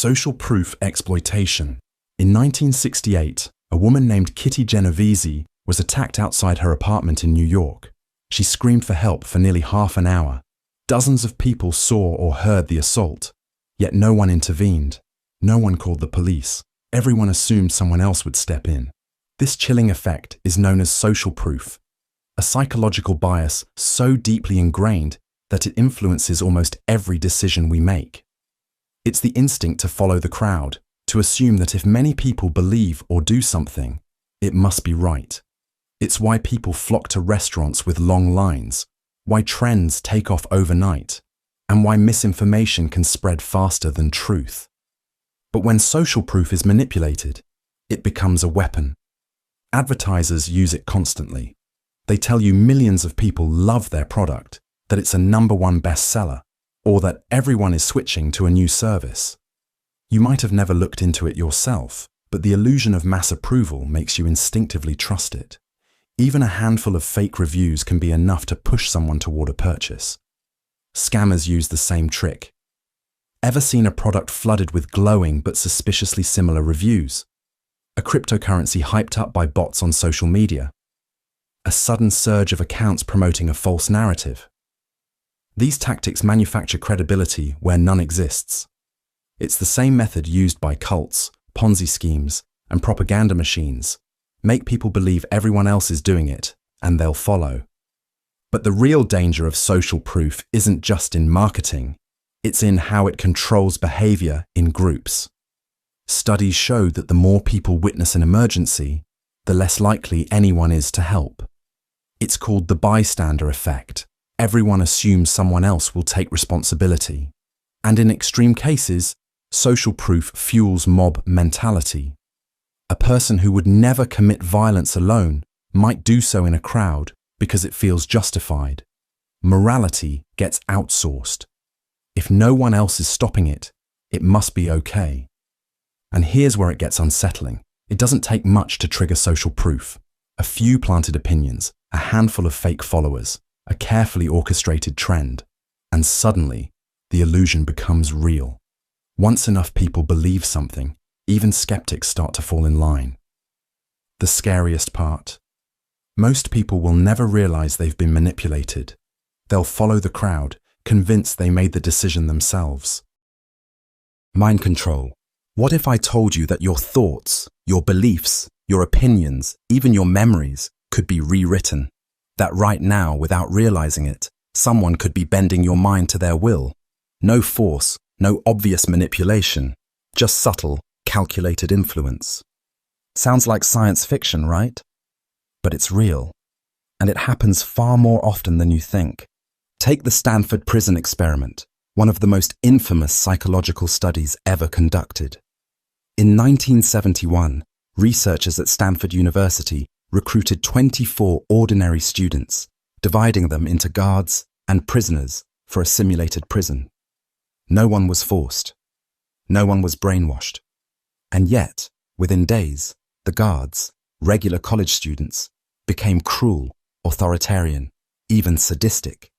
Social proof exploitation. In 1968, a woman named Kitty Genovese was attacked outside her apartment in New York. She screamed for help for nearly half an hour. Dozens of people saw or heard the assault, yet no one intervened. No one called the police. Everyone assumed someone else would step in. This chilling effect is known as social proof, a psychological bias so deeply ingrained that it influences almost every decision we make. It's the instinct to follow the crowd, to assume that if many people believe or do something, it must be right. It's why people flock to restaurants with long lines, why trends take off overnight, and why misinformation can spread faster than truth. But when social proof is manipulated, it becomes a weapon. Advertisers use it constantly. They tell you millions of people love their product, that it's a #1 bestseller, or that everyone is switching to a new service. You might have never looked into it yourself, but the illusion of mass approval makes you instinctively trust it. Even a handful of fake reviews can be enough to push someone toward a purchase. Scammers use the same trick. Ever seen a product flooded with glowing but suspiciously similar reviews? A cryptocurrency hyped up by bots on social media? A sudden surge of accounts promoting a false narrative? These tactics manufacture credibility where none exists. It's the same method used by cults, Ponzi schemes, and propaganda machines. Make people believe everyone else is doing it, and they'll follow. But the real danger of social proof isn't just in marketing. It's in how it controls behavior in groups. Studies show that the more people witness an emergency, the less likely anyone is to help. It's called the bystander effect. Everyone assumes someone else will take responsibility. And in extreme cases, social proof fuels mob mentality. A person who would never commit violence alone might do so in a crowd because it feels justified. Morality gets outsourced. If no one else is stopping it, it must be okay. And here's where it gets unsettling. It doesn't take much to trigger social proof. A few planted opinions, a handful of fake followers, a carefully orchestrated trend, and suddenly the illusion becomes real. Once enough people believe something, even skeptics start to fall in line. The scariest part. Most people will never realize they've been manipulated. They'll follow the crowd, convinced they made the decision themselves. Mind control. What if I told you that your thoughts, your beliefs, your opinions, even your memories could be rewritten? That right now, without realizing it, someone could be bending your mind to their will. No force, no obvious manipulation, just subtle, calculated influence. Sounds like science fiction, right? But it's real. And it happens far more often than you think. Take the Stanford prison experiment, one of the most infamous psychological studies ever conducted. In 1971, researchers at Stanford University recruited 24 ordinary students, dividing them into guards and prisoners for a simulated prison. No one was forced. No one was brainwashed. And yet, within days, the guards, regular college students, became cruel, authoritarian, even sadistic.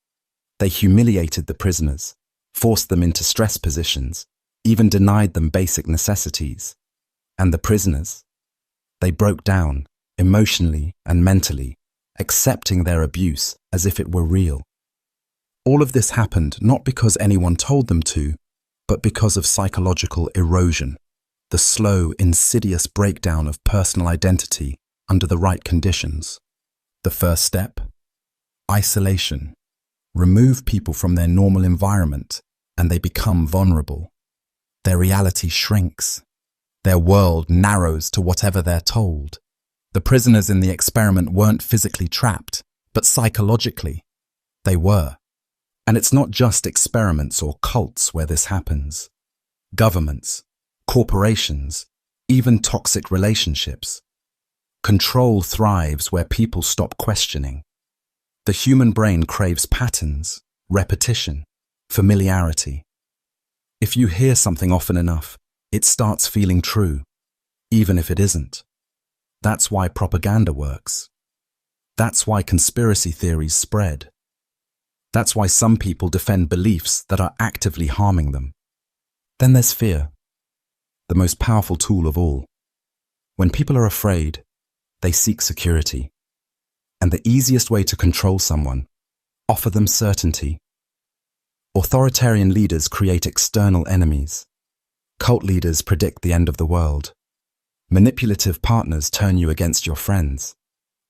They humiliated the prisoners, forced them into stress positions, even denied them basic necessities. And the prisoners? They broke down, emotionally and mentally, accepting their abuse as if it were real. All of this happened not because anyone told them to, but because of psychological erosion, the slow, insidious breakdown of personal identity under the right conditions. The first step? Isolation. Remove people from their normal environment, and they become vulnerable. Their reality shrinks. Their world narrows to whatever they're told. The prisoners in the experiment weren't physically trapped, but psychologically, they were. And it's not just experiments or cults where this happens. Governments, corporations, even toxic relationships. Control thrives where people stop questioning. The human brain craves patterns, repetition, familiarity. If you hear something often enough, it starts feeling true, even if it isn't. That's why propaganda works. That's why conspiracy theories spread. That's why some people defend beliefs that are actively harming them. Then there's fear. the most powerful tool of all. When people are afraid, they seek security. And the easiest way to control someone, offer them certainty. Authoritarian leaders create external enemies. Cult leaders predict the end of the world. Manipulative partners turn you against your friends.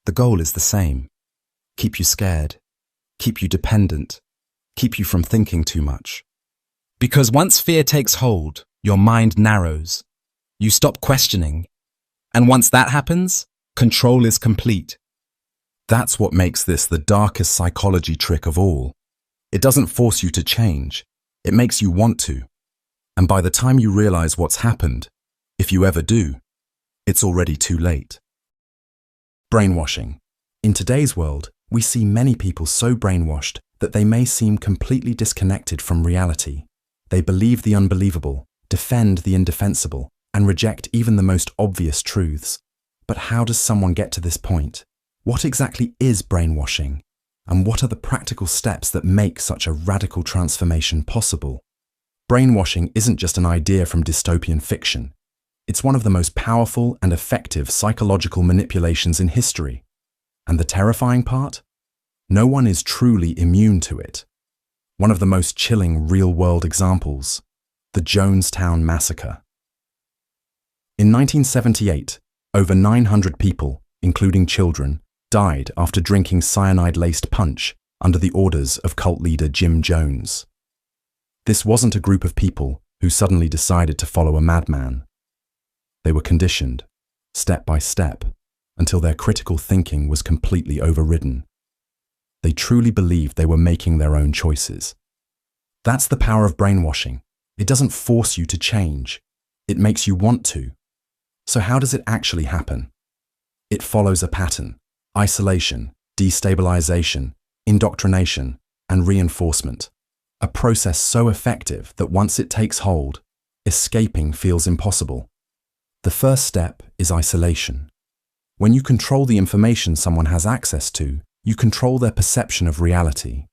The goal is the same. Keep you scared. Keep you dependent. Keep you from thinking too much. Because once fear takes hold, your mind narrows. You stop questioning. And once that happens, control is complete. That's what makes this the darkest psychology trick of all. It doesn't force you to change. It makes you want to. And by the time you realize what's happened, if you ever do, it's already too late. Brainwashing. In today's world, we see many people so brainwashed that they may seem completely disconnected from reality. They believe the unbelievable, defend the indefensible, and reject even the most obvious truths. But how does someone get to this point? What exactly is brainwashing? And what are the practical steps that make such a radical transformation possible? Brainwashing isn't just an idea from dystopian fiction. It's one of the most powerful and effective psychological manipulations in history. And the terrifying part? No one is truly immune to it. One of the most chilling real-world examples, the Jonestown Massacre. In 1978, over 900 people, including children, died after drinking cyanide-laced punch under the orders of cult leader Jim Jones. This wasn't a group of people who suddenly decided to follow a madman. They were conditioned, step by step, until their critical thinking was completely overridden. They truly believed they were making their own choices. That's the power of brainwashing. It doesn't force you to change. It makes you want to. So how does it actually happen? It follows a pattern: isolation, destabilization, indoctrination, and reinforcement. A process so effective that once it takes hold, escaping feels impossible. The first step is isolation. When you control the information someone has access to, you control their perception of reality.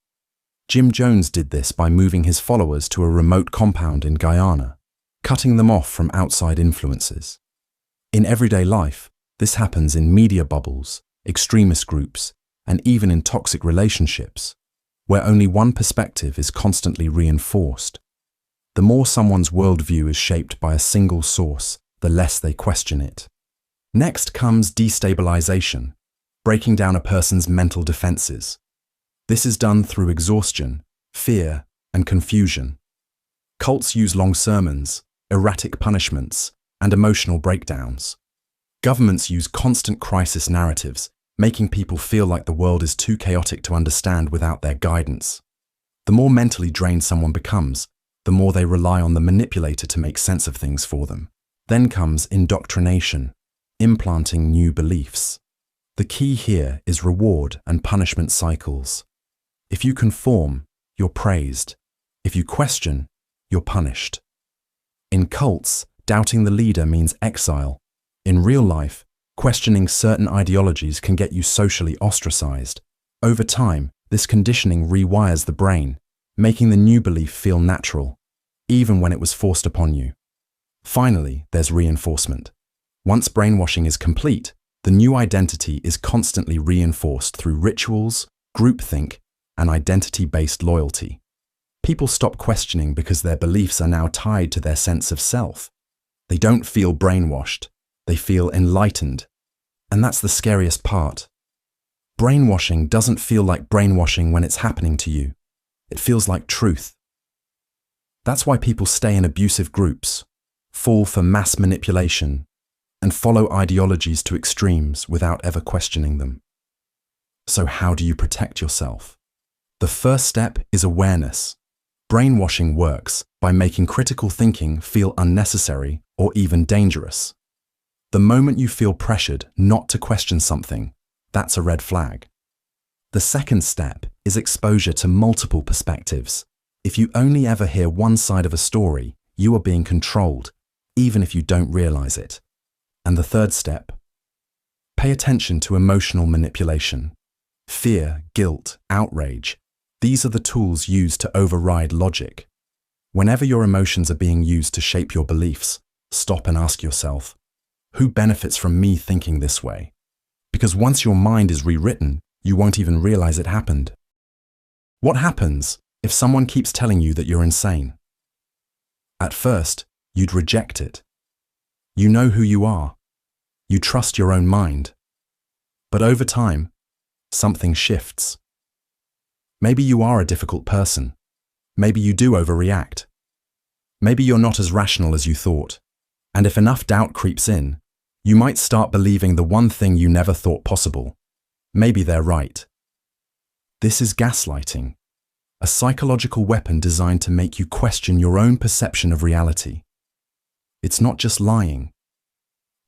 Jim Jones did this by moving his followers to a remote compound in Guyana, cutting them off from outside influences. In everyday life, this happens in media bubbles, extremist groups, and even in toxic relationships, where only one perspective is constantly reinforced. The more someone's worldview is shaped by a single source, the less they question it. Next comes destabilization, breaking down a person's mental defenses. This is done through exhaustion, fear, and confusion. Cults use long sermons, erratic punishments, and emotional breakdowns. Governments use constant crisis narratives, making people feel like the world is too chaotic to understand without their guidance. The more mentally drained someone becomes, the more they rely on the manipulator to make sense of things for them. Then comes indoctrination, implanting new beliefs. The key here is reward and punishment cycles. If you conform, you're praised. If you question, you're punished. In cults, doubting the leader means exile. In real life, questioning certain ideologies can get you socially ostracized. Over time, this conditioning rewires the brain, making the new belief feel natural, even when it was forced upon you. Finally, there's reinforcement. Once brainwashing is complete, the new identity is constantly reinforced through rituals, groupthink, and identity-based loyalty. People stop questioning because their beliefs are now tied to their sense of self. They don't feel brainwashed, they feel enlightened. And that's the scariest part. Brainwashing doesn't feel like brainwashing when it's happening to you. It feels like truth. That's why people stay in abusive groups, fall for mass manipulation, and follow ideologies to extremes without ever questioning them. So how do you protect yourself? The first step is awareness. Brainwashing works by making critical thinking feel unnecessary or even dangerous. The moment you feel pressured not to question something, that's a red flag. The second step is exposure to multiple perspectives. If you only ever hear one side of a story, you are being controlled, even if you don't realize it. And the third step, pay attention to emotional manipulation. Fear, guilt, outrage. These are the tools used to override logic. Whenever your emotions are being used to shape your beliefs, stop and ask yourself, who benefits from me thinking this way? Because once your mind is rewritten, you won't even realize it happened. What happens if someone keeps telling you that you're insane? At first, you'd reject it. You know who you are. You trust your own mind. But over time, something shifts. Maybe you are a difficult person. Maybe you do overreact. Maybe you're not as rational as you thought. And if enough doubt creeps in, you might start believing the one thing you never thought possible. Maybe they're right. This is gaslighting, a psychological weapon designed to make you question your own perception of reality. It's not just lying.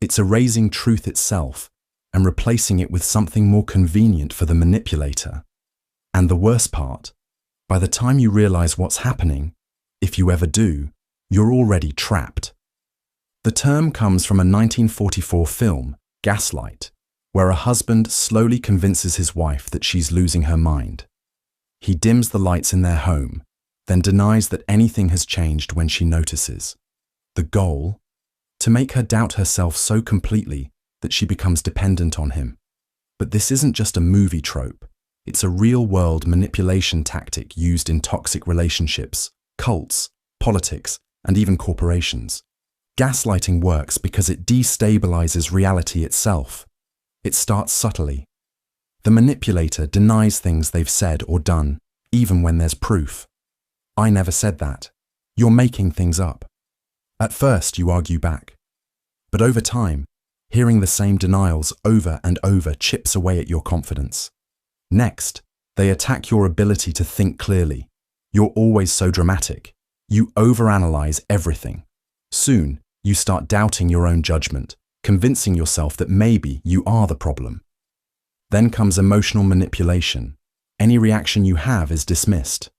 It's erasing truth itself and replacing it with something more convenient for the manipulator. And the worst part, by the time you realize what's happening, if you ever do, you're already trapped. The term comes from a 1944 film, Gaslight, where a husband slowly convinces his wife that she's losing her mind. He dims the lights in their home, then denies that anything has changed when she notices. The goal? To make her doubt herself so completely that she becomes dependent on him. But this isn't just a movie trope. It's a real-world manipulation tactic used in toxic relationships, cults, politics, and even corporations. Gaslighting works because it destabilizes reality itself. It starts subtly. The manipulator denies things they've said or done, even when there's proof. I never said that. You're making things up. At first, you argue back. But over time, hearing the same denials over and over chips away at your confidence. Next, they attack your ability to think clearly. You're always so dramatic. You overanalyze everything. Soon, you start doubting your own judgment, convincing yourself that maybe you are the problem. Then comes emotional manipulation. Any reaction you have is dismissed.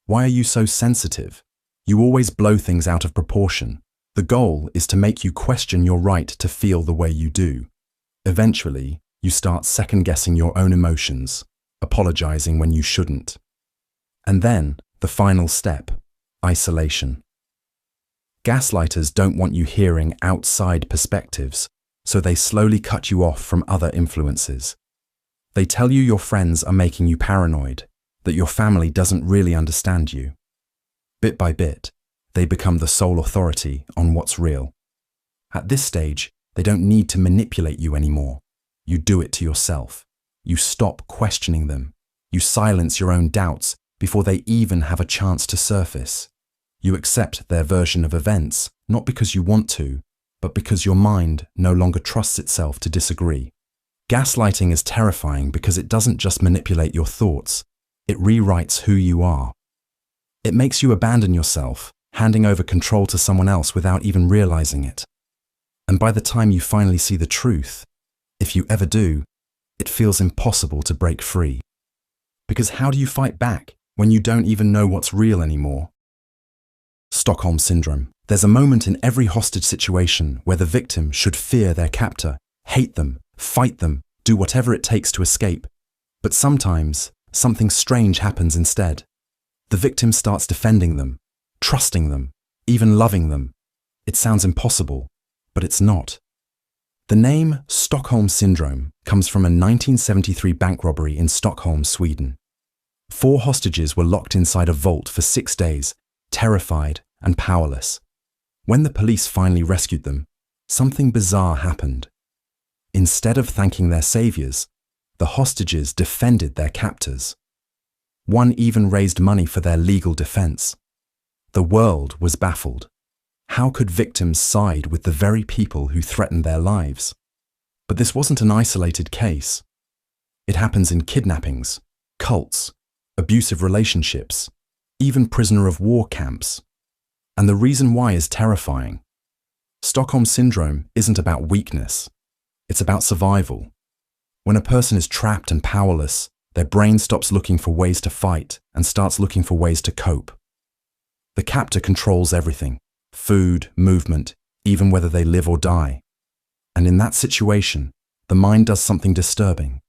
Why are you so sensitive? You always blow things out of proportion. The goal is to make you question your right to feel the way you do. Eventually, you start second-guessing your own emotions, apologizing when you shouldn't. And then, the final step, isolation. Gaslighters don't want you hearing outside perspectives, so they slowly cut you off from other influences. They tell you your friends are making you paranoid, that your family doesn't really understand you. Bit by bit, they become the sole authority on what's real. At this stage, they don't need to manipulate you anymore. You do it to yourself. You stop questioning them. You silence your own doubts before they even have a chance to surface. You accept their version of events, not because you want to, but because your mind no longer trusts itself to disagree. Gaslighting is terrifying because it doesn't just manipulate your thoughts, it rewrites who you are. It makes you abandon yourself, handing over control to someone else without even realizing it. And by the time you finally see the truth, if you ever do, it feels impossible to break free. Because how do you fight back when you don't even know what's real anymore? Stockholm Syndrome. There's a moment in every hostage situation where the victim should fear their captor, hate them, fight them, do whatever it takes to escape. But sometimes, something strange happens instead. The victim starts defending them, trusting them, even loving them. It sounds impossible, but it's not. The name Stockholm Syndrome comes from a 1973 bank robbery in Stockholm, Sweden. 4 hostages were locked inside a vault for 6 days, terrified and powerless. When the police finally rescued them, something bizarre happened. Instead of thanking their saviors, the hostages defended their captors. One even raised money for their legal defense. The world was baffled. How could victims side with the very people who threatened their lives? But this wasn't an isolated case. It happens in kidnappings, cults, abusive relationships, even prisoner of war camps. And the reason why is terrifying. Stockholm Syndrome isn't about weakness. It's about survival. When a person is trapped and powerless, their brain stops looking for ways to fight and starts looking for ways to cope. The captor controls everything. Food, movement, even whether they live or die. And in that situation, the mind does something disturbing.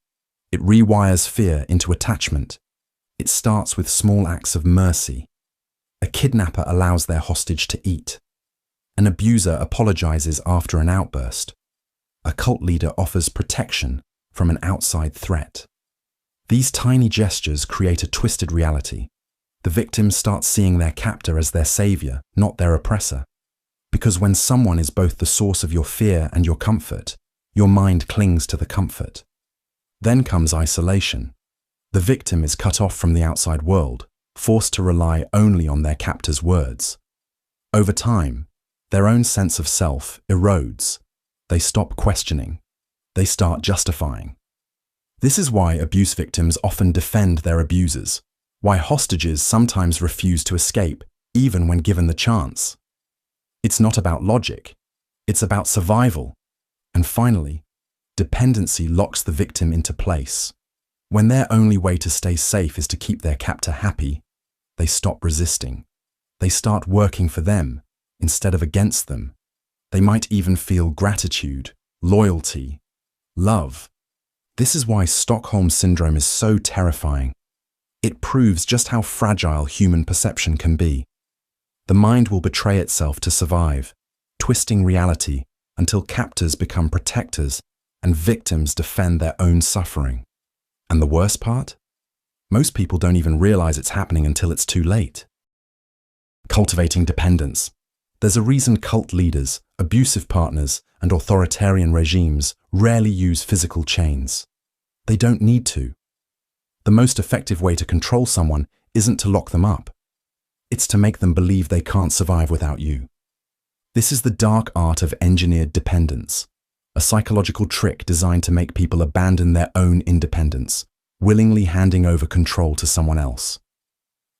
It rewires fear into attachment. It starts with small acts of mercy. A kidnapper allows their hostage to eat. An abuser apologizes after an outburst. A cult leader offers protection from an outside threat. These tiny gestures create a twisted reality. The victim starts seeing their captor as their savior, not their oppressor. Because when someone is both the source of your fear and your comfort, your mind clings to the comfort. Then comes isolation. The victim is cut off from the outside world, forced to rely only on their captor's words. Over time, their own sense of self erodes. They stop questioning. They start justifying. This is why abuse victims often defend their abusers, why hostages sometimes refuse to escape, even when given the chance. It's not about logic. It's about survival. And finally, dependency locks the victim into place. When their only way to stay safe is to keep their captor happy, they stop resisting. They start working for them instead of against them. They might even feel gratitude, loyalty, love. This is why Stockholm Syndrome is so terrifying. It proves just how fragile human perception can be. The mind will betray itself to survive, twisting reality until captors become protectors and victims defend their own suffering. And the worst part? Most people don't even realize it's happening until it's too late. Cultivating dependence. There's a reason cult leaders, abusive partners, and authoritarian regimes rarely use physical chains. They don't need to. The most effective way to control someone isn't to lock them up. It's to make them believe they can't survive without you. This is the dark art of engineered dependence, a psychological trick designed to make people abandon their own independence, willingly handing over control to someone else.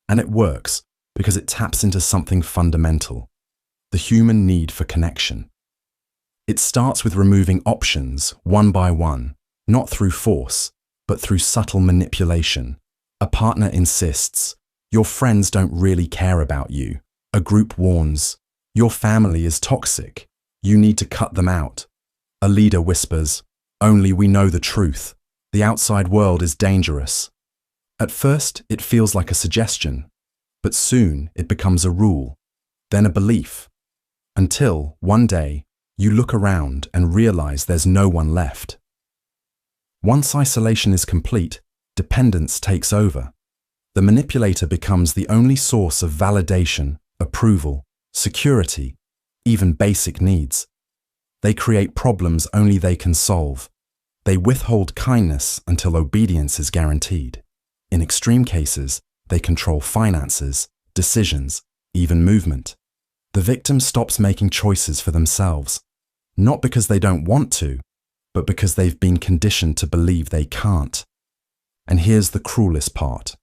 And it works because it taps into something fundamental, the human need for connection. It starts with removing options one by one, not through force, but through subtle manipulation. A partner insists, "Your friends don't really care about you." A group warns, "Your family is toxic. You need to cut them out." A leader whispers, "Only we know the truth. The outside world is dangerous." At first, it feels like a suggestion, but soon it becomes a rule, then a belief, until one day you look around and realize there's no one left. Once isolation is complete, dependence takes over. The manipulator becomes the only source of validation, approval, security, even basic needs. They create problems only they can solve. They withhold kindness until obedience is guaranteed. In extreme cases, they control finances, decisions, even movement. The victim stops making choices for themselves, not because they don't want to, but because they've been conditioned to believe they can't. And here's the cruelest part.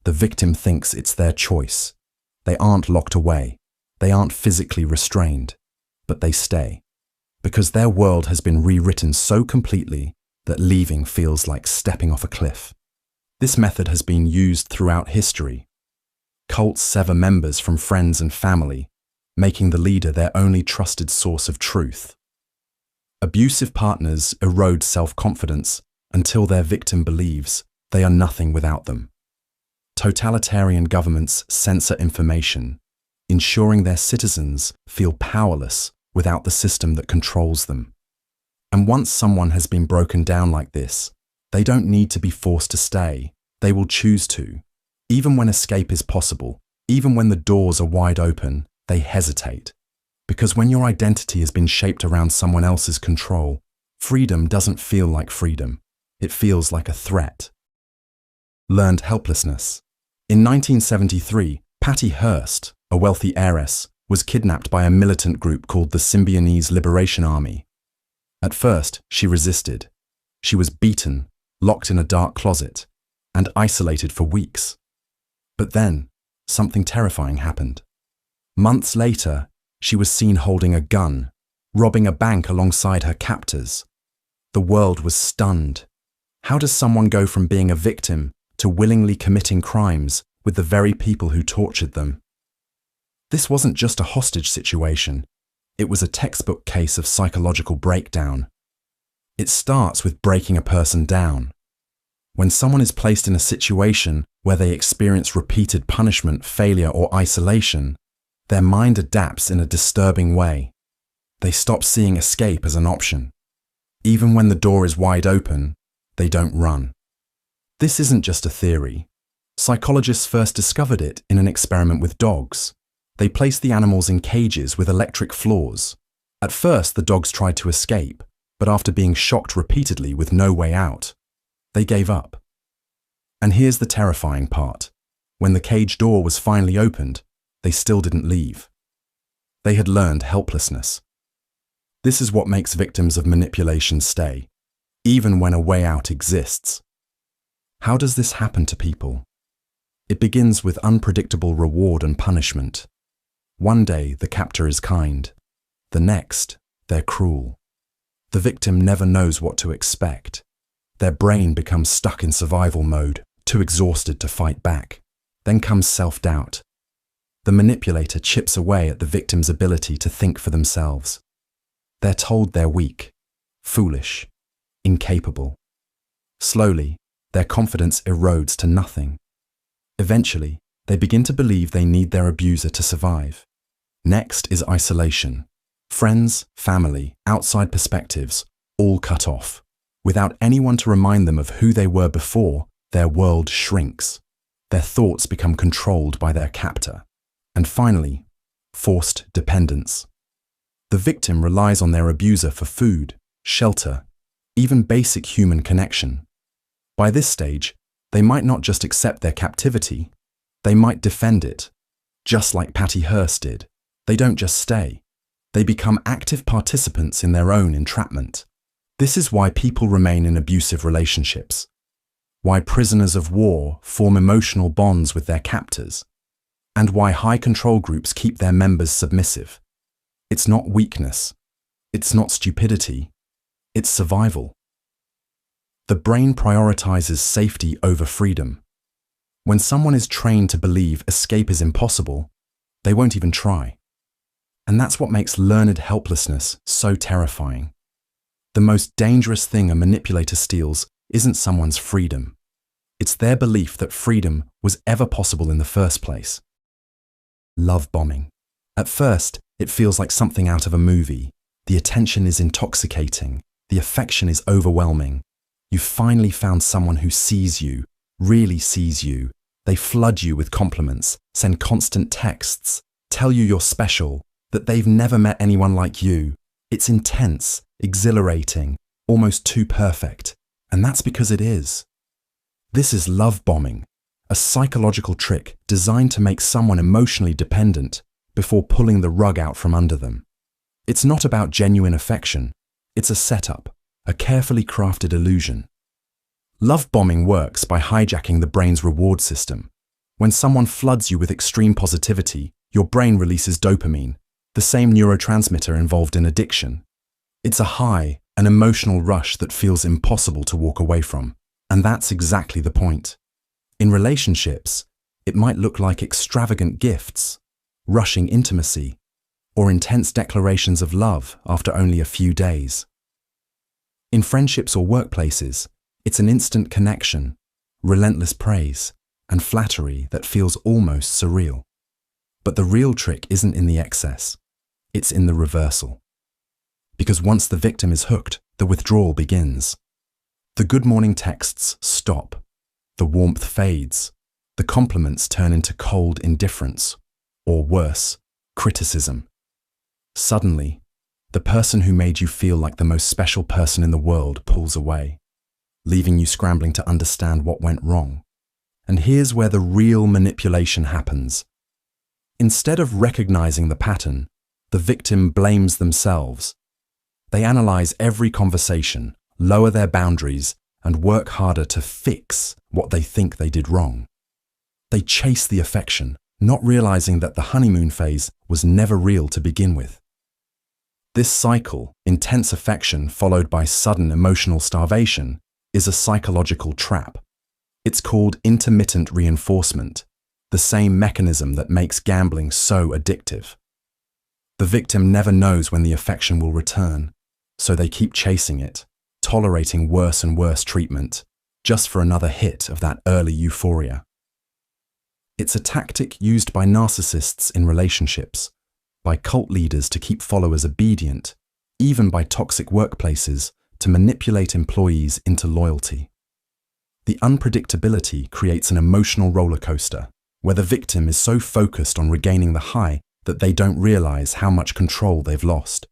The victim thinks it's their choice. They aren't locked away. They aren't physically restrained, but they stay. Because their world has been rewritten so completely that leaving feels like stepping off a cliff. This method has been used throughout history. Cults sever members from friends and family, making the leader their only trusted source of truth. Abusive partners erode self-confidence until their victim believes they are nothing without them. Totalitarian governments censor information, ensuring their citizens feel powerless without the system that controls them. And once someone has been broken down like this, they don't need to be forced to stay. They will choose to. Even when escape is possible, even when the doors are wide open, they hesitate. Because when your identity has been shaped around someone else's control, freedom doesn't feel like freedom. It feels like a threat. Learned helplessness. In 1973, Patty Hearst, a wealthy heiress, was kidnapped by a militant group called the Symbionese Liberation Army. At first, she resisted. She was beaten, locked in a dark closet, and isolated for weeks. But then, something terrifying happened. Months later, she was seen holding a gun, robbing a bank alongside her captors. The world was stunned. How does someone go from being a victim to willingly committing crimes with the very people who tortured them? This wasn't just a hostage situation. It was a textbook case of psychological breakdown. It starts with breaking a person down. When someone is placed in a situation where they experience repeated punishment, failure, or isolation, Their mind adapts in a disturbing way. They stop seeing escape as an option. Even when the door is wide open, they don't run. This isn't just a theory. Psychologists first discovered it in an experiment with dogs. They placed the animals in cages with electric floors. At first, the dogs tried to escape, but after being shocked repeatedly with no way out, they gave up. And here's the terrifying part. When the cage door was finally opened, they still didn't leave. They had learned helplessness. This is what makes victims of manipulation stay, even when a way out exists. How does this happen to people? It begins with unpredictable reward and punishment. One day, the captor is kind. The next, they're cruel. The victim never knows what to expect. Their brain becomes stuck in survival mode, too exhausted to fight back. Then comes self-doubt. The manipulator chips away at the victim's ability to think for themselves. They're told they're weak, foolish, incapable. Slowly, their confidence erodes to nothing. Eventually, they begin to believe they need their abuser to survive. Next is isolation. Friends, family, outside perspectives, all cut off. Without anyone to remind them of who they were before, their world shrinks. Their thoughts become controlled by their captor. And finally, forced dependence. The victim relies on their abuser for food, shelter, even basic human connection. By this stage, they might not just accept their captivity, they might defend it. Just like Patty Hearst did, they don't just stay. They become active participants in their own entrapment. This is why people remain in abusive relationships. Why prisoners of war form emotional bonds with their captors. And why high control groups keep their members submissive. It's not weakness. It's not stupidity. It's survival. The brain prioritizes safety over freedom. When someone is trained to believe escape is impossible, they won't even try. And that's what makes learned helplessness so terrifying. The most dangerous thing a manipulator steals isn't someone's freedom. It's their belief that freedom was ever possible in the first place. Love bombing. At first, it feels like something out of a movie. The attention is intoxicating. The affection is overwhelming. You've finally found someone who sees you, really sees you. They flood you with compliments, send constant texts, tell you you're special, that they've never met anyone like you. It's intense, exhilarating, almost too perfect. And that's because it is. This is love bombing, a psychological trick designed to make someone emotionally dependent before pulling the rug out from under them. It's not about genuine affection. It's a setup, a carefully crafted illusion. Love bombing works by hijacking the brain's reward system. When someone floods you with extreme positivity, your brain releases dopamine, the same neurotransmitter involved in addiction. It's a high, an emotional rush that feels impossible to walk away from. And that's exactly the point. In relationships, it might look like extravagant gifts, rushing intimacy, or intense declarations of love after only a few days. In friendships or workplaces, it's an instant connection, relentless praise, and flattery that feels almost surreal. But the real trick isn't in the excess, it's in the reversal. Because once the victim is hooked, the withdrawal begins. The good morning texts stop, the warmth fades, the compliments turn into cold indifference, or worse, criticism. Suddenly, the person who made you feel like the most special person in the world pulls away, leaving you scrambling to understand what went wrong. And here's where the real manipulation happens. Instead of recognizing the pattern, the victim blames themselves. They analyze every conversation, lower their boundaries, and work harder to fix what they think they did wrong. They chase the affection, not realizing that the honeymoon phase was never real to begin with. This cycle, intense affection followed by sudden emotional starvation, is a psychological trap. It's called intermittent reinforcement, the same mechanism that makes gambling so addictive. The victim never knows when the affection will return, so they keep chasing it, tolerating worse and worse treatment, just for another hit of that early euphoria. It's a tactic used by narcissists in relationships, by cult leaders to keep followers obedient, even by toxic workplaces to manipulate employees into loyalty. The unpredictability creates an emotional roller coaster, where the victim is so focused on regaining the high that they don't realize how much control they've lost.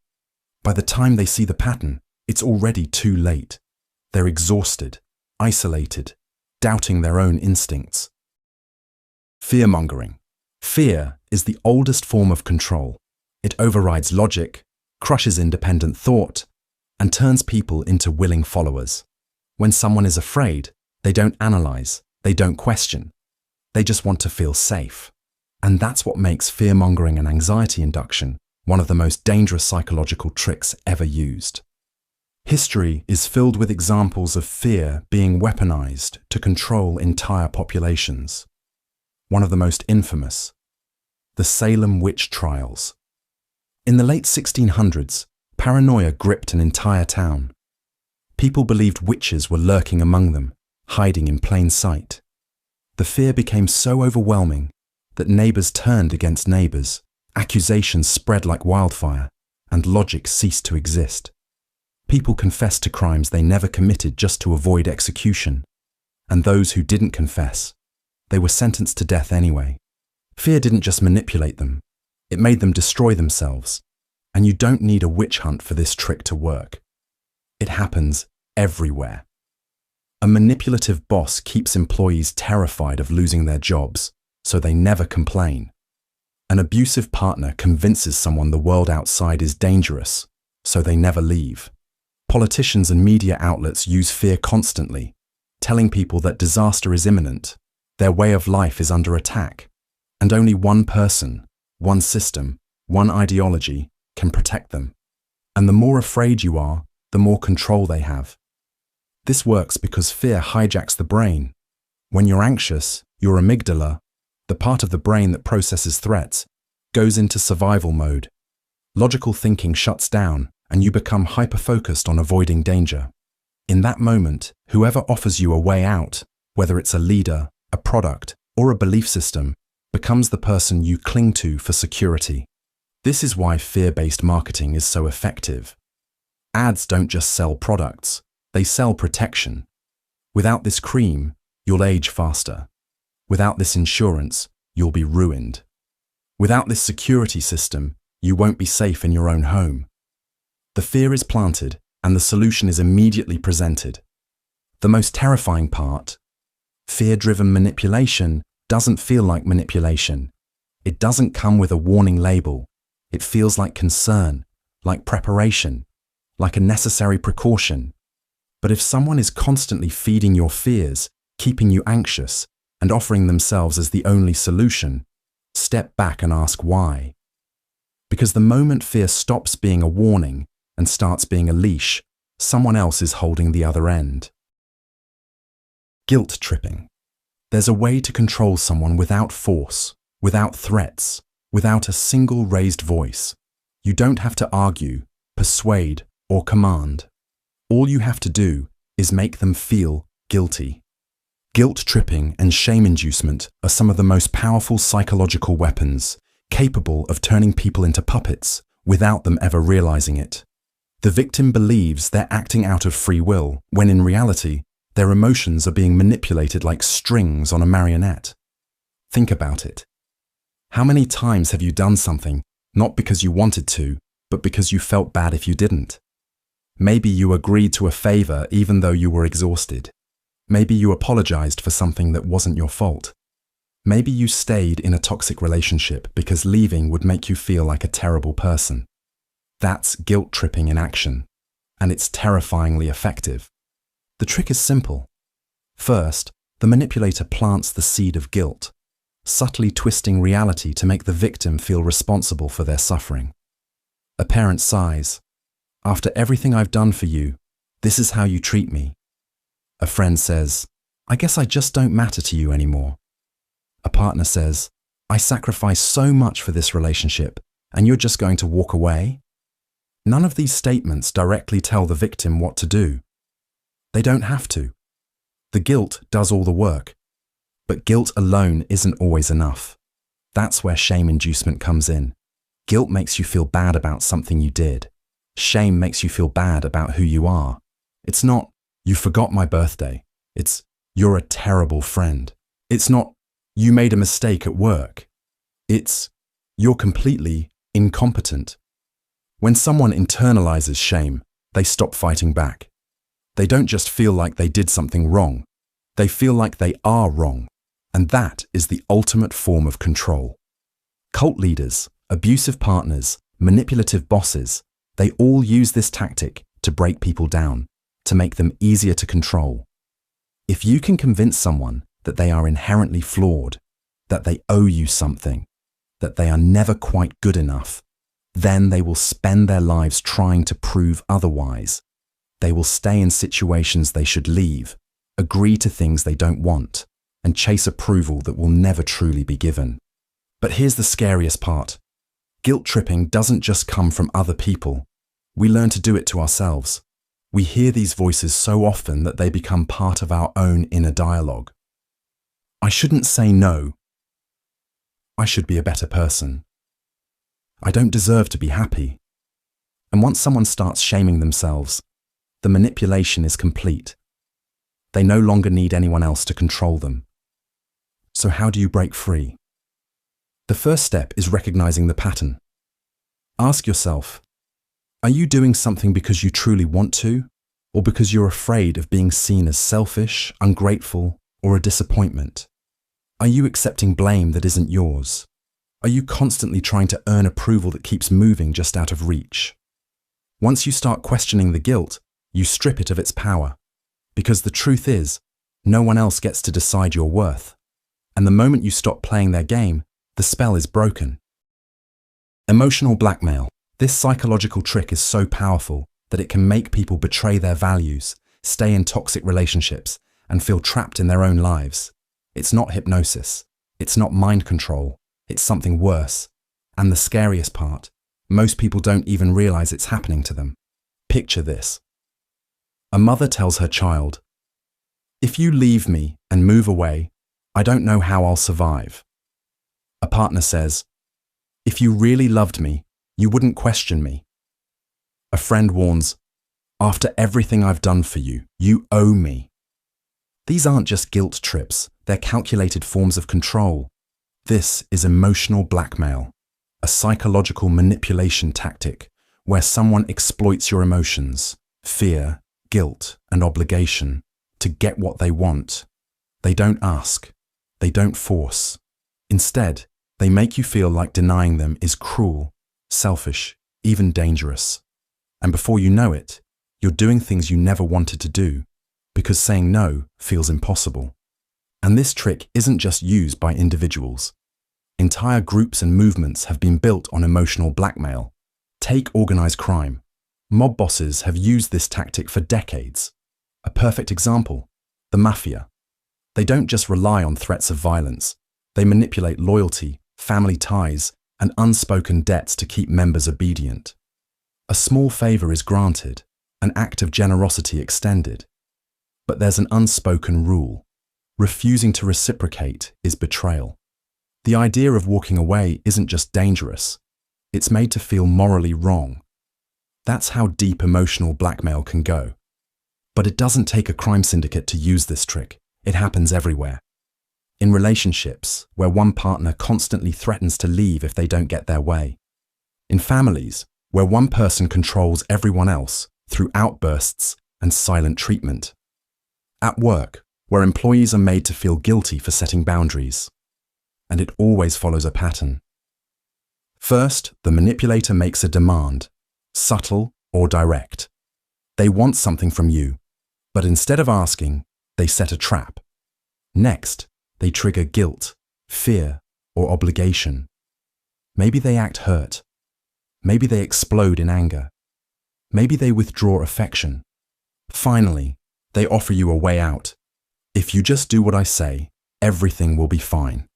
By the time they see the pattern, it's already too late. They're exhausted, isolated, doubting their own instincts. Fear-mongering. Fear is the oldest form of control. It overrides logic, crushes independent thought, and turns people into willing followers. When someone is afraid, they don't analyze, they don't question. They just want to feel safe. And that's what makes fear-mongering and anxiety induction one of the most dangerous psychological tricks ever used. History is filled with examples of fear being weaponized to control entire populations. One of the most infamous, the Salem witch trials. In the late 1600s, paranoia gripped an entire town. People believed witches were lurking among them, hiding in plain sight. The fear became so overwhelming that neighbors turned against neighbors, accusations spread like wildfire, and logic ceased to exist. People confessed to crimes they never committed just to avoid execution, and those who didn't confess, they were sentenced to death anyway. Fear didn't just manipulate them, it made them destroy themselves, and you don't need a witch hunt for this trick to work. It happens everywhere. A manipulative boss keeps employees terrified of losing their jobs, so they never complain. An abusive partner convinces someone the world outside is dangerous, so they never leave. Politicians and media outlets use fear constantly, telling people that disaster is imminent, their way of life is under attack, and only one person, one system, one ideology can protect them. And the more afraid you are, the more control they have. This works because fear hijacks the brain. When you're anxious, your amygdala, the part of the brain that processes threats, goes into survival mode. Logical thinking shuts down, and you become hyper-focused on avoiding danger. In that moment, whoever offers you a way out, whether it's a leader, a product, or a belief system, becomes the person you cling to for security. This is why fear-based marketing is so effective. Ads don't just sell products, they sell protection. Without this cream, you'll age faster. Without this insurance, you'll be ruined. Without this security system, you won't be safe in your own home. The fear is planted, and the solution is immediately presented. The most terrifying part, fear-driven manipulation doesn't feel like manipulation. It doesn't come with a warning label. It feels like concern, like preparation, like a necessary precaution. But if someone is constantly feeding your fears, keeping you anxious, and offering themselves as the only solution, step back and ask why. Because the moment fear stops being a warning and starts being a leash, someone else is holding the other end. Guilt tripping. There's a way to control someone without force, without threats, without a single raised voice. You don't have to argue, persuade, or command. All you have to do is make them feel guilty. Guilt tripping and shame inducement are some of the most powerful psychological weapons, capable of turning people into puppets without them ever realizing it. The victim believes they're acting out of free will, when in reality, their emotions are being manipulated like strings on a marionette. Think about it. How many times have you done something, not because you wanted to, but because you felt bad if you didn't? Maybe you agreed to a favor even though you were exhausted. Maybe you apologized for something that wasn't your fault. Maybe you stayed in a toxic relationship because leaving would make you feel like a terrible person. That's guilt tripping in action, and it's terrifyingly effective. The trick is simple. First, the manipulator plants the seed of guilt, subtly twisting reality to make the victim feel responsible for their suffering. A parent sighs, "After everything I've done for you, this is how you treat me." A friend says, "I guess I just don't matter to you anymore." A partner says, "I sacrificed so much for this relationship, and you're just going to walk away?" None of these statements directly tell the victim what to do. They don't have to. The guilt does all the work. But guilt alone isn't always enough. That's where shame inducement comes in. Guilt makes you feel bad about something you did. Shame makes you feel bad about who you are. It's not, you forgot my birthday. It's, you're a terrible friend. It's not, you made a mistake at work. It's, you're completely incompetent. When someone internalizes shame, they stop fighting back. They don't just feel like they did something wrong. They feel like they are wrong. And that is the ultimate form of control. Cult leaders, abusive partners, manipulative bosses, they all use this tactic to break people down, to make them easier to control. If you can convince someone that they are inherently flawed, that they owe you something, that they are never quite good enough, then they will spend their lives trying to prove otherwise. They will stay in situations they should leave, agree to things they don't want, and chase approval that will never truly be given. But here's the scariest part. Guilt tripping doesn't just come from other people. We learn to do it to ourselves. We hear these voices so often that they become part of our own inner dialogue. I shouldn't say no. I should be a better person. I don't deserve to be happy. And once someone starts shaming themselves, the manipulation is complete. They no longer need anyone else to control them. So how do you break free? The first step is recognizing the pattern. Ask yourself, are you doing something because you truly want to, or because you're afraid of being seen as selfish, ungrateful, or a disappointment? Are you accepting blame that isn't yours? Are you constantly trying to earn approval that keeps moving just out of reach? Once you start questioning the guilt, you strip it of its power. Because the truth is, no one else gets to decide your worth. And the moment you stop playing their game, the spell is broken. Emotional blackmail. This psychological trick is so powerful that it can make people betray their values, stay in toxic relationships, and feel trapped in their own lives. It's not hypnosis. It's not mind control. It's something worse. And the scariest part, most people don't even realize it's happening to them. Picture this. A mother tells her child, "If you leave me and move away, I don't know how I'll survive." A partner says, "If you really loved me, you wouldn't question me." A friend warns, "After everything I've done for you, you owe me." These aren't just guilt trips, they're calculated forms of control. This is emotional blackmail, a psychological manipulation tactic where someone exploits your emotions, fear, guilt, and obligation to get what they want. They don't ask. They don't force. Instead, they make you feel like denying them is cruel, selfish, even dangerous. And before you know it, you're doing things you never wanted to do because saying no feels impossible. And this trick isn't just used by individuals. Entire groups and movements have been built on emotional blackmail. Take organized crime. Mob bosses have used this tactic for decades. A perfect example, the mafia. They don't just rely on threats of violence. They manipulate loyalty, family ties, and unspoken debts to keep members obedient. A small favor is granted, an act of generosity extended. But there's an unspoken rule. Refusing to reciprocate is betrayal. The idea of walking away isn't just dangerous. It's made to feel morally wrong. That's how deep emotional blackmail can go. But it doesn't take a crime syndicate to use this trick. It happens everywhere. In relationships, where one partner constantly threatens to leave if they don't get their way. In families, where one person controls everyone else through outbursts and silent treatment. At work, where employees are made to feel guilty for setting boundaries. And it always follows a pattern. First, the manipulator makes a demand, subtle or direct. They want something from you, but instead of asking, they set a trap. Next, they trigger guilt, fear, or obligation. Maybe they act hurt. Maybe they explode in anger. Maybe they withdraw affection. Finally, they offer you a way out. If you just do what I say, everything will be fine.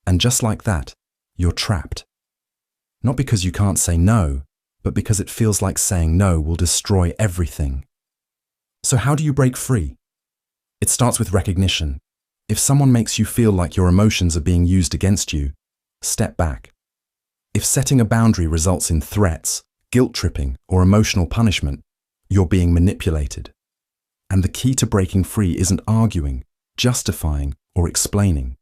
And just like that, you're trapped. Not because you can't say no, but because it feels like saying no will destroy everything. So how do you break free? It starts with recognition. If someone makes you feel like your emotions are being used against you, step back. If setting a boundary results in threats, guilt-tripping, or emotional punishment, you're being manipulated. And the key to breaking free isn't arguing, justifying, or explaining.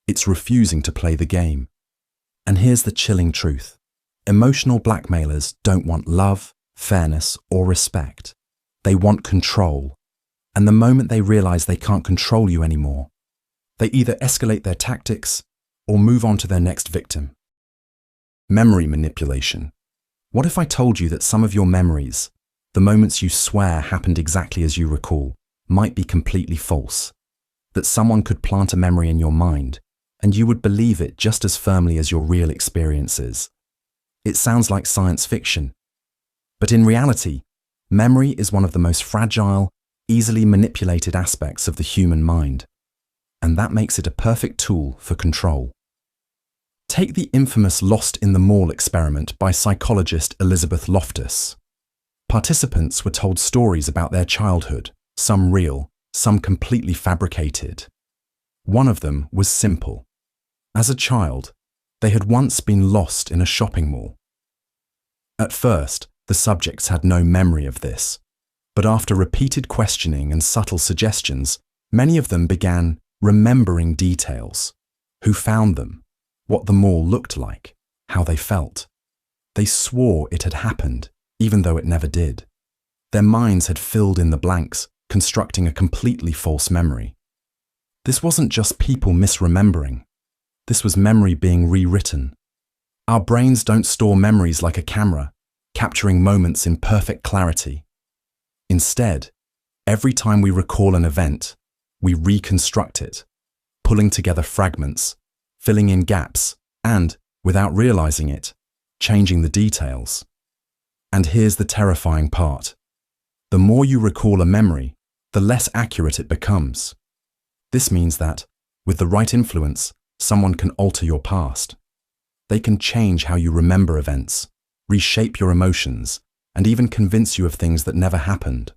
It's refusing to play the game. And here's the chilling truth. Emotional blackmailers don't want love, fairness, or respect. They want control. And the moment they realize they can't control you anymore, they either escalate their tactics or move on to their next victim. Memory manipulation. What if I told you that some of your memories, the moments you swear happened exactly as you recall, might be completely false? That someone could plant a memory in your mind, and you would believe it just as firmly as your real experiences. It sounds like science fiction. But in reality, memory is one of the most fragile, easily manipulated aspects of the human mind. And that makes it a perfect tool for control. Take the infamous Lost in the Mall experiment by psychologist Elizabeth Loftus. Participants were told stories about their childhood, some real, some completely fabricated. One of them was simple. As a child, they had once been lost in a shopping mall. At first, the subjects had no memory of this, but after repeated questioning and subtle suggestions, many of them began remembering details. Who found them? What the mall looked like? How they felt? They swore it had happened, even though it never did. Their minds had filled in the blanks, constructing a completely false memory. This wasn't just people misremembering. This was memory being rewritten. Our brains don't store memories like a camera, capturing moments in perfect clarity. Instead, every time we recall an event, we reconstruct it, pulling together fragments, filling in gaps, and, without realizing it, changing the details. And here's the terrifying part. The more you recall a memory, the less accurate it becomes. This means that, with the right influence, someone can alter your past. They can change how you remember events, reshape your emotions, and even convince you of things that never happened.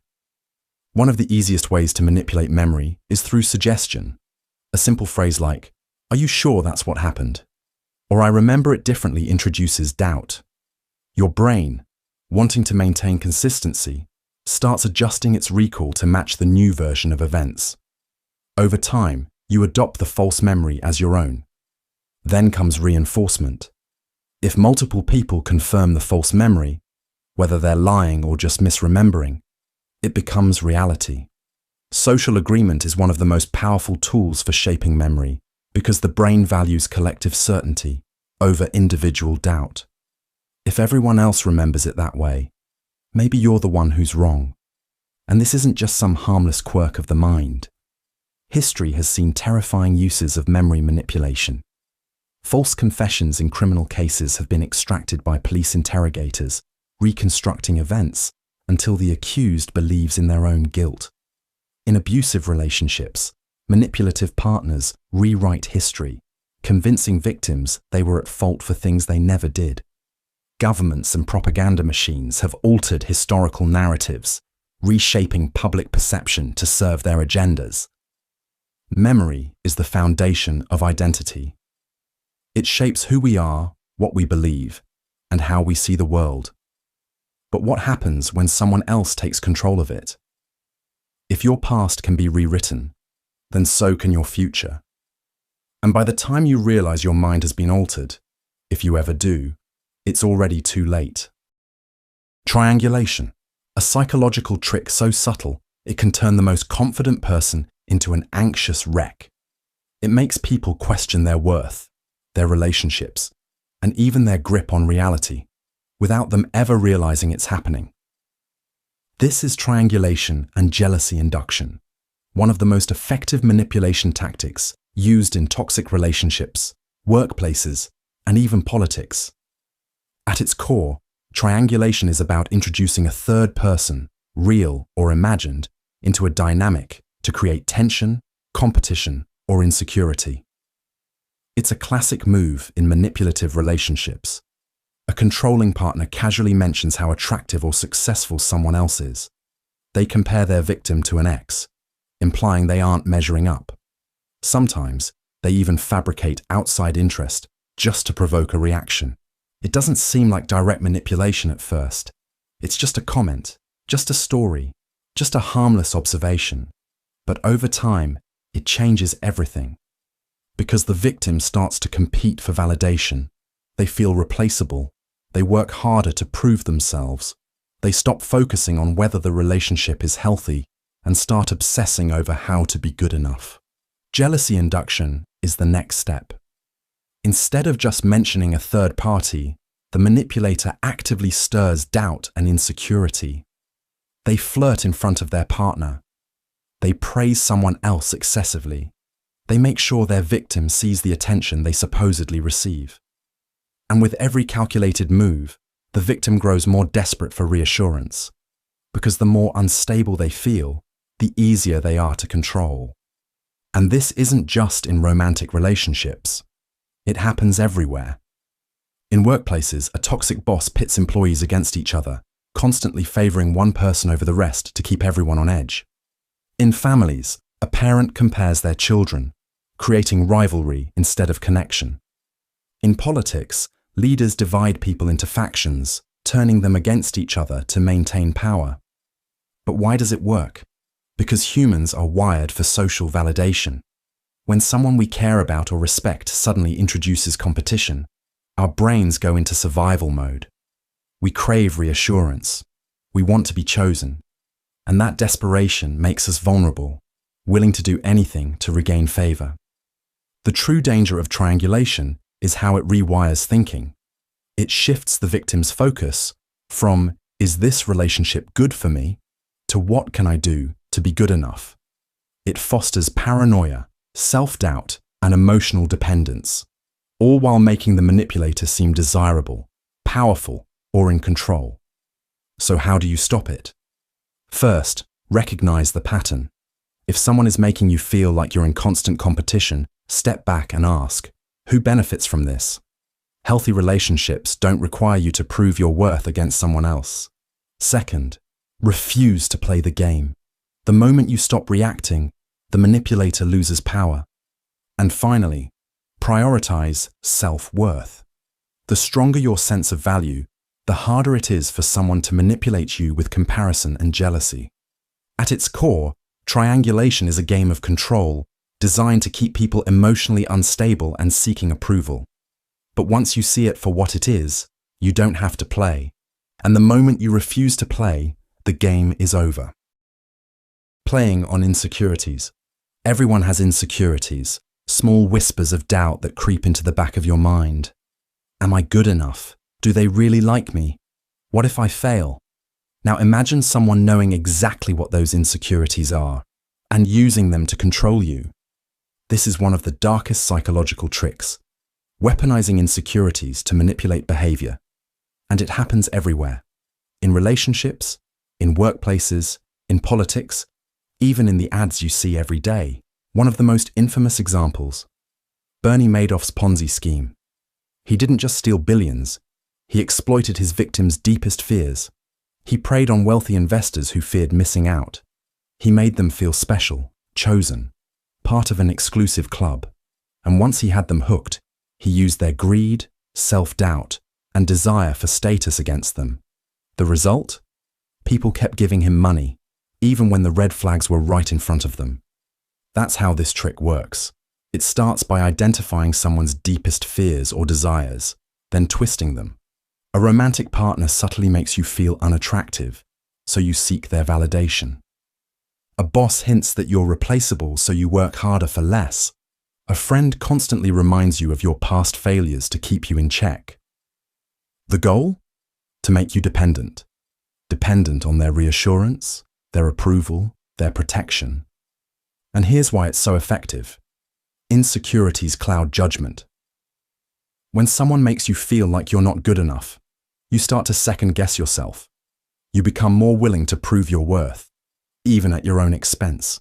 One of the easiest ways to manipulate memory is through suggestion. A simple phrase like, "Are you sure that's what happened?" Or "I remember it differently" introduces doubt. Your brain, wanting to maintain consistency, starts adjusting its recall to match the new version of events. Over time, you adopt the false memory as your own. Then comes reinforcement. If multiple people confirm the false memory, whether they're lying or just misremembering, it becomes reality. Social agreement is one of the most powerful tools for shaping memory because the brain values collective certainty over individual doubt. If everyone else remembers it that way, maybe you're the one who's wrong. And this isn't just some harmless quirk of the mind. History has seen terrifying uses of memory manipulation. False confessions in criminal cases have been extracted by police interrogators, reconstructing events until the accused believes in their own guilt. In abusive relationships, manipulative partners rewrite history, convincing victims they were at fault for things they never did. Governments and propaganda machines have altered historical narratives, reshaping public perception to serve their agendas. Memory is the foundation of identity. It shapes who we are, what we believe, and how we see the world. But what happens when someone else takes control of it? If your past can be rewritten, then so can your future. And by the time you realize your mind has been altered, if you ever do, it's already too late. Triangulation, a psychological trick so subtle it can turn the most confident person into an anxious wreck. It makes people question their worth, their relationships, and even their grip on reality, without them ever realizing it's happening. This is triangulation and jealousy induction, one of the most effective manipulation tactics used in toxic relationships, workplaces, and even politics. At its core, triangulation is about introducing a third person, real or imagined, into a dynamic to create tension, competition, or insecurity. It's a classic move in manipulative relationships. A controlling partner casually mentions how attractive or successful someone else is. They compare their victim to an ex, implying they aren't measuring up. Sometimes, they even fabricate outside interest just to provoke a reaction. It doesn't seem like direct manipulation at first. It's just a comment, just a story, just a harmless observation. But over time, it changes everything. Because the victim starts to compete for validation. They feel replaceable. They work harder to prove themselves. They stop focusing on whether the relationship is healthy and start obsessing over how to be good enough. Jealousy induction is the next step. Instead of just mentioning a third party, the manipulator actively stirs doubt and insecurity. They flirt in front of their partner. They praise someone else excessively. They make sure their victim sees the attention they supposedly receive. And with every calculated move, the victim grows more desperate for reassurance, because the more unstable they feel, the easier they are to control. And this isn't just in romantic relationships. It happens everywhere. In workplaces, a toxic boss pits employees against each other, constantly favoring one person over the rest to keep everyone on edge. In families, a parent compares their children, creating rivalry instead of connection. In politics, leaders divide people into factions, turning them against each other to maintain power. But why does it work? Because humans are wired for social validation. When someone we care about or respect suddenly introduces competition, our brains go into survival mode. We crave reassurance. We want to be chosen. And that desperation makes us vulnerable, willing to do anything to regain favor. The true danger of triangulation is how it rewires thinking. It shifts the victim's focus from, is this relationship good for me, to what can I do to be good enough? It fosters paranoia, self-doubt, and emotional dependence, all while making the manipulator seem desirable, powerful, or in control. So how do you stop it? First, recognize the pattern. If someone is making you feel like you're in constant competition, step back and ask, who benefits from this? Healthy relationships don't require you to prove your worth against someone else. Second, refuse to play the game. The moment you stop reacting, the manipulator loses power. And finally, prioritize self-worth. The stronger your sense of value, the harder it is for someone to manipulate you with comparison and jealousy. At its core, triangulation is a game of control designed to keep people emotionally unstable and seeking approval. But once you see it for what it is, you don't have to play. And the moment you refuse to play, the game is over. Playing on insecurities. Everyone has insecurities, small whispers of doubt that creep into the back of your mind. Am I good enough? Do they really like me? What if I fail? Now imagine someone knowing exactly what those insecurities are and using them to control you. This is one of the darkest psychological tricks, weaponizing insecurities to manipulate behavior. And it happens everywhere. In relationships, in workplaces, in politics, even in the ads you see every day. One of the most infamous examples, Bernie Madoff's Ponzi scheme. He didn't just steal billions, he exploited his victims' deepest fears. He preyed on wealthy investors who feared missing out. He made them feel special, chosen, part of an exclusive club. And once he had them hooked, he used their greed, self-doubt, and desire for status against them. The result? People kept giving him money, even when the red flags were right in front of them. That's how this trick works. It starts by identifying someone's deepest fears or desires, then twisting them. A romantic partner subtly makes you feel unattractive, so you seek their validation. A boss hints that you're replaceable, so you work harder for less. A friend constantly reminds you of your past failures to keep you in check. The goal? To make you dependent. Dependent on their reassurance, their approval, their protection. And here's why it's so effective. Insecurities cloud judgment. When someone makes you feel like you're not good enough, you start to second-guess yourself. You become more willing to prove your worth, even at your own expense.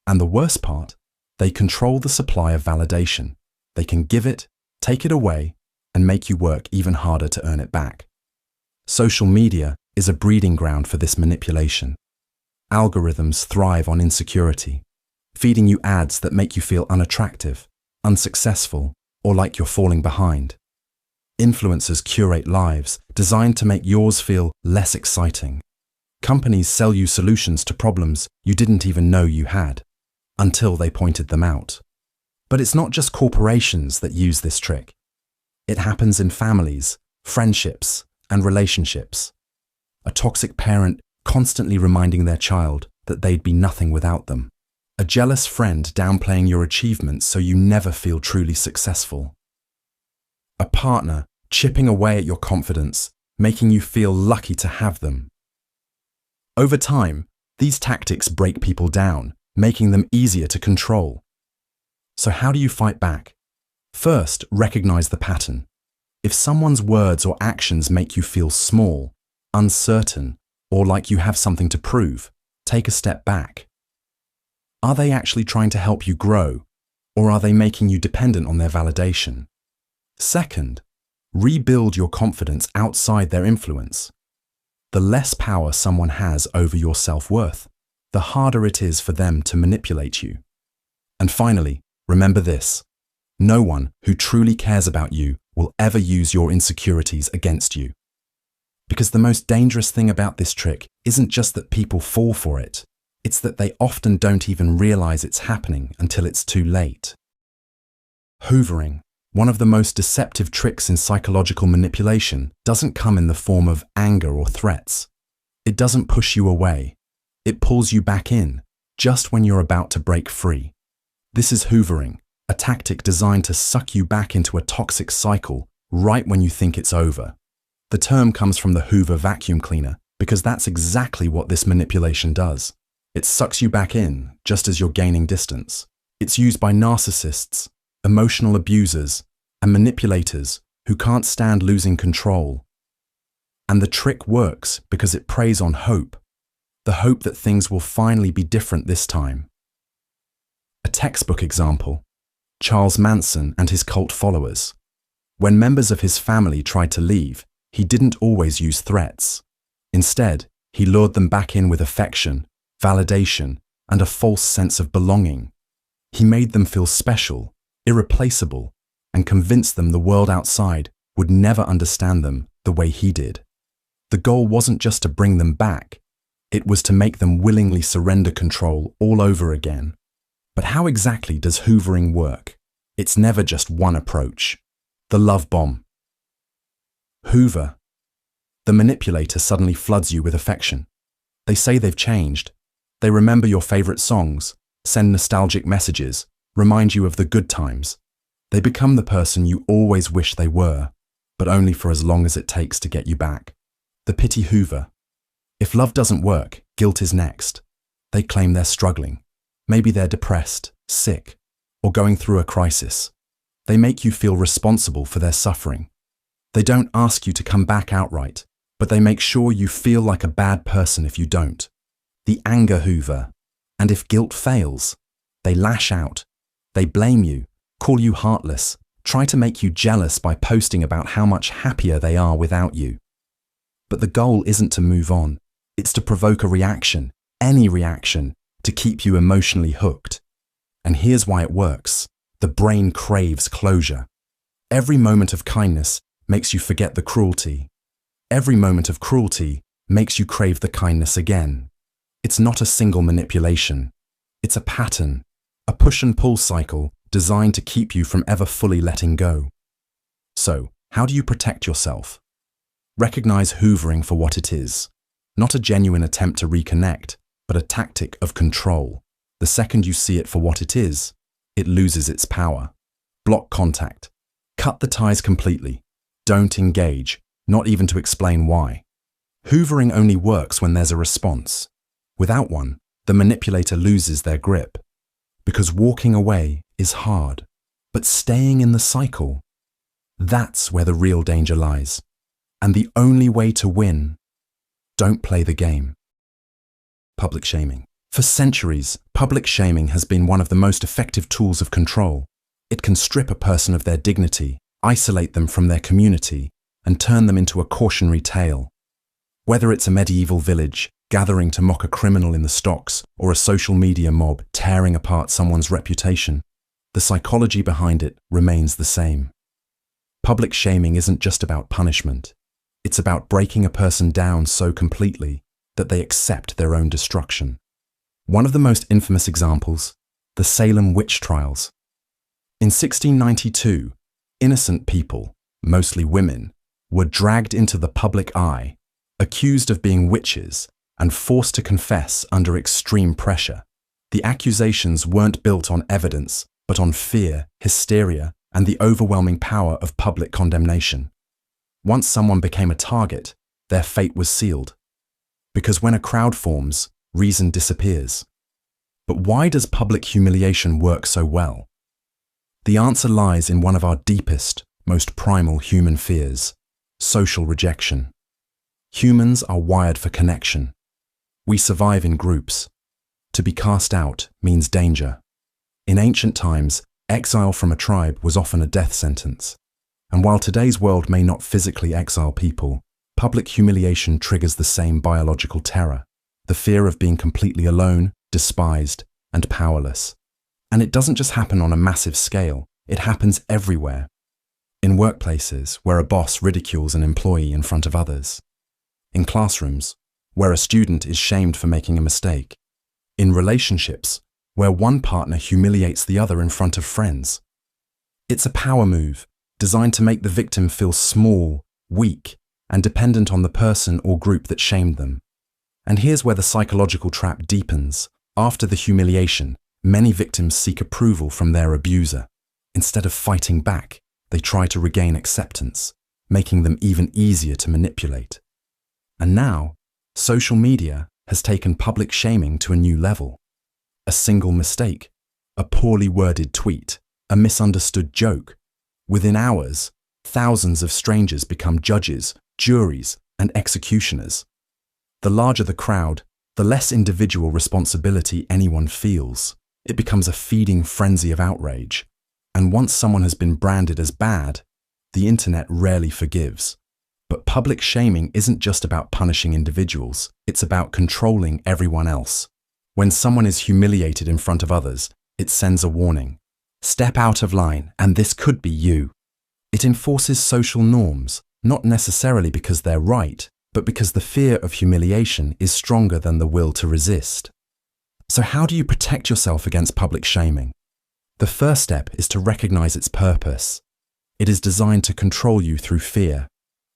And the worst part, they control the supply of validation. They can give it, take it away, and make you work even harder to earn it back. Social media is a breeding ground for this manipulation. Algorithms thrive on insecurity. feeding you ads that make you feel unattractive, unsuccessful, or like you're falling behind. Influencers curate lives designed to make yours feel less exciting. Companies sell you solutions to problems you didn't even know you had, until they pointed them out. But it's not just corporations that use this trick. It happens in families, friendships, and relationships. A toxic parent constantly reminding their child that they'd be nothing without them. A jealous friend downplaying your achievements so you never feel truly successful. A partner chipping away at your confidence, making you feel lucky to have them. Over time, these tactics break people down, making them easier to control. So how do you fight back? First, recognize the pattern. If someone's words or actions make you feel small, uncertain, or like you have something to prove, take a step back. Are they actually trying to help you grow, or are they making you dependent on their validation? Second, rebuild your confidence outside their influence. The less power someone has over your self-worth, the harder it is for them to manipulate you. And finally, remember this: no one who truly cares about you will ever use your insecurities against you. Because the most dangerous thing about this trick isn't just that people fall for it, it's that they often don't even realize it's happening until it's too late. Hoovering, one of the most deceptive tricks in psychological manipulation, doesn't come in the form of anger or threats. It doesn't push you away. It pulls you back in, just when you're about to break free. This is hoovering, a tactic designed to suck you back into a toxic cycle right when you think it's over. The term comes from the Hoover vacuum cleaner because that's exactly what this manipulation does. It sucks you back in just as you're gaining distance. It's used by narcissists, emotional abusers, and manipulators who can't stand losing control. And the trick works because it preys on hope, the hope that things will finally be different this time. A textbook example: Charles Manson and his cult followers. When members of his family tried to leave, he didn't always use threats. Instead, he lured them back in with affection, validation, and a false sense of belonging. He made them feel special, irreplaceable, and convinced them the world outside would never understand them the way he did. The goal wasn't just to bring them back, it was to make them willingly surrender control all over again. But how exactly does hoovering work? It's never just one approach. The love bomb. Hoover. The manipulator suddenly floods you with affection. They say they've changed. They remember your favorite songs, send nostalgic messages, remind you of the good times. They become the person you always wish they were, but only for as long as it takes to get you back. The pity Hoover. If love doesn't work, guilt is next. They claim they're struggling. Maybe they're depressed, sick, or going through a crisis. They make you feel responsible for their suffering. They don't ask you to come back outright, but they make sure you feel like a bad person if you don't. The anger Hoover. And if guilt fails, they lash out. They blame you, call you heartless, try to make you jealous by posting about how much happier they are without you. But the goal isn't to move on. It's to provoke a reaction, any reaction, to keep you emotionally hooked. And here's why it works. The brain craves closure. Every moment of kindness makes you forget the cruelty. Every moment of cruelty makes you crave the kindness again. It's not a single manipulation. It's a pattern, a push and pull cycle designed to keep you from ever fully letting go. So, how do you protect yourself? Recognize hoovering for what it is. Not a genuine attempt to reconnect, but a tactic of control. The second you see it for what it is, it loses its power. Block contact. Cut the ties completely. Don't engage, not even to explain why. Hoovering only works when there's a response. Without one, the manipulator loses their grip. Because walking away is hard, but staying in the cycle, that's where the real danger lies. And the only way to win, don't play the game. Public shaming. For centuries, public shaming has been one of the most effective tools of control. It can strip a person of their dignity, isolate them from their community, and turn them into a cautionary tale. Whether it's a medieval village, gathering to mock a criminal in the stocks, or a social media mob tearing apart someone's reputation, the psychology behind it remains the same. Public shaming isn't just about punishment. It's about breaking a person down so completely that they accept their own destruction. One of the most infamous examples, the Salem witch trials. In 1692, innocent people, mostly women, were dragged into the public eye, accused of being witches, and forced to confess under extreme pressure. The accusations weren't built on evidence, but on fear, hysteria, and the overwhelming power of public condemnation. Once someone became a target, their fate was sealed. Because when a crowd forms, reason disappears. But why does public humiliation work so well? The answer lies in one of our deepest, most primal human fears: social rejection. Humans are wired for connection. We survive in groups. To be cast out means danger. In ancient times, exile from a tribe was often a death sentence. And while today's world may not physically exile people, public humiliation triggers the same biological terror: the fear of being completely alone, despised, and powerless. And it doesn't just happen on a massive scale, it happens everywhere. In workplaces, where a boss ridicules an employee in front of others. In classrooms, where a student is shamed for making a mistake. In relationships, where one partner humiliates the other in front of friends. It's a power move designed to make the victim feel small, weak, and dependent on the person or group that shamed them. And here's where the psychological trap deepens. After the humiliation, many victims seek approval from their abuser. Instead of fighting back, they try to regain acceptance, making them even easier to manipulate. And now, social media has taken public shaming to a new level. A single mistake, a poorly worded tweet, a misunderstood joke. Within hours, thousands of strangers become judges, juries, and executioners. The larger the crowd, the less individual responsibility anyone feels. It becomes a feeding frenzy of outrage. And once someone has been branded as bad, the internet rarely forgives. But public shaming isn't just about punishing individuals, it's about controlling everyone else. When someone is humiliated in front of others, it sends a warning. Step out of line, and this could be you. It enforces social norms, not necessarily because they're right, but because the fear of humiliation is stronger than the will to resist. So how do you protect yourself against public shaming? The first step is to recognize its purpose. It is designed to control you through fear.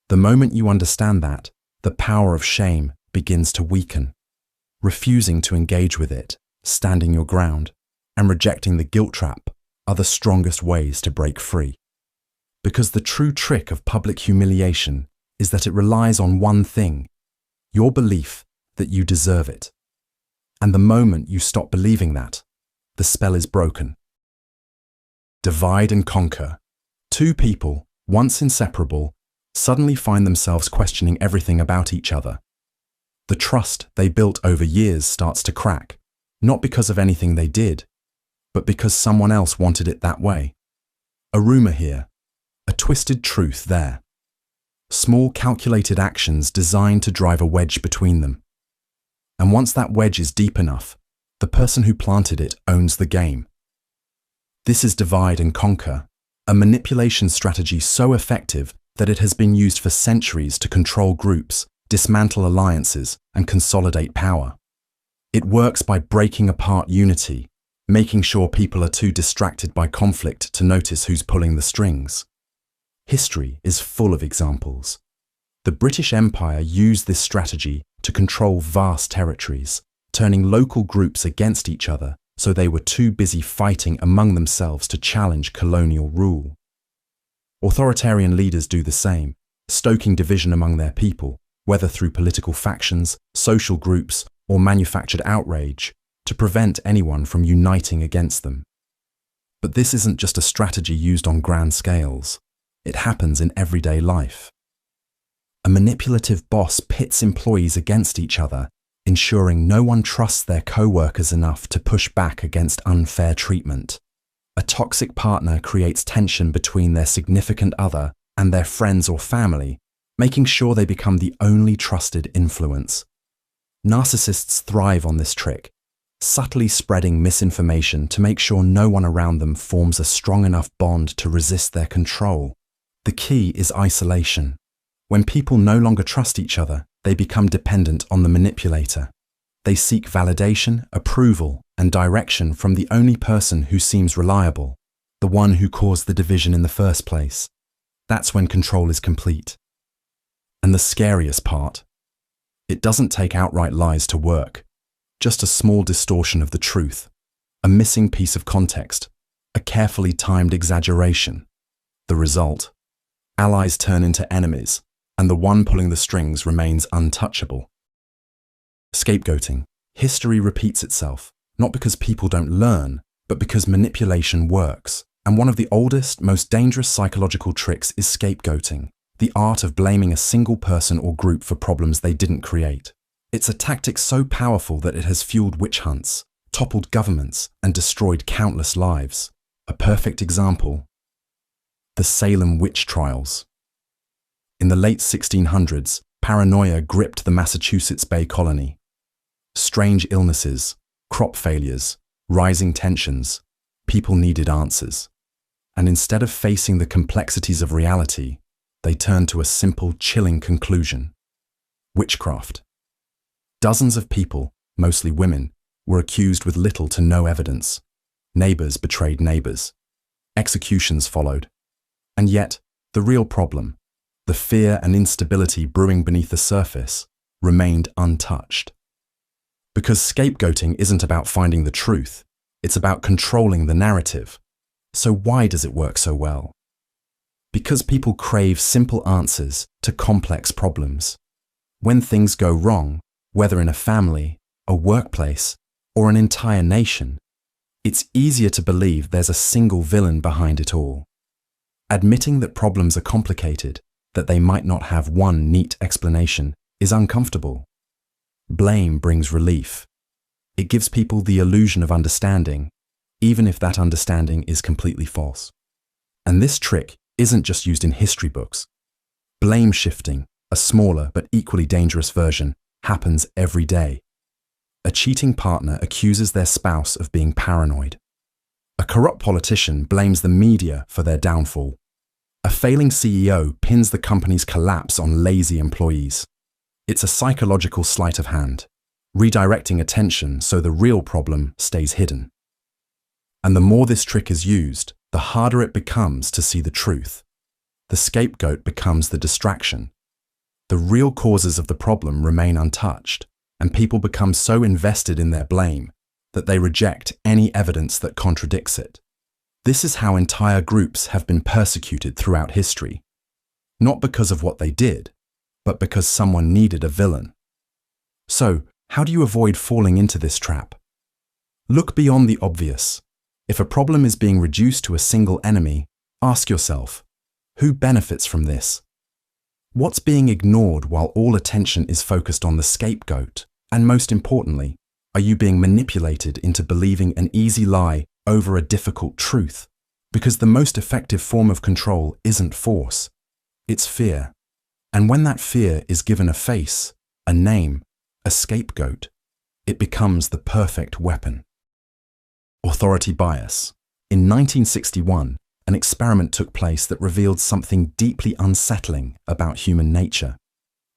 The moment you understand that, the power of shame begins to weaken. Refusing to engage with it, standing your ground, and rejecting the guilt trap are the strongest ways to break free. Because the true trick of public humiliation is that it relies on one thing: your belief that you deserve it. And the moment you stop believing that, the spell is broken. Divide and conquer. Two people, once inseparable, suddenly find themselves questioning everything about each other. The trust they built over years starts to crack, not because of anything they did, but because someone else wanted it that way. A rumor here, a twisted truth there. Small calculated actions designed to drive a wedge between them. And once that wedge is deep enough, the person who planted it owns the game. This is divide and conquer, a manipulation strategy so effective that it has been used for centuries to control groups, dismantle alliances, and consolidate power. It works by breaking apart unity, making sure people are too distracted by conflict to notice who's pulling the strings. History is full of examples. The British Empire used this strategy to control vast territories, turning local groups against each other so they were too busy fighting among themselves to challenge colonial rule. Authoritarian leaders do the same, stoking division among their people, whether through political factions, social groups, or manufactured outrage, to prevent anyone from uniting against them. But this isn't just a strategy used on grand scales. It happens in everyday life. A manipulative boss pits employees against each other, ensuring no one trusts their co-workers enough to push back against unfair treatment. A toxic partner creates tension between their significant other and their friends or family, making sure they become the only trusted influence. Narcissists thrive on this trick, subtly spreading misinformation to make sure no one around them forms a strong enough bond to resist their control. The key is isolation. When people no longer trust each other, they become dependent on the manipulator. They seek validation, approval, and direction from the only person who seems reliable, the one who caused the division in the first place. That's when control is complete. And the scariest part, it doesn't take outright lies to work. Just a small distortion of the truth, a missing piece of context, a carefully timed exaggeration. The result? Allies turn into enemies, and the one pulling the strings remains untouchable. Scapegoating. History repeats itself, not because people don't learn, but because manipulation works. And one of the oldest, most dangerous psychological tricks is scapegoating, the art of blaming a single person or group for problems they didn't create. It's a tactic so powerful that it has fueled witch hunts, toppled governments, and destroyed countless lives. A perfect example: the Salem witch trials. In the late 1600s, paranoia gripped the Massachusetts Bay Colony. Strange illnesses, crop failures, rising tensions. People needed answers. And instead of facing the complexities of reality, they turned to a simple, chilling conclusion: witchcraft. Dozens of people, mostly women, were accused with little to no evidence. Neighbors betrayed neighbors. Executions followed. And yet, the real problem, the fear and instability brewing beneath the surface, remained untouched. Because scapegoating isn't about finding the truth, it's about controlling the narrative. So why does it work so well? Because people crave simple answers to complex problems. When things go wrong, whether in a family, a workplace, or an entire nation, it's easier to believe there's a single villain behind it all. Admitting that problems are complicated, that they might not have one neat explanation, is uncomfortable. Blame brings relief. It gives people the illusion of understanding, even if that understanding is completely false. And this trick isn't just used in history books. Blame shifting, a smaller but equally dangerous version, happens every day. A cheating partner accuses their spouse of being paranoid. A corrupt politician blames the media for their downfall. A failing CEO pins the company's collapse on lazy employees. It's a psychological sleight of hand, redirecting attention so the real problem stays hidden. And the more this trick is used, the harder it becomes to see the truth. The scapegoat becomes the distraction. The real causes of the problem remain untouched, and people become so invested in their blame that they reject any evidence that contradicts it. This is how entire groups have been persecuted throughout history, not because of what they did, but because someone needed a villain. So, how do you avoid falling into this trap? Look beyond the obvious. If a problem is being reduced to a single enemy, ask yourself, who benefits from this? What's being ignored while all attention is focused on the scapegoat? And most importantly, are you being manipulated into believing an easy lie over a difficult truth? Because the most effective form of control isn't force, it's fear. And when that fear is given a face, a name, a scapegoat, it becomes the perfect weapon. Authority bias. In 1961, an experiment took place that revealed something deeply unsettling about human nature.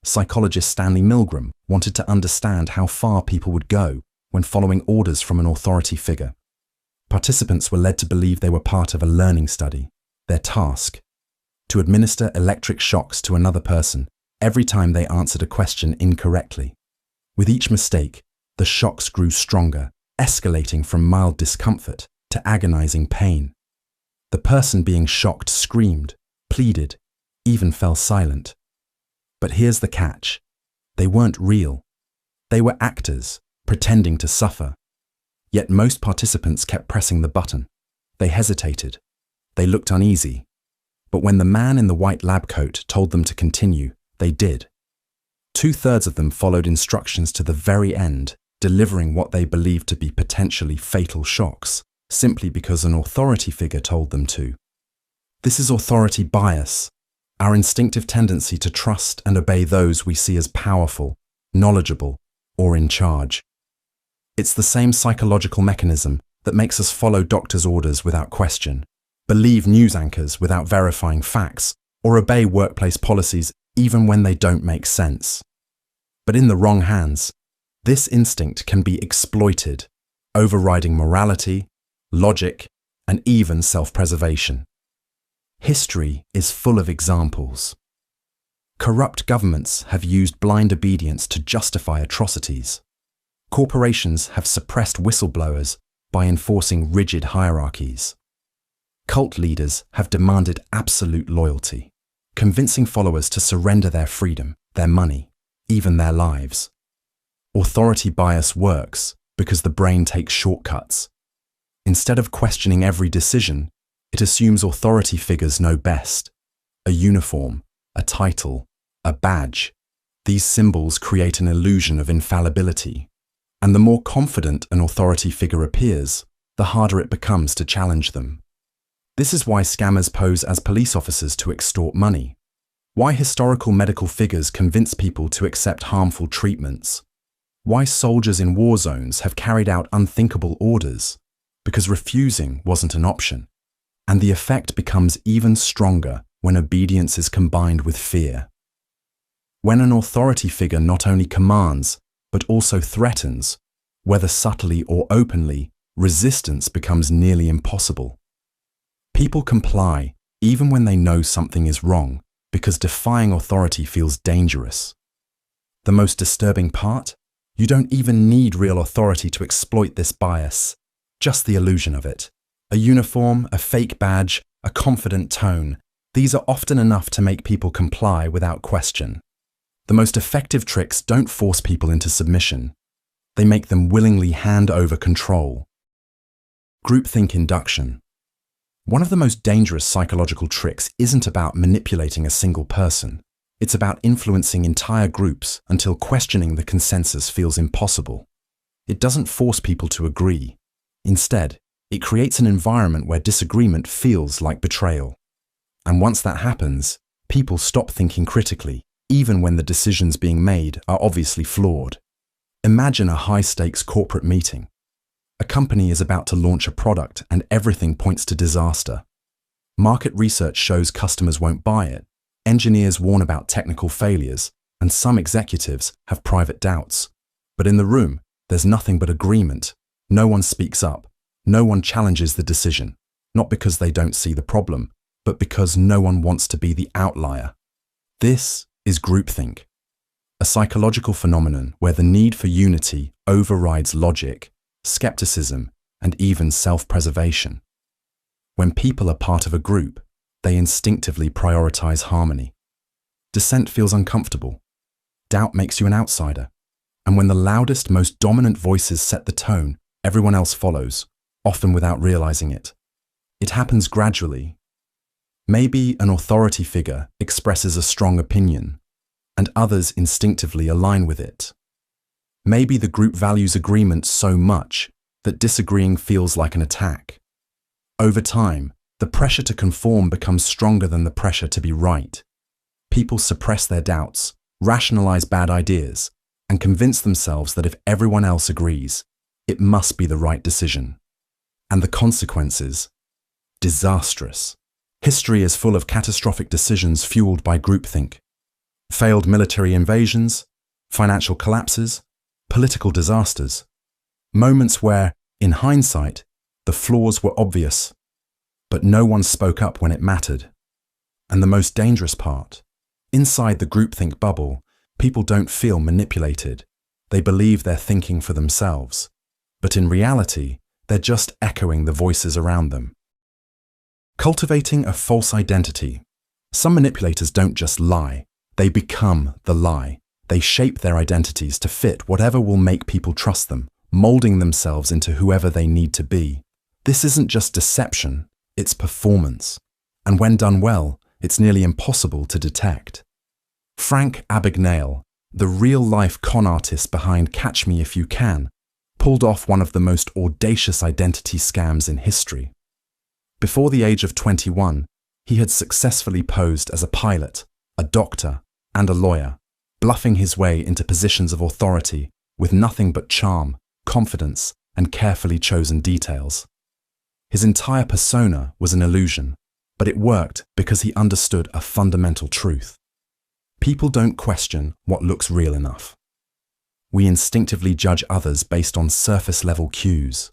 Psychologist Stanley Milgram wanted to understand how far people would go when following orders from an authority figure. Participants were led to believe they were part of a learning study. Their task: to administer electric shocks to another person every time they answered a question incorrectly. With each mistake, the shocks grew stronger, escalating from mild discomfort to agonizing pain. The person being shocked screamed, pleaded, even fell silent. But here's the catch: they weren't real. They were actors, pretending to suffer. Yet most participants kept pressing the button. They hesitated. They looked uneasy. But when the man in the white lab coat told them to continue, they did. 2/3 of them followed instructions to the very end, delivering what they believed to be potentially fatal shocks, simply because an authority figure told them to. This is authority bias, our instinctive tendency to trust and obey those we see as powerful, knowledgeable, or in charge. It's the same psychological mechanism that makes us follow doctors' orders without question, believe news anchors without verifying facts, or obey workplace policies even when they don't make sense. But in the wrong hands, this instinct can be exploited, overriding morality, logic, and even self-preservation. History is full of examples. Corrupt governments have used blind obedience to justify atrocities. Corporations have suppressed whistleblowers by enforcing rigid hierarchies. Cult leaders have demanded absolute loyalty, convincing followers to surrender their freedom, their money, even their lives. Authority bias works because the brain takes shortcuts. Instead of questioning every decision, it assumes authority figures know best. A uniform, a title, a badge. These symbols create an illusion of infallibility. And the more confident an authority figure appears, the harder it becomes to challenge them. This is why scammers pose as police officers to extort money. Why historical medical figures convince people to accept harmful treatments. Why soldiers in war zones have carried out unthinkable orders. Because refusing wasn't an option. And the effect becomes even stronger when obedience is combined with fear. When an authority figure not only commands, but also threatens, whether subtly or openly, resistance becomes nearly impossible. People comply even when they know something is wrong, because defying authority feels dangerous. The most disturbing part? You don't even need real authority to exploit this bias, just the illusion of it. A uniform, a fake badge, a confident tone, these are often enough to make people comply without question. The most effective tricks don't force people into submission. They make them willingly hand over control. Groupthink induction. One of the most dangerous psychological tricks isn't about manipulating a single person. It's about influencing entire groups until questioning the consensus feels impossible. It doesn't force people to agree. Instead, it creates an environment where disagreement feels like betrayal. And once that happens, people stop thinking critically, even when the decisions being made are obviously flawed. Imagine a high-stakes corporate meeting. A company is about to launch a product and everything points to disaster. Market research shows customers won't buy it, engineers warn about technical failures, and some executives have private doubts. But in the room, there's nothing but agreement. No one speaks up. No one challenges the decision, not because they don't see the problem, but because no one wants to be the outlier. This is groupthink, a psychological phenomenon where the need for unity overrides logic, skepticism, and even self-preservation. When people are part of a group, they instinctively prioritize harmony. Dissent feels uncomfortable. Doubt makes you an outsider. And when the loudest, most dominant voices set the tone, everyone else follows, often without realizing it. It happens gradually. Maybe an authority figure expresses a strong opinion, and others instinctively align with it. Maybe the group values agreement so much that disagreeing feels like an attack. Over time, the pressure to conform becomes stronger than the pressure to be right. People suppress their doubts, rationalize bad ideas, and convince themselves that if everyone else agrees, it must be the right decision. And the consequences? Disastrous. History is full of catastrophic decisions fueled by groupthink. Failed military invasions, financial collapses, political disasters. Moments where, in hindsight, the flaws were obvious, but no one spoke up when it mattered. And the most dangerous part, inside the groupthink bubble, people don't feel manipulated. They believe they're thinking for themselves. But in reality, they're just echoing the voices around them. Cultivating a false identity. Some manipulators don't just lie, they become the lie. They shape their identities to fit whatever will make people trust them, molding themselves into whoever they need to be. This isn't just deception, it's performance. And when done well, it's nearly impossible to detect. Frank Abagnale, the real-life con artist behind Catch Me If You Can, pulled off one of the most audacious identity scams in history. Before the age of 21, he had successfully posed as a pilot, a doctor, and a lawyer, bluffing his way into positions of authority with nothing but charm, confidence, and carefully chosen details. His entire persona was an illusion, but it worked because he understood a fundamental truth. People don't question what looks real enough. We instinctively judge others based on surface-level cues.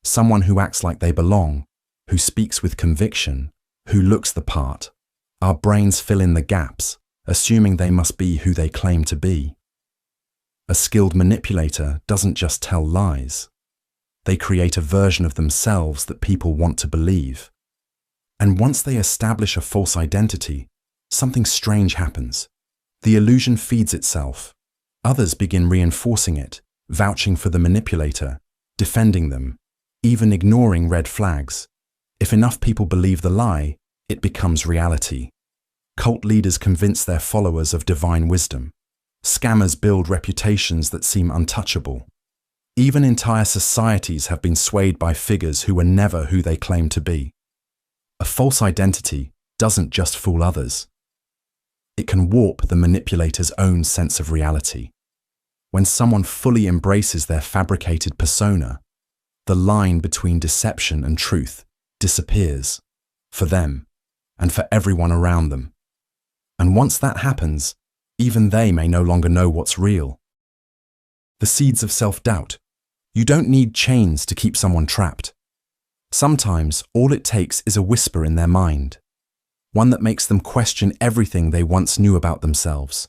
Someone who acts like they belong, who speaks with conviction, who looks the part. Our brains fill in the gaps, assuming they must be who they claim to be. A skilled manipulator doesn't just tell lies. They create a version of themselves that people want to believe. And once they establish a false identity, something strange happens. The illusion feeds itself. Others begin reinforcing it, vouching for the manipulator, defending them, even ignoring red flags. If enough people believe the lie, it becomes reality. Cult leaders convince their followers of divine wisdom. Scammers build reputations that seem untouchable. Even entire societies have been swayed by figures who were never who they claim to be. A false identity doesn't just fool others. It can warp the manipulator's own sense of reality. When someone fully embraces their fabricated persona, the line between deception and truth disappears, for them and for everyone around them. And once that happens, even they may no longer know what's real. The seeds of self-doubt. You don't need chains to keep someone trapped. Sometimes all it takes is a whisper in their mind, one that makes them question everything they once knew about themselves.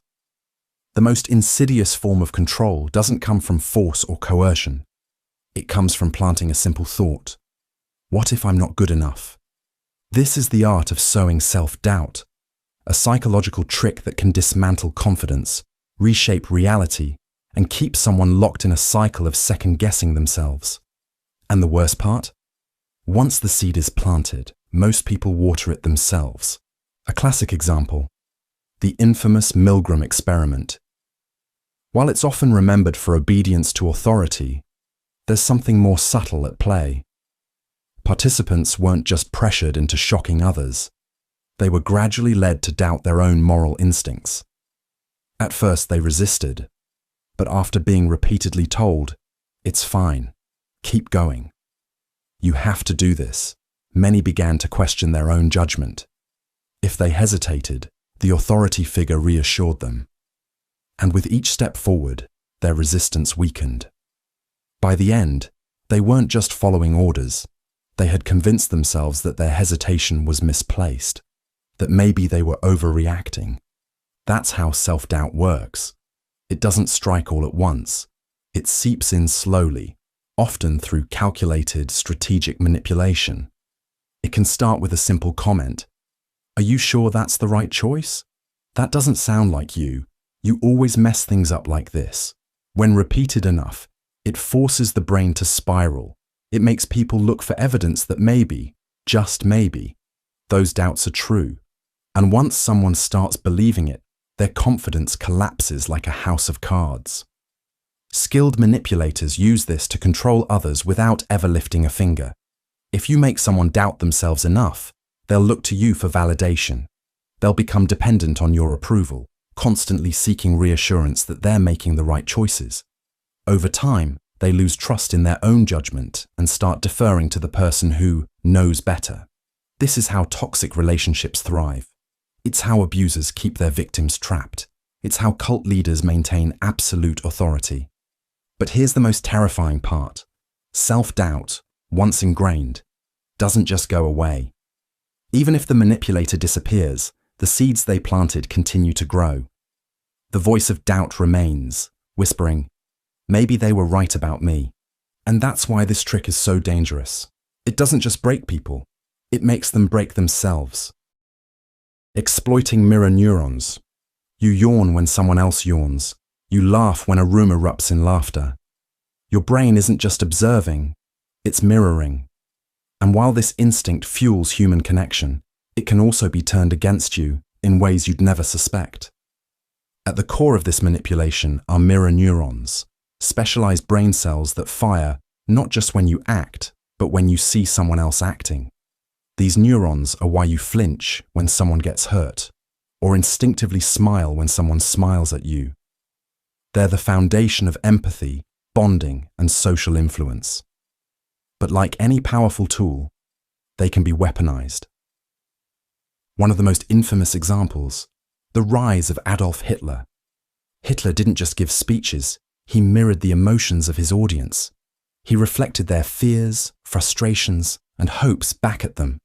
The most insidious form of control doesn't come from force or coercion. It comes from planting a simple thought. What if I'm not good enough? This is the art of sowing self-doubt, a psychological trick that can dismantle confidence, reshape reality, and keep someone locked in a cycle of second-guessing themselves. And the worst part? Once the seed is planted, most people water it themselves. A classic example, the infamous Milgram experiment. While it's often remembered for obedience to authority, there's something more subtle at play. Participants weren't just pressured into shocking others. They were gradually led to doubt their own moral instincts. At first they resisted, but after being repeatedly told, "It's fine, keep going. You have to do this," many began to question their own judgment. If they hesitated, the authority figure reassured them. And with each step forward, their resistance weakened. By the end, they weren't just following orders. They had convinced themselves that their hesitation was misplaced, that maybe they were overreacting. That's how self-doubt works. It doesn't strike all at once. It seeps in slowly, often through calculated, strategic manipulation. It can start with a simple comment. "Are you sure that's the right choice? That doesn't sound like you. You always mess things up like this." When repeated enough, it forces the brain to spiral. It makes people look for evidence that maybe, just maybe, those doubts are true. And once someone starts believing it, their confidence collapses like a house of cards. Skilled manipulators use this to control others without ever lifting a finger. If you make someone doubt themselves enough, they'll look to you for validation. They'll become dependent on your approval, constantly seeking reassurance that they're making the right choices. Over time, they lose trust in their own judgment and start deferring to the person who knows better. This is how toxic relationships thrive. It's how abusers keep their victims trapped. It's how cult leaders maintain absolute authority. But here's the most terrifying part. Self-doubt, once ingrained, doesn't just go away. Even if the manipulator disappears, the seeds they planted continue to grow. The voice of doubt remains, whispering, "Maybe they were right about me." And that's why this trick is so dangerous. It doesn't just break people, it makes them break themselves. Exploiting mirror neurons. You yawn when someone else yawns. You laugh when a room erupts in laughter. Your brain isn't just observing, it's mirroring. And while this instinct fuels human connection, it can also be turned against you in ways you'd never suspect. At the core of this manipulation are mirror neurons, specialized brain cells that fire not just when you act, but when you see someone else acting. These neurons are why you flinch when someone gets hurt, or instinctively smile when someone smiles at you. They're the foundation of empathy bonding, and social influence. But like any powerful tool, they can be weaponized. One of the most infamous examples, the rise of Adolf Hitler. Hitler didn't just give speeches, he mirrored the emotions of his audience. He reflected their fears, frustrations, and hopes back at them.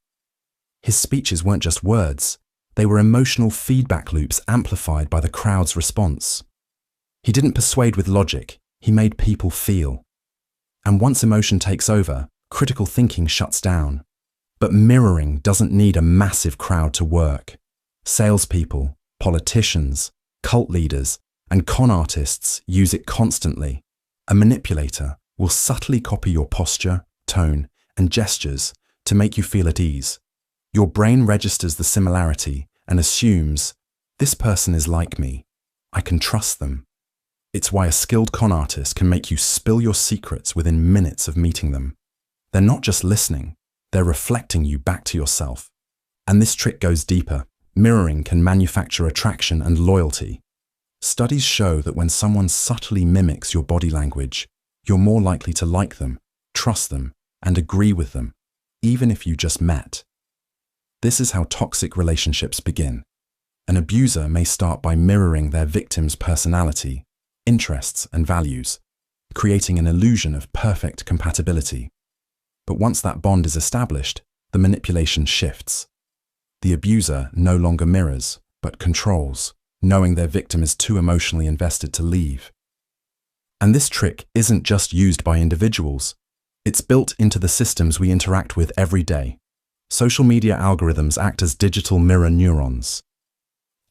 His speeches weren't just words, they were emotional feedback loops amplified by the crowd's response. He didn't persuade with logic, he made people feel. And once emotion takes over, critical thinking shuts down. But mirroring doesn't need a massive crowd to work. Salespeople, politicians, cult leaders, and con artists use it constantly. A manipulator will subtly copy your posture, tone, and gestures to make you feel at ease. Your brain registers the similarity and assumes, this person is like me. I can trust them. It's why a skilled con artist can make you spill your secrets within minutes of meeting them. They're not just listening, they're reflecting you back to yourself. And this trick goes deeper. Mirroring can manufacture attraction and loyalty. Studies show that when someone subtly mimics your body language, you're more likely to like them, trust them, and agree with them, even if you just met. This is how toxic relationships begin. An abuser may start by mirroring their victim's personality, interests, and values, creating an illusion of perfect compatibility. But once that bond is established, the manipulation shifts. The abuser no longer mirrors, but controls, knowing their victim is too emotionally invested to leave. And this trick isn't just used by individuals. It's built into the systems we interact with every day. Social media algorithms act as digital mirror neurons.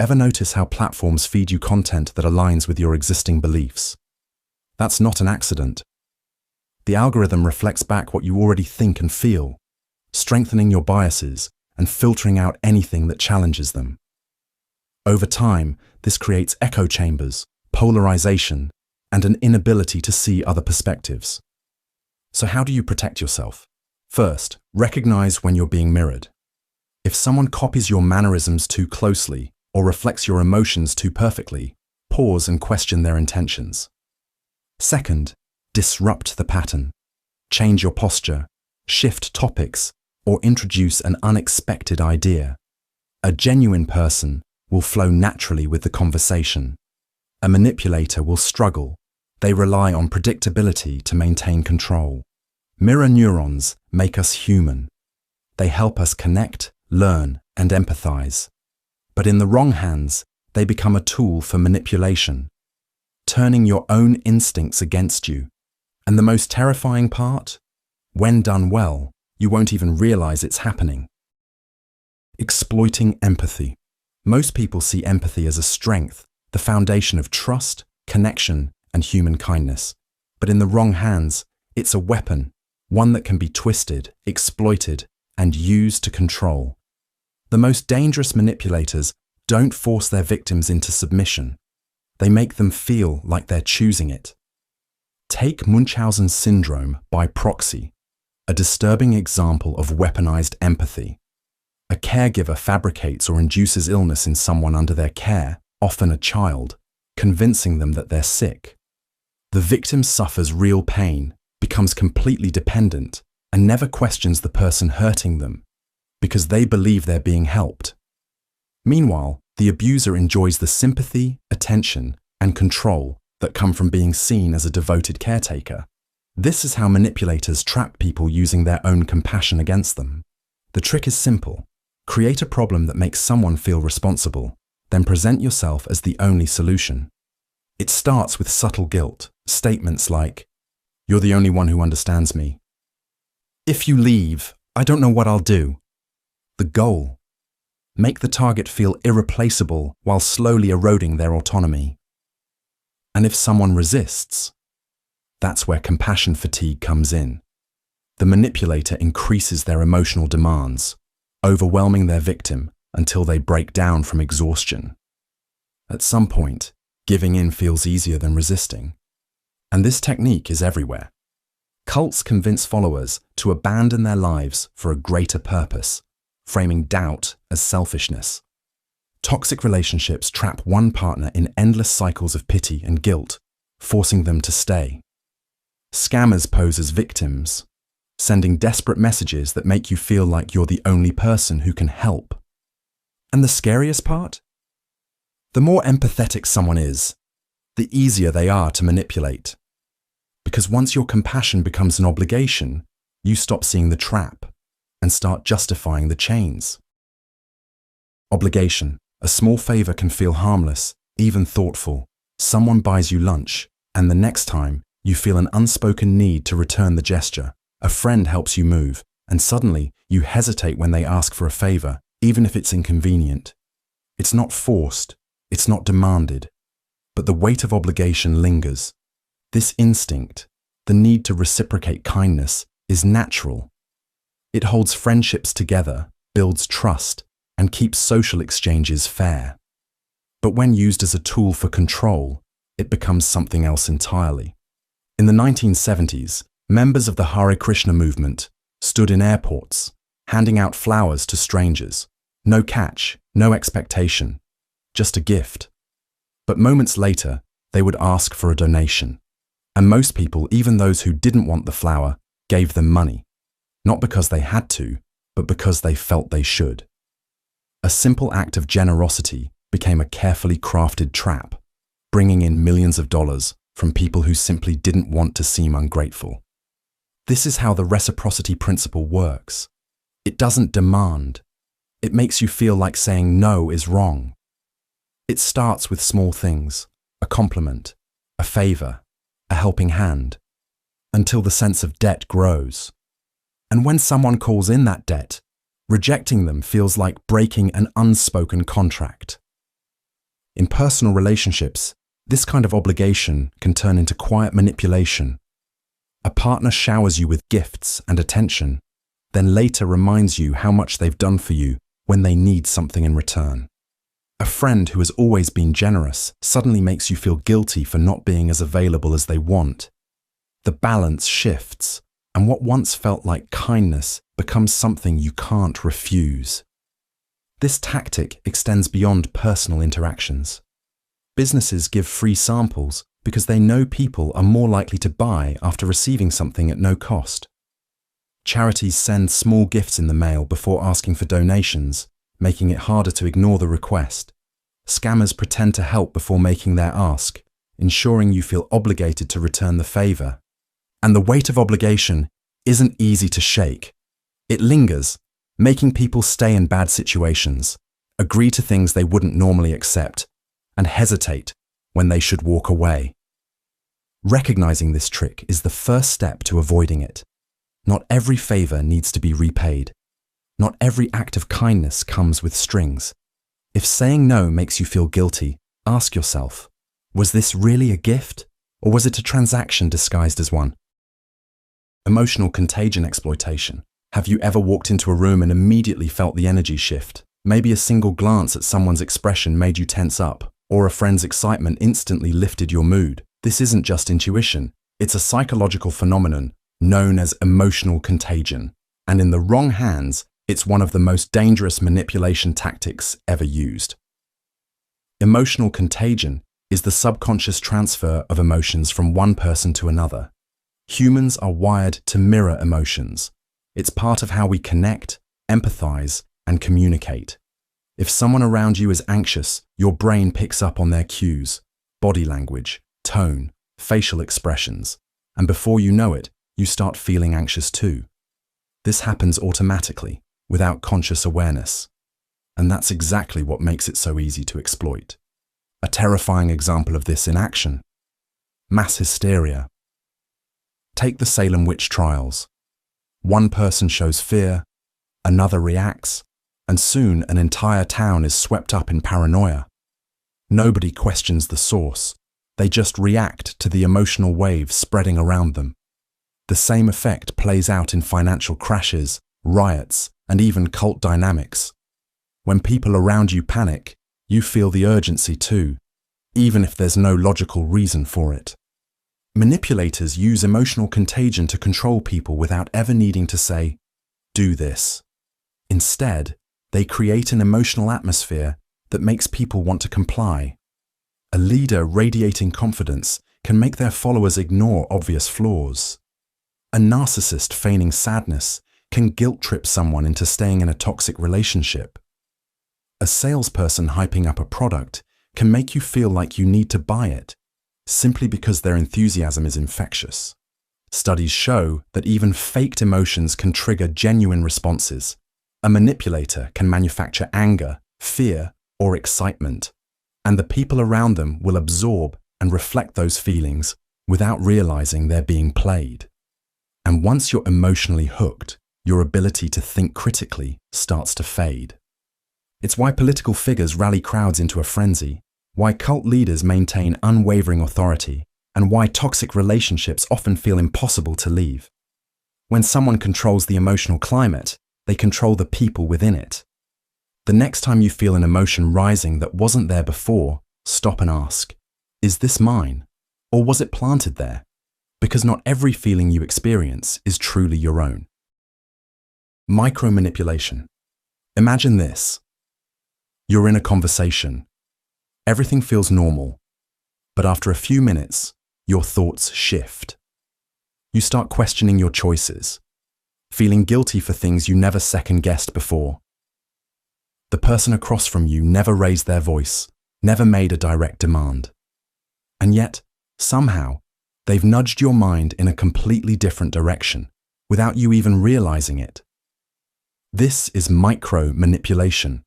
Ever notice how platforms feed you content that aligns with your existing beliefs? That's not an accident. The algorithm reflects back what you already think and feel, strengthening your biases and filtering out anything that challenges them. Over time, this creates echo chambers, polarization, and an inability to see other perspectives. So how do you protect yourself? First, recognize when you're being mirrored. If someone copies your mannerisms too closely or reflects your emotions too perfectly, pause and question their intentions. Second, disrupt the pattern. Change your posture, shift topics, or introduce an unexpected idea. A genuine person will flow naturally with the conversation. A manipulator will struggle. They rely on predictability to maintain control. Mirror neurons make us human. They help us connect, learn, and empathize. But in the wrong hands, they become a tool for manipulation, turning your own instincts against you. And the most terrifying part? When done well, you won't even realize it's happening. Exploiting empathy. Most people see empathy as a strength, the foundation of trust, connection, and human kindness. But in the wrong hands, it's a weapon, one that can be twisted, exploited, and used to control. The most dangerous manipulators don't force their victims into submission. They make them feel like they're choosing it. Take Munchausen syndrome by proxy, a disturbing example of weaponized empathy. A caregiver fabricates or induces illness in someone under their care, often a child, convincing them that they're sick. The victim suffers real pain, becomes completely dependent, and never questions the person hurting them, because they believe they're being helped. Meanwhile, the abuser enjoys the sympathy, attention, and control that come from being seen as a devoted caretaker. This is how manipulators trap people using their own compassion against them. The trick is simple. Create a problem that makes someone feel responsible, then present yourself as the only solution. It starts with subtle guilt, statements like, "You're the only one who understands me. If you leave, I don't know what I'll do." The goal: make the target feel irreplaceable while slowly eroding their autonomy. And if someone resists, that's where compassion fatigue comes in. The manipulator increases their emotional demands, overwhelming their victim until they break down from exhaustion. At some point, giving in feels easier than resisting. And this technique is everywhere. Cults convince followers to abandon their lives for a greater purpose, framing doubt as selfishness. Toxic relationships trap one partner in endless cycles of pity and guilt, forcing them to stay. Scammers pose as victims, sending desperate messages that make you feel like you're the only person who can help. And the scariest part? The more empathetic someone is, the easier they are to manipulate. Because once your compassion becomes an obligation, you stop seeing the trap and start justifying the chains. Obligation. A small favor can feel harmless, even thoughtful. Someone buys you lunch, and the next time, you feel an unspoken need to return the gesture. A friend helps you move, and suddenly you hesitate when they ask for a favor, even if it's inconvenient. It's not forced, it's not demanded, but the weight of obligation lingers. This instinct, the need to reciprocate kindness, is natural. It holds friendships together, builds trust, and keeps social exchanges fair. But when used as a tool for control, it becomes something else entirely. In the 1970s, members of the Hare Krishna movement stood in airports, handing out flowers to strangers. No catch, no expectation, just a gift. But moments later, they would ask for a donation. And most people, even those who didn't want the flower, gave them money. Not because they had to, but because they felt they should. A simple act of generosity became a carefully crafted trap, bringing in millions of dollars from people who simply didn't want to seem ungrateful. This is how the reciprocity principle works. It doesn't demand. It makes you feel like saying no is wrong. It starts with small things, a compliment, a favor, a helping hand, until the sense of debt grows. And when someone calls in that debt, rejecting them feels like breaking an unspoken contract. In personal relationships, this kind of obligation can turn into quiet manipulation. A partner showers you with gifts and attention, then later reminds you how much they've done for you when they need something in return. A friend who has always been generous suddenly makes you feel guilty for not being as available as they want. The balance shifts, and what once felt like kindness becomes something you can't refuse. This tactic extends beyond personal interactions. Businesses give free samples because they know people are more likely to buy after receiving something at no cost. Charities send small gifts in the mail before asking for donations, making it harder to ignore the request. Scammers pretend to help before making their ask, ensuring you feel obligated to return the favor. And the weight of obligation isn't easy to shake. It lingers, making people stay in bad situations, agree to things they wouldn't normally accept, and hesitate when they should walk away. Recognizing this trick is the first step to avoiding it. Not every favor needs to be repaid. Not every act of kindness comes with strings. If saying no makes you feel guilty, ask yourself, was this really a gift, or was it a transaction disguised as one? Emotional contagion exploitation. Have you ever walked into a room and immediately felt the energy shift? Maybe a single glance at someone's expression made you tense up, or a friend's excitement instantly lifted your mood. This isn't just intuition, it's a psychological phenomenon known as emotional contagion. And in the wrong hands, it's one of the most dangerous manipulation tactics ever used. Emotional contagion is the subconscious transfer of emotions from one person to another. Humans are wired to mirror emotions. It's part of how we connect, empathize, and communicate. If someone around you is anxious, your brain picks up on their cues, body language, tone, facial expressions, and before you know it, you start feeling anxious too. This happens automatically, without conscious awareness. And that's exactly what makes it so easy to exploit. A terrifying example of this in action: mass hysteria. Take the Salem witch trials. One person shows fear, another reacts, and soon an entire town is swept up in paranoia. Nobody questions the source. They just react to the emotional waves spreading around them. The same effect plays out in financial crashes, riots, and even cult dynamics. When people around you panic, you feel the urgency too, even if there's no logical reason for it. Manipulators use emotional contagion to control people without ever needing to say, "Do this." Instead, they create an emotional atmosphere that makes people want to comply. A leader radiating confidence can make their followers ignore obvious flaws. A narcissist feigning sadness can guilt-trip someone into staying in a toxic relationship. A salesperson hyping up a product can make you feel like you need to buy it, simply because their enthusiasm is infectious. Studies show that even faked emotions can trigger genuine responses. A manipulator can manufacture anger, fear, or excitement, and the people around them will absorb and reflect those feelings without realizing they're being played. And once you're emotionally hooked, your ability to think critically starts to fade. It's why political figures rally crowds into a frenzy, why cult leaders maintain unwavering authority, and why toxic relationships often feel impossible to leave. When someone controls the emotional climate, they control the people within it. The next time you feel an emotion rising that wasn't there before, stop and ask, is this mine? Or was it planted there? Because not every feeling you experience is truly your own. Micromanipulation. Imagine this. You're in a conversation. Everything feels normal, but after a few minutes, your thoughts shift. You start questioning your choices, feeling guilty for things you never second-guessed before. The person across from you never raised their voice, never made a direct demand. And yet, somehow, they've nudged your mind in a completely different direction, without you even realizing it. This is micro-manipulation,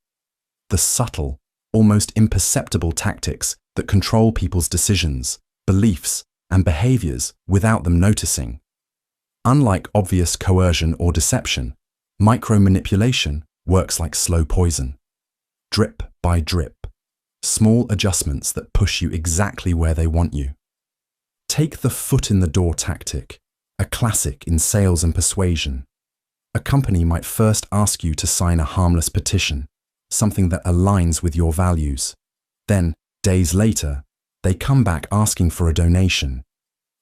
the subtle, almost imperceptible tactics that control people's decisions, beliefs, and behaviors without them noticing. Unlike obvious coercion or deception, micromanipulation works like slow poison. Drip by drip, small adjustments that push you exactly where they want you. Take the foot in the door tactic, a classic in sales and persuasion. A company might first ask you to sign a harmless petition, something that aligns with your values. Then, days later, they come back asking for a donation.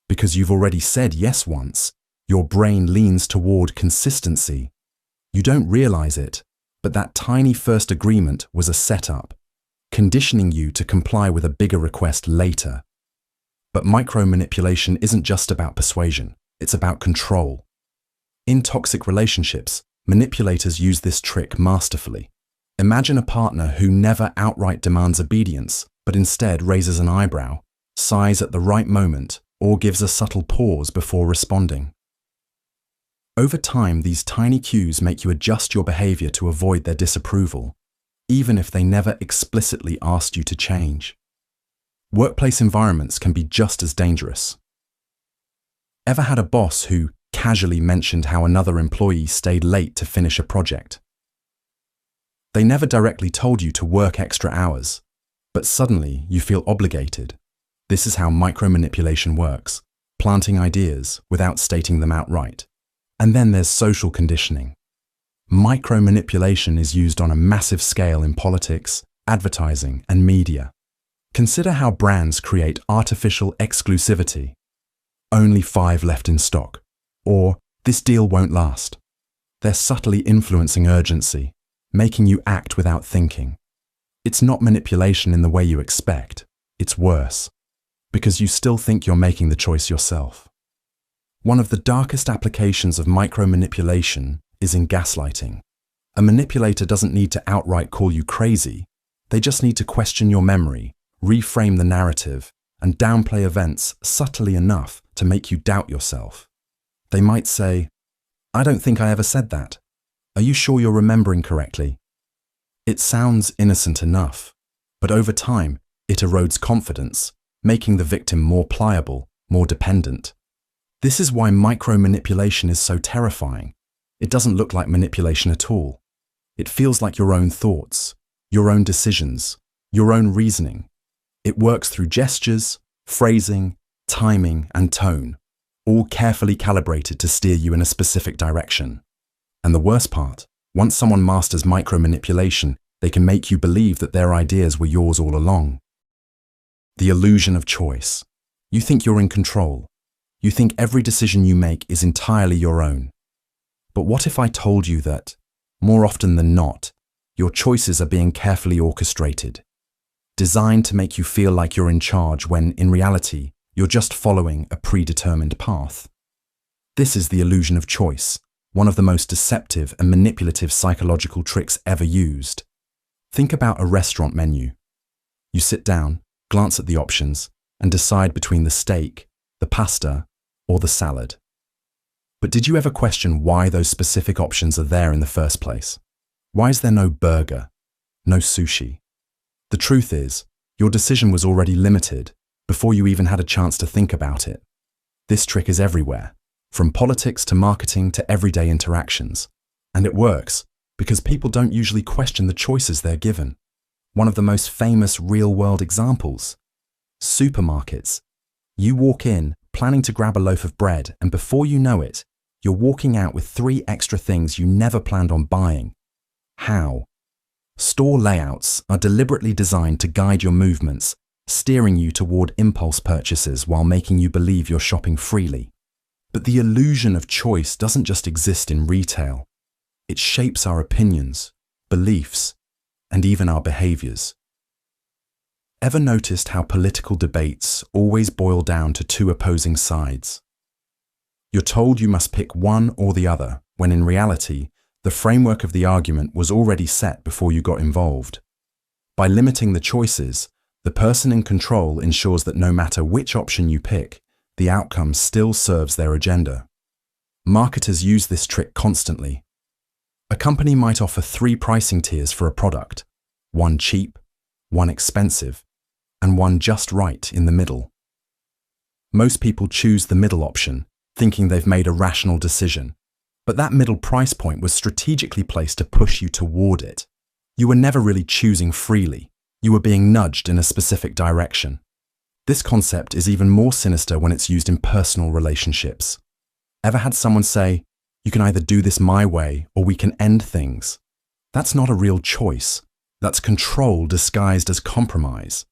Because you've already said yes once, your brain leans toward consistency. You don't realize it, but that tiny first agreement was a setup, conditioning you to comply with a bigger request later. But micromanipulation isn't just about persuasion, it's about control. In toxic relationships, manipulators use this trick masterfully. Imagine a partner who never outright demands obedience, but instead raises an eyebrow, sighs at the right moment, or gives a subtle pause before responding. Over time, these tiny cues make you adjust your behavior to avoid their disapproval, even if they never explicitly asked you to change. Workplace environments can be just as dangerous. Ever had a boss who casually mentioned how another employee stayed late to finish a project? They never directly told you to work extra hours, but suddenly you feel obligated. This is how micromanipulation works, planting ideas without stating them outright. And then there's social conditioning. Micromanipulation is used on a massive scale in politics, advertising, and media. Consider how brands create artificial exclusivity. Only 5 left in stock, or this deal won't last. They're subtly influencing urgency, making you act without thinking. It's not manipulation in the way you expect, it's worse, because you still think you're making the choice yourself. One of the darkest applications of micromanipulation is in gaslighting. A manipulator doesn't need to outright call you crazy, they just need to question your memory, reframe the narrative, and downplay events subtly enough to make you doubt yourself. They might say, "I don't think I ever said that. Are you sure you're remembering correctly?" It sounds innocent enough, but over time, it erodes confidence, making the victim more pliable, more dependent. This is why micromanipulation is so terrifying. It doesn't look like manipulation at all. It feels like your own thoughts, your own decisions, your own reasoning. It works through gestures, phrasing, timing, and tone, all carefully calibrated to steer you in a specific direction. And the worst part, once someone masters micromanipulation, they can make you believe that their ideas were yours all along. The illusion of choice. You think you're in control. You think every decision you make is entirely your own. But what if I told you that, more often than not, your choices are being carefully orchestrated, designed to make you feel like you're in charge when, in reality, You're just following a predetermined path. This is the illusion of choice, one of the most deceptive and manipulative psychological tricks ever used. Think about a restaurant menu. You sit down, glance at the options, and decide between the steak, the pasta, or the salad. But did you ever question why those specific options are there in the first place? Why is there no burger, no sushi? The truth is, your decision was already limited before you even had a chance to think about it. This trick is everywhere, from politics to marketing to everyday interactions. And it works because people don't usually question the choices they're given. One of the most famous real-world examples: supermarkets. You walk in planning to grab a loaf of bread, and before you know it, you're walking out with 3 extra things you never planned on buying. How? Store layouts are deliberately designed to guide your movements, steering you toward impulse purchases while making you believe you're shopping freely. But the illusion of choice doesn't just exist in retail. It shapes our opinions, beliefs, and even our behaviors. Ever noticed how political debates always boil down to 2 opposing sides? You're told you must pick one or the other, when in reality, the framework of the argument was already set before you got involved. By limiting the choices, the person in control ensures that no matter which option you pick, the outcome still serves their agenda. Marketers use this trick constantly. A company might offer 3 pricing tiers for a product: one cheap, one expensive, and one just right in the middle. Most people choose the middle option, thinking they've made a rational decision. But that middle price point was strategically placed to push you toward it. You were never really choosing freely. You were being nudged in a specific direction. This concept is even more sinister when it's used in personal relationships. Ever had someone say, "You can either do this my way or we can end things"? That's not a real choice. That's control disguised as compromise.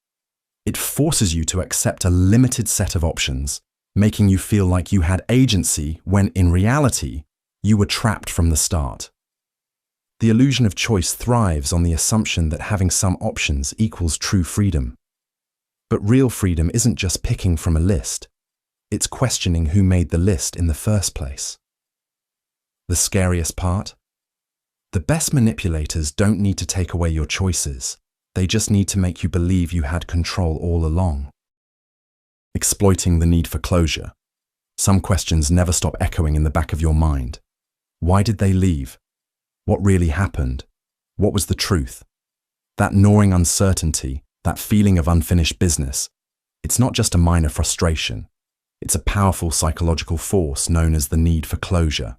It forces you to accept a limited set of options, making you feel like you had agency when in reality, you were trapped from the start. The illusion of choice thrives on the assumption that having some options equals true freedom. But real freedom isn't just picking from a list. It's questioning who made the list in the first place. The scariest part? The best manipulators don't need to take away your choices. They just need to make you believe you had control all along. Exploiting the need for closure. Some questions never stop echoing in the back of your mind. Why did they leave? What really happened? What was the truth? That gnawing uncertainty, that feeling of unfinished business, it's not just a minor frustration. It's a powerful psychological force known as the need for closure.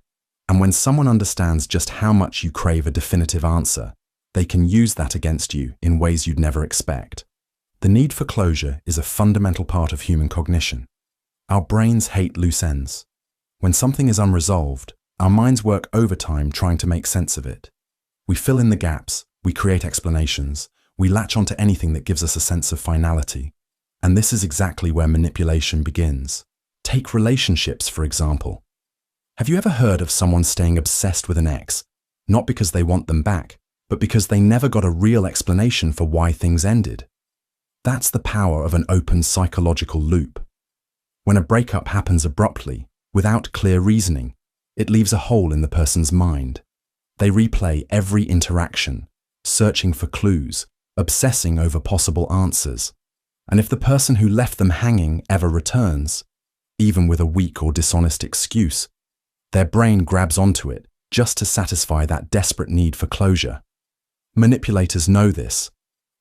And when someone understands just how much you crave a definitive answer, they can use that against you in ways you'd never expect. The need for closure is a fundamental part of human cognition. Our brains hate loose ends. When something is unresolved, our minds work overtime trying to make sense of it. We fill in the gaps, we create explanations, we latch onto anything that gives us a sense of finality. And this is exactly where manipulation begins. Take relationships, for example. Have you ever heard of someone staying obsessed with an ex, not because they want them back, but because they never got a real explanation for why things ended? That's the power of an open psychological loop. When a breakup happens abruptly, without clear reasoning, it leaves a hole in the person's mind. They replay every interaction, searching for clues, obsessing over possible answers. And if the person who left them hanging ever returns, even with a weak or dishonest excuse, their brain grabs onto it just to satisfy that desperate need for closure. Manipulators know this.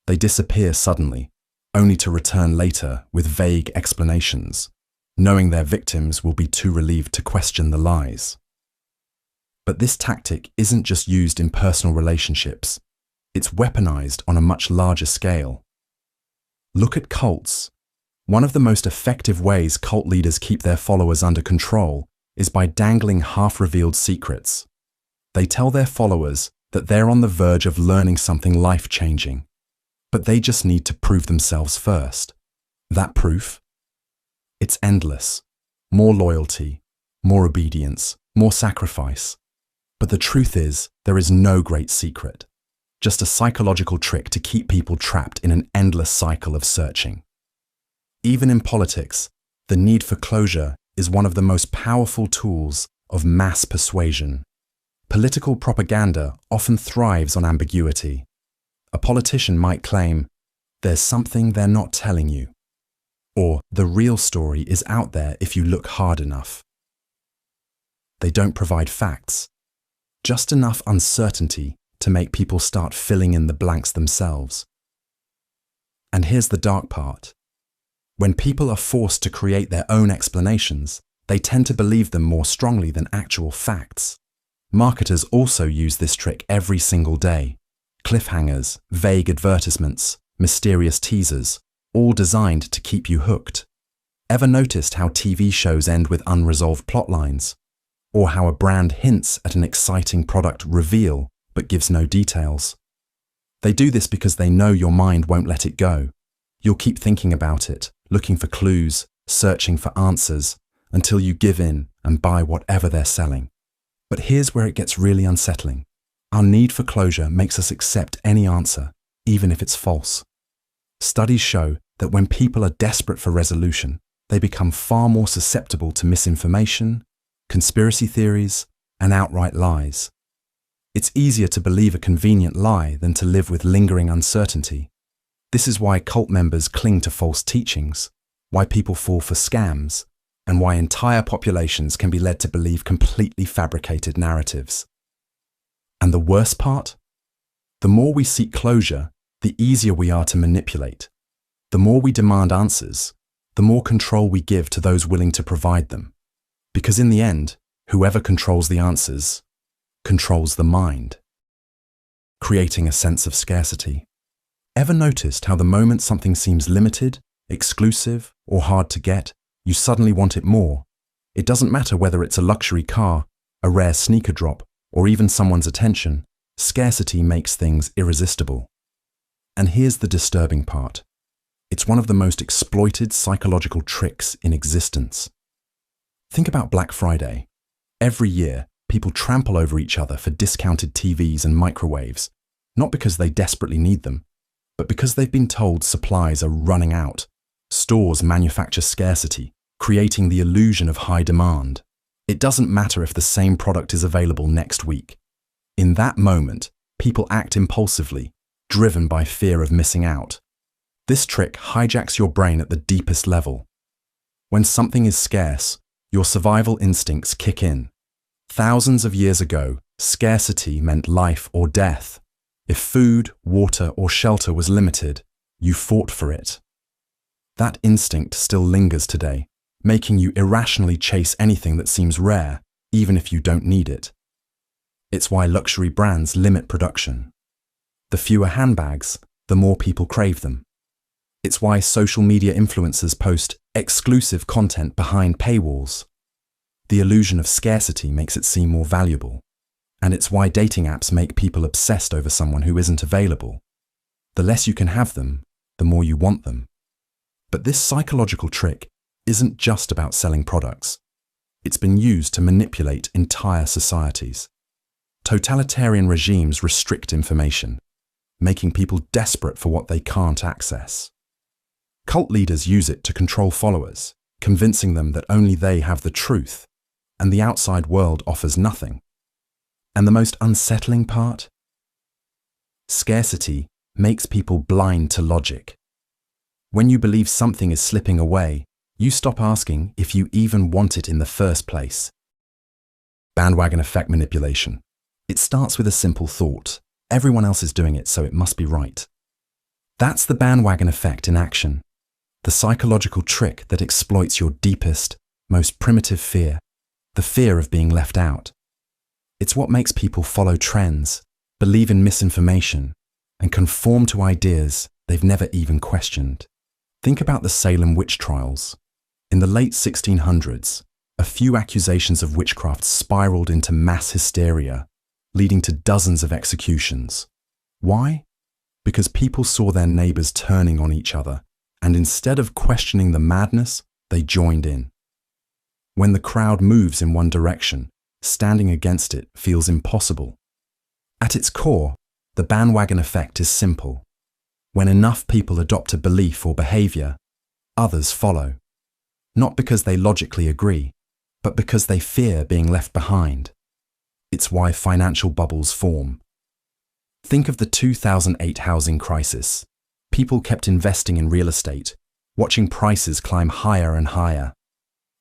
They disappear suddenly, only to return later with vague explanations, knowing their victims will be too relieved to question the lies. But this tactic isn't just used in personal relationships. It's weaponized on a much larger scale. Look at cults. One of the most effective ways cult leaders keep their followers under control is by dangling half-revealed secrets. They tell their followers that they're on the verge of learning something life-changing, but they just need to prove themselves first. That proof? It's endless. More loyalty, more obedience, more sacrifice. But the truth is, there is no great secret. Just a psychological trick to keep people trapped in an endless cycle of searching. Even in politics, The need for closure is one of the most powerful tools of mass persuasion. Political propaganda often thrives on ambiguity. A politician might claim, "There's something they're not telling you," or "The real story is out there if you look hard enough." They don't provide facts, just enough uncertainty to make people start filling in the blanks themselves. And here's the dark part. When people are forced to create their own explanations, they tend to believe them more strongly than actual facts. Marketers also use this trick every single day. Cliffhangers, vague advertisements, mysterious teasers, all designed to keep you hooked. Ever noticed how TV shows end with unresolved plotlines? Or how a brand hints at an exciting product reveal but gives no details? They do this because they know your mind won't let it go. You'll keep thinking about it, looking for clues, searching for answers, until you give in and buy whatever they're selling. But here's where it gets really unsettling. Our need for closure makes us accept any answer, even if it's false. Studies show that when people are desperate for resolution, they become far more susceptible to misinformation, conspiracy theories, and outright lies. It's easier to believe a convenient lie than to live with lingering uncertainty. This is why cult members cling to false teachings, why people fall for scams, and why entire populations can be led to believe completely fabricated narratives. And the worst part? The more we seek closure, the easier we are to manipulate. The more we demand answers, the more control we give to those willing to provide them. Because in the end, whoever controls the answers controls the mind, creating a sense of scarcity. Ever noticed how the moment something seems limited, exclusive, or hard to get, you suddenly want it more? It doesn't matter whether it's a luxury car, a rare sneaker drop, or even someone's attention. Scarcity makes things irresistible. And here's the disturbing part. It's one of the most exploited psychological tricks in existence. Think about Black Friday. Every year, people trample over each other for discounted TVs and microwaves, not because they desperately need them, but because they've been told supplies are running out. Stores manufacture scarcity, creating the illusion of high demand. It doesn't matter if the same product is available next week. In that moment, people act impulsively, driven by fear of missing out. This trick hijacks your brain at the deepest level. When something is scarce, your survival instincts kick in. Thousands of years ago, scarcity meant life or death. If food, water, or shelter was limited, you fought for it. That instinct still lingers today, making you irrationally chase anything that seems rare, even if you don't need it. It's why luxury brands limit production. The fewer handbags, the more people crave them. It's why social media influencers post exclusive content behind paywalls. The illusion of scarcity makes it seem more valuable. And it's why dating apps make people obsessed over someone who isn't available. The less you can have them, the more you want them. But this psychological trick isn't just about selling products. It's been used to manipulate entire societies. Totalitarian regimes restrict information, making people desperate for what they can't access. Cult leaders use it to control followers, convincing them that only they have the truth, and the outside world offers nothing. And the most unsettling part? Scarcity makes people blind to logic. When you believe something is slipping away, you stop asking if you even want it in the first place. Bandwagon effect manipulation. It starts with a simple thought. Everyone else is doing it, so it must be right. That's the bandwagon effect in action. The psychological trick that exploits your deepest, most primitive fear, the fear of being left out. It's what makes people follow trends, believe in misinformation, and conform to ideas they've never even questioned. Think about the Salem witch trials. In the late 1600s, a few accusations of witchcraft spiraled into mass hysteria, leading to dozens of executions. Why? Because people saw their neighbors turning on each other, and instead of questioning the madness, they joined in. When the crowd moves in one direction, standing against it feels impossible. At its core, the bandwagon effect is simple. When enough people adopt a belief or behavior, others follow. not because they logically agree, but because they fear being left behind. It's why financial bubbles form. Think of the 2008 housing crisis. People kept investing in real estate, watching prices climb higher and higher.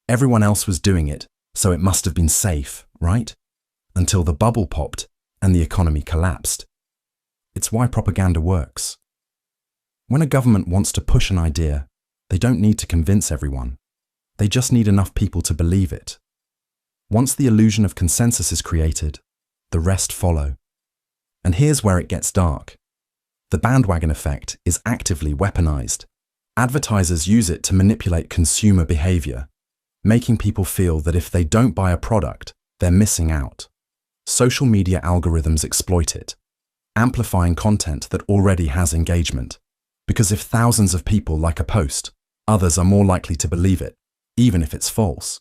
Everyone else was doing it, so it must have been safe, right? Until the bubble popped and the economy collapsed. It's why propaganda works. When a government wants to push an idea, they don't need to convince everyone. They just need enough people to believe it. Once the illusion of consensus is created, the rest follow. And here's where it gets dark. The bandwagon effect is actively weaponized. Advertisers use it to manipulate consumer behavior, making people feel that if they don't buy a product, they're missing out. Social media algorithms exploit it, amplifying content that already has engagement. Because if thousands of people like a post, others are more likely to believe it, even if it's false.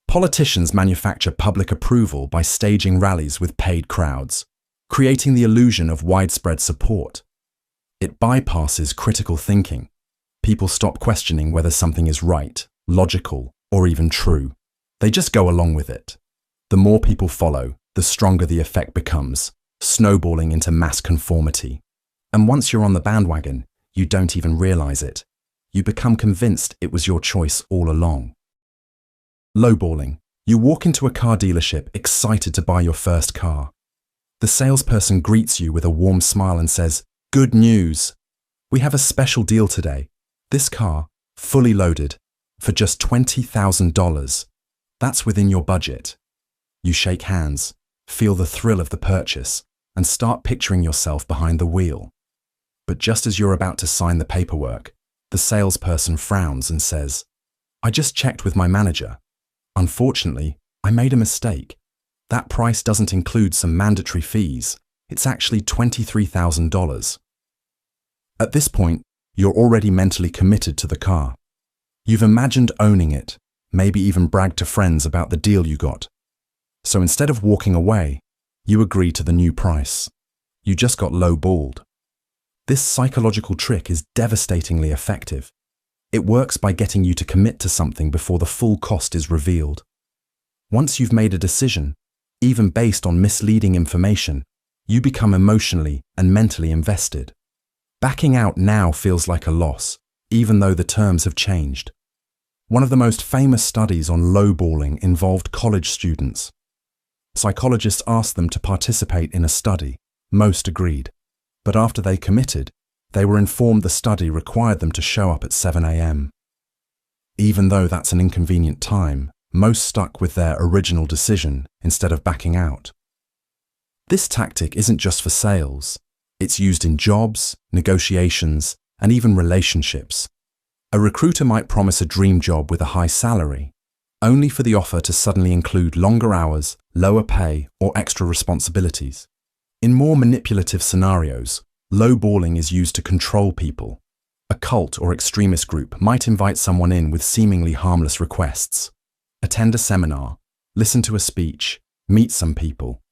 Politicians manufacture public approval by staging rallies with paid crowds, creating the illusion of widespread support. It bypasses critical thinking. People stop questioning whether something is right, logical, or even true. They just go along with it. The more people follow, the stronger the effect becomes, snowballing into mass conformity. And once you're on the bandwagon, you don't even realize it. You become convinced it was your choice all along. Lowballing. You walk into a car dealership excited to buy your first car. The salesperson greets you with a warm smile and says, "Good news! We have a special deal today. This car, fully loaded, for just $20,000. That's within your budget." You shake hands, feel the thrill of the purchase, and start picturing yourself behind the wheel. But just as you're about to sign the paperwork, the salesperson frowns and says, "I just checked with my manager. Unfortunately, I made a mistake. That price doesn't include some mandatory fees. It's actually $23,000. At this point, you're already mentally committed to the car. You've imagined owning it, maybe even bragged to friends about the deal you got. So instead of walking away, you agree to the new price. You just got lowballed. This psychological trick is devastatingly effective. It works by getting you to commit to something before the full cost is revealed. Once you've made a decision, even based on misleading information, you become emotionally and mentally invested. Backing out now feels like a loss, even though the terms have changed. One of the most famous studies on lowballing involved college students. Psychologists asked them to participate in a study. Most agreed. But after they committed, they were informed the study required them to show up at 7 a.m. Even though that's an inconvenient time, most stuck with their original decision instead of backing out. This tactic isn't just for sales. It's used in jobs, negotiations, and even relationships. A recruiter might promise a dream job with a high salary, only for the offer to suddenly include longer hours, lower pay, or extra responsibilities. In more manipulative scenarios, lowballing is used to control people. A cult or extremist group might invite someone in with seemingly harmless requests. Attend a seminar, listen to a speech, meet some people.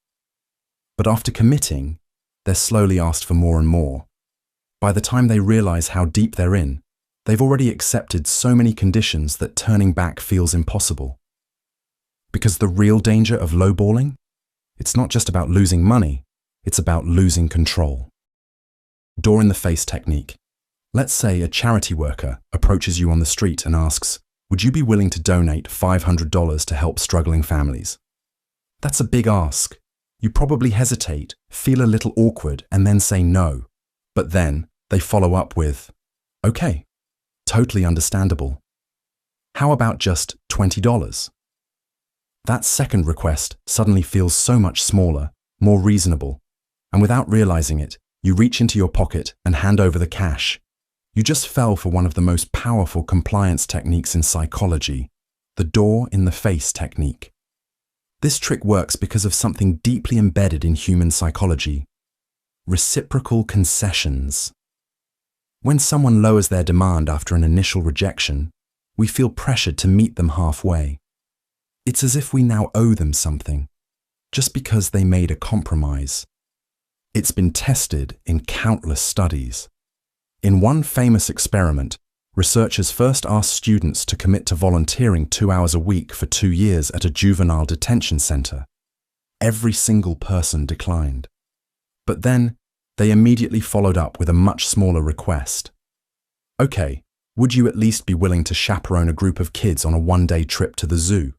But after committing, they're slowly asked for more and more. By the time they realize how deep they're in, they've already accepted so many conditions that turning back feels impossible. Because the real danger of lowballing? It's not just about losing money, it's about losing control. Door-in-the-face technique. Let's say a charity worker approaches you on the street and asks, "Would you be willing to donate $500 to help struggling families?" That's a big ask. You probably hesitate, feel a little awkward, and then say no. But then they follow up with, "Okay, totally understandable. How about just $20? That second request suddenly feels so much smaller, more reasonable, and without realizing it, you reach into your pocket and hand over the cash. You just fell for one of the most powerful compliance techniques in psychology, the door-in-the-face technique. This trick works because of something deeply embedded in human psychology: reciprocal concessions. When someone lowers their demand after an initial rejection, we feel pressured to meet them halfway. It's as if we now owe them something, just because they made a compromise. It's been tested in countless studies. In one famous experiment, Researchers first asked students to commit to volunteering 2 hours a week for 2 years at a juvenile detention center. Every single person declined. But then, they immediately followed up with a much smaller request. Okay, would you at least be willing to chaperone a group of kids on a one-day trip to the zoo?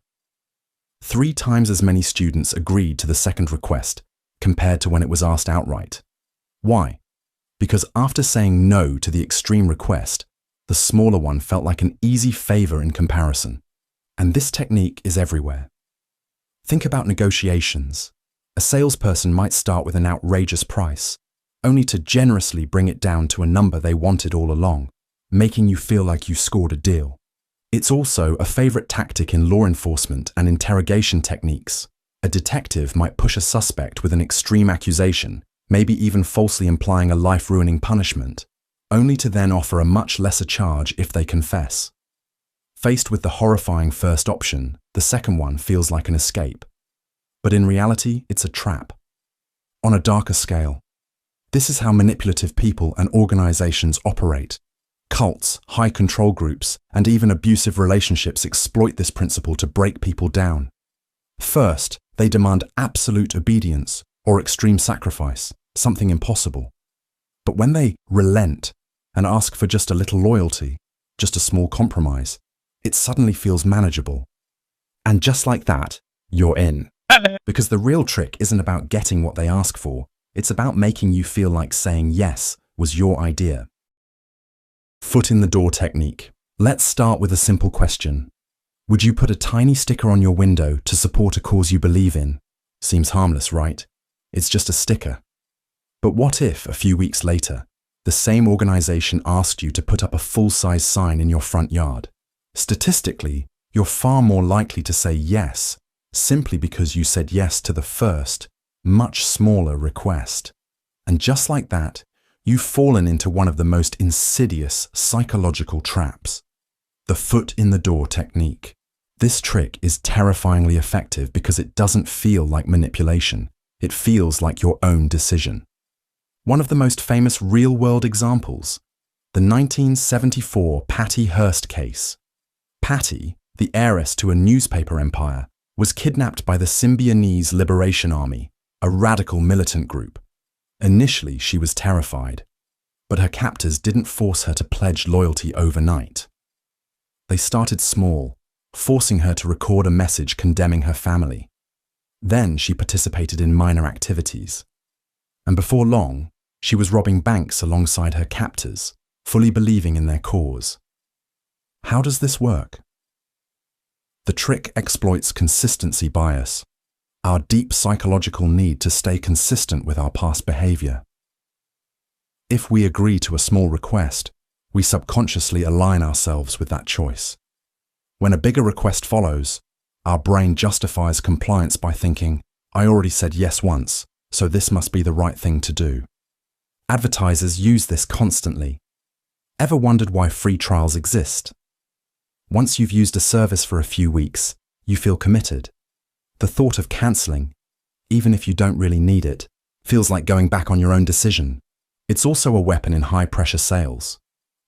3 times as many students agreed to the second request compared to when it was asked outright. Why? Because after saying no to the extreme request, the smaller one felt like an easy favor in comparison. And this technique is everywhere. Think about negotiations. A salesperson might start with an outrageous price, only to generously bring it down to a number they wanted all along, making you feel like you scored a deal. It's also a favorite tactic in law enforcement and interrogation techniques. A detective might push a suspect with an extreme accusation, maybe even falsely implying a life-ruining punishment, only to then offer a much lesser charge if they confess. Faced with the horrifying first option, the second one feels like an escape. But in reality, it's a trap. On a darker scale, this is how manipulative people and organizations operate. Cults, high control groups, and even abusive relationships exploit this principle to break people down. First, they demand absolute obedience or extreme sacrifice, something impossible. But when they relent and ask for just a little loyalty, just a small compromise, it suddenly feels manageable. And just like that, you're in. Because the real trick isn't about getting what they ask for, it's about making you feel like saying yes was your idea. Foot in the door technique. Let's start with a simple question. Would you put a tiny sticker on your window to support a cause you believe in? Seems harmless, right? It's just a sticker. But what if, a few weeks later, the same organization asked you to put up a full-size sign in your front yard? Statistically, you're far more likely to say yes, simply because you said yes to the first, much smaller request. And just like that, you've fallen into one of the most insidious psychological traps. The foot in the door technique. This trick is terrifyingly effective because it doesn't feel like manipulation. It feels like your own decision. One of the most famous real-world examples, the 1974 Patty Hearst case. Patty, the heiress to a newspaper empire, was kidnapped by the Symbionese Liberation Army, a radical militant group. Initially, she was terrified, but her captors didn't force her to pledge loyalty overnight. They started small, forcing her to record a message condemning her family. Then she participated in minor activities. And before long, she was robbing banks alongside her captors, fully believing in their cause. How does this work? The trick exploits consistency bias, our deep psychological need to stay consistent with our past behavior. If we agree to a small request, we subconsciously align ourselves with that choice. When a bigger request follows, our brain justifies compliance by thinking, I already said yes once, so this must be the right thing to do. Advertisers use this constantly. Ever wondered why free trials exist? Once you've used a service for a few weeks, you feel committed. The thought of cancelling, even if you don't really need it, feels like going back on your own decision. It's also a weapon in high-pressure sales.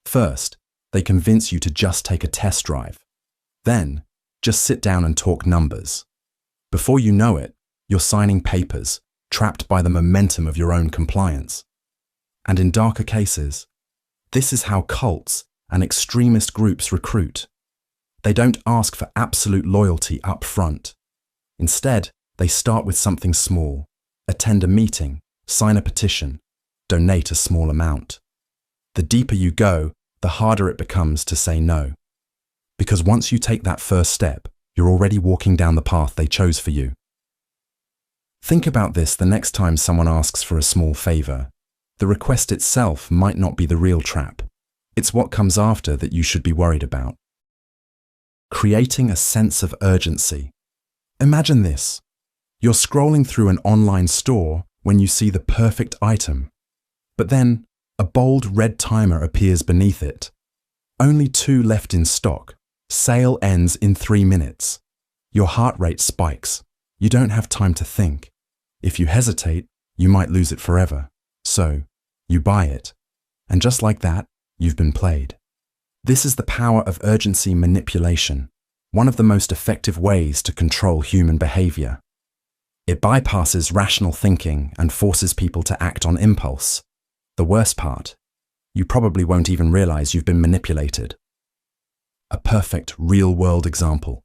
First, they convince you to just take a test drive. Then, just sit down and talk numbers. Before you know it, you're signing papers, trapped by the momentum of your own compliance. And in darker cases, this is how cults and extremist groups recruit. They don't ask for absolute loyalty up front. Instead, they start with something small. Attend a meeting, sign a petition, donate a small amount. The deeper you go, the harder it becomes to say no. Because once you take that first step, you're already walking down the path they chose for you. Think about this the next time someone asks for a small favor. The request itself might not be the real trap. It's what comes after that you should be worried about. Creating a sense of urgency. Imagine this. You're scrolling through an online store when you see the perfect item, but then a bold red timer appears beneath it. Only 2 left in stock. Sale ends in 3 minutes. Your heart rate spikes. You don't have time to think. If you hesitate, you might lose it forever. So, you buy it. And just like that, you've been played. This is the power of urgency manipulation, one of the most effective ways to control human behavior. It bypasses rational thinking and forces people to act on impulse. The worst part, you probably won't even realize you've been manipulated. A perfect real-world example.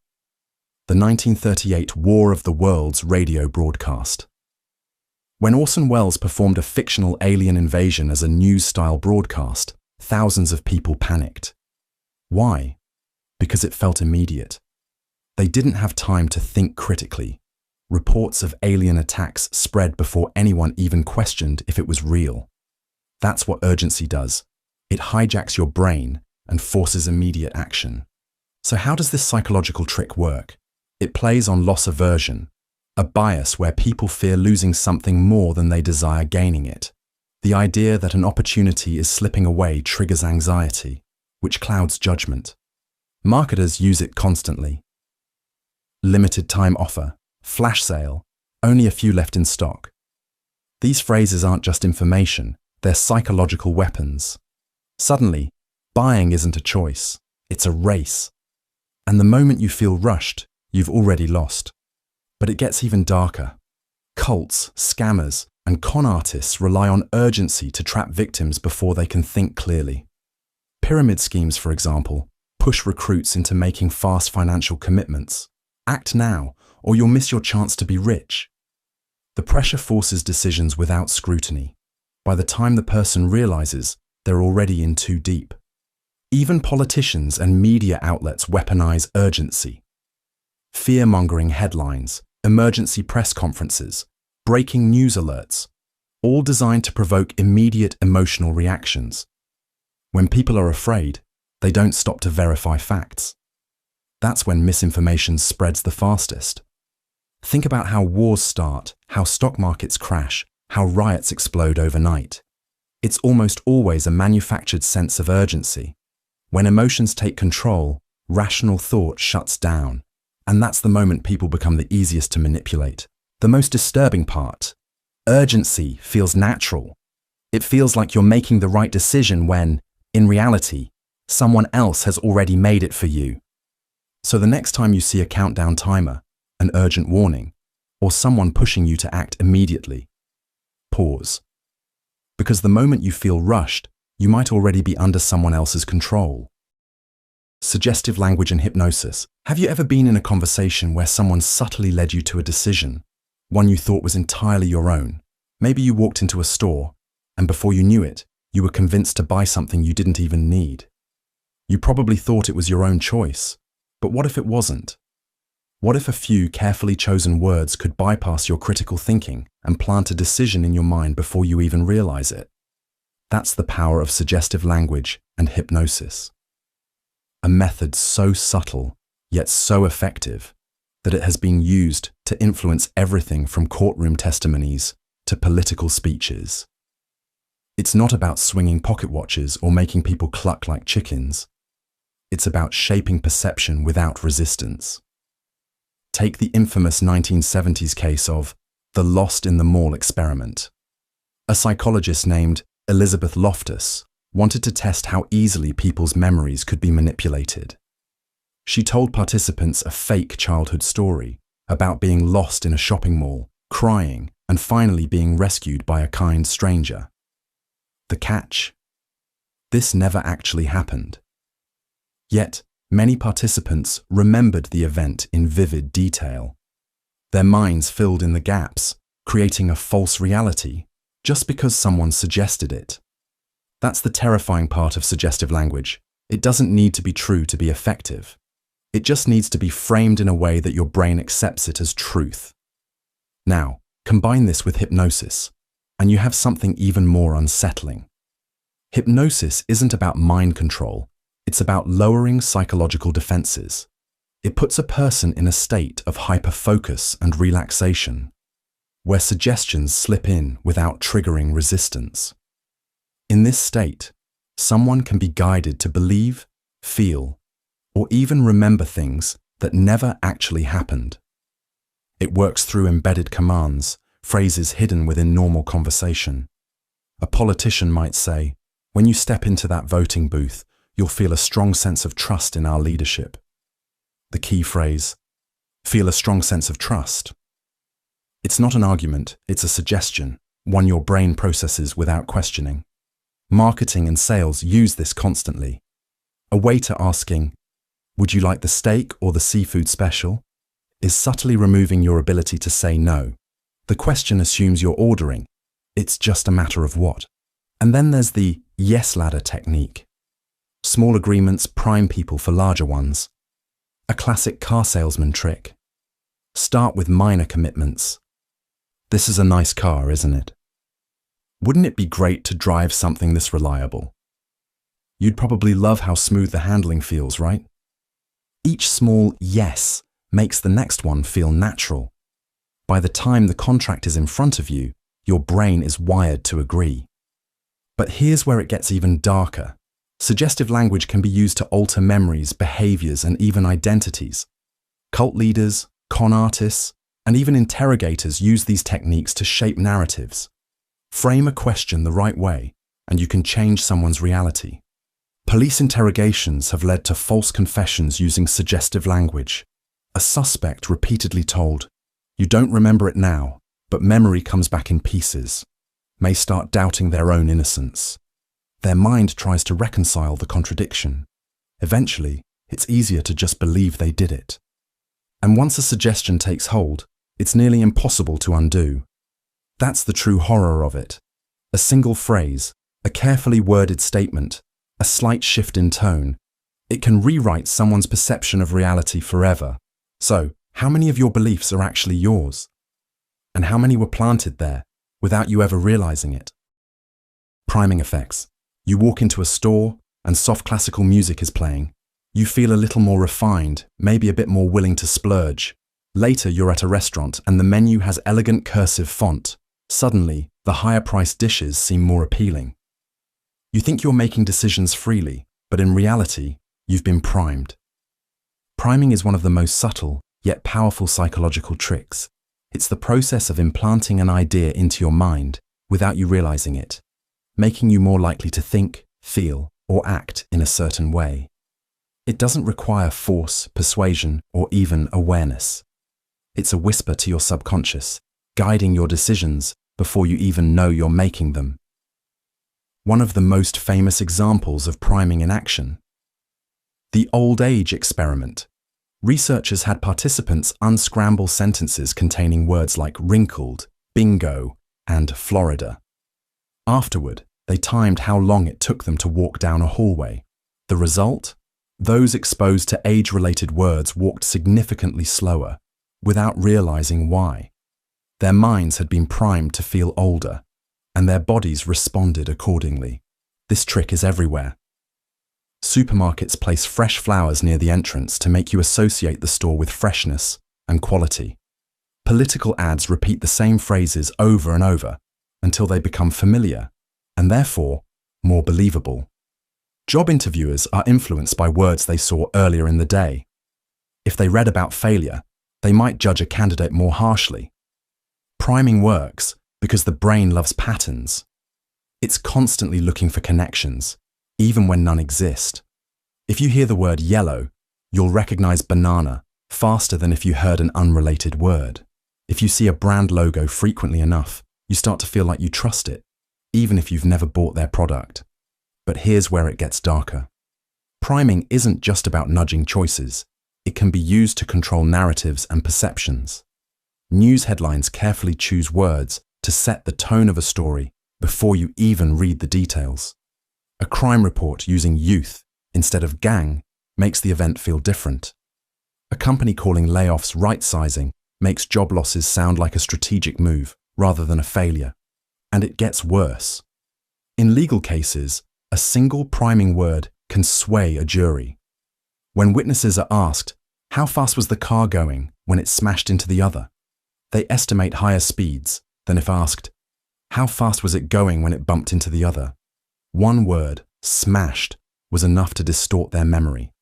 The 1938 War of the Worlds radio broadcast. When Orson Welles performed a fictional alien invasion as a news-style broadcast, thousands of people panicked. Why? Because it felt immediate. They didn't have time to think critically. Reports of alien attacks spread before anyone even questioned if it was real. That's what urgency does. It hijacks your brain and forces immediate action. So how does this psychological trick work? It plays on loss aversion, a bias where people fear losing something more than they desire gaining it. The idea that an opportunity is slipping away triggers anxiety, which clouds judgment. Marketers use it constantly. Limited time offer, flash sale, only a few left in stock. These phrases aren't just information, they're psychological weapons. Suddenly, buying isn't a choice, it's a race. And the moment you feel rushed, you've already lost. But it gets even darker. Cults, scammers, and con artists rely on urgency to trap victims before they can think clearly. Pyramid schemes, for example, push recruits into making fast financial commitments. Act now, or you'll miss your chance to be rich. The pressure forces decisions without scrutiny. By the time the person realizes, they're already in too deep. Even politicians and media outlets weaponize urgency. Fear-mongering headlines, emergency press conferences, breaking news alerts, all designed to provoke immediate emotional reactions. When people are afraid, they don't stop to verify facts. That's when misinformation spreads the fastest. Think about how wars start, how stock markets crash, how riots explode overnight. It's almost always a manufactured sense of urgency. When emotions take control, rational thought shuts down. And that's the moment people become the easiest to manipulate. The most disturbing part, urgency feels natural. It feels like you're making the right decision when, in reality, someone else has already made it for you. So the next time you see a countdown timer, an urgent warning, or someone pushing you to act immediately, pause. Because the moment you feel rushed, you might already be under someone else's control. Suggestive language and hypnosis. Have you ever been in a conversation where someone subtly led you to a decision, one you thought was entirely your own? Maybe you walked into a store, and before you knew it, you were convinced to buy something you didn't even need. You probably thought it was your own choice, but what if it wasn't? What if a few carefully chosen words could bypass your critical thinking and plant a decision in your mind before you even realize it? That's the power of suggestive language and hypnosis. A method so subtle, yet so effective, that it has been used to influence everything from courtroom testimonies to political speeches. It's not about swinging pocket watches or making people cluck like chickens. It's about shaping perception without resistance. Take the infamous 1970s case of the Lost in the Mall experiment. A psychologist named Elizabeth Loftus wanted to test how easily people's memories could be manipulated. She told participants a fake childhood story about being lost in a shopping mall, crying, and finally being rescued by a kind stranger. The catch? This never actually happened. Yet, many participants remembered the event in vivid detail. Their minds filled in the gaps, creating a false reality, just because someone suggested it. That's the terrifying part of suggestive language. It doesn't need to be true to be effective. It just needs to be framed in a way that your brain accepts it as truth. Now, combine this with hypnosis, and you have something even more unsettling. Hypnosis isn't about mind control. It's about lowering psychological defenses. It puts a person in a state of hyper-focus and relaxation, where suggestions slip in without triggering resistance. In this state, someone can be guided to believe, feel, or even remember things that never actually happened. It works through embedded commands, phrases hidden within normal conversation. A politician might say, "When you step into that voting booth, you'll feel a strong sense of trust in our leadership. The key phrase, feel a strong sense of trust. It's not an argument, it's a suggestion, one your brain processes without questioning. Marketing and sales use this constantly. A waiter asking, "Would you like the steak or the seafood special?" is subtly removing your ability to say no. The question assumes you're ordering. It's just a matter of what. And then there's the yes ladder technique. Small agreements prime people for larger ones. A classic car salesman trick. Start with minor commitments. This is a nice car, isn't it? Wouldn't it be great to drive something this reliable? You'd probably love how smooth the handling feels, right? Each small yes makes the next one feel natural. By the time the contract is in front of you, your brain is wired to agree. But here's where it gets even darker. Suggestive language can be used to alter memories, behaviors, and even identities. Cult leaders, con artists, and even interrogators use these techniques to shape narratives. Frame a question the right way, and you can change someone's reality. Police interrogations have led to false confessions using suggestive language. A suspect repeatedly told, "You don't remember it now, but memory comes back in pieces," may start doubting their own innocence. Their mind tries to reconcile the contradiction. Eventually, it's easier to just believe they did it. And once a suggestion takes hold, it's nearly impossible to undo. That's the true horror of it. A single phrase, a carefully worded statement, a slight shift in tone, it can rewrite someone's perception of reality forever. So, how many of your beliefs are actually yours? And how many were planted there without you ever realizing it? Priming effects. You walk into a store and soft classical music is playing. You feel a little more refined, maybe a bit more willing to splurge. Later, you're at a restaurant and the menu has elegant cursive font. Suddenly, the higher-priced dishes seem more appealing. You think you're making decisions freely, but in reality, you've been primed. Priming is one of the most subtle, yet powerful psychological tricks. It's the process of implanting an idea into your mind without you realizing it, making you more likely to think, feel, or act in a certain way. It doesn't require force, persuasion, or even awareness. It's a whisper to your subconscious, guiding your decisions before you even know you're making them. One of the most famous examples of priming in action. The old age experiment. Researchers had participants unscramble sentences containing words like wrinkled, bingo, and Florida. Afterward, they timed how long it took them to walk down a hallway. The result? Those exposed to age-related words walked significantly slower, without realizing why. Their minds had been primed to feel older, and their bodies responded accordingly. This trick is everywhere. Supermarkets place fresh flowers near the entrance to make you associate the store with freshness and quality. Political ads repeat the same phrases over and over until they become familiar, and therefore more believable. Job interviewers are influenced by words they saw earlier in the day. If they read about failure, they might judge a candidate more harshly. Priming works because the brain loves patterns. It's constantly looking for connections, even when none exist. If you hear the word yellow, you'll recognize banana faster than if you heard an unrelated word. If you see a brand logo frequently enough, you start to feel like you trust it, even if you've never bought their product. But here's where it gets darker. Priming isn't just about nudging choices. It can be used to control narratives and perceptions. News headlines carefully choose words to set the tone of a story before you even read the details. A crime report using youth instead of gang makes the event feel different. A company calling layoffs right-sizing makes job losses sound like a strategic move rather than a failure. And it gets worse. In legal cases, a single priming word can sway a jury. When witnesses are asked, "How fast was the car going when it smashed into the other?" they estimate higher speeds than if asked, "How fast was it going when it bumped into the other?" One word, smashed, was enough to distort their memory.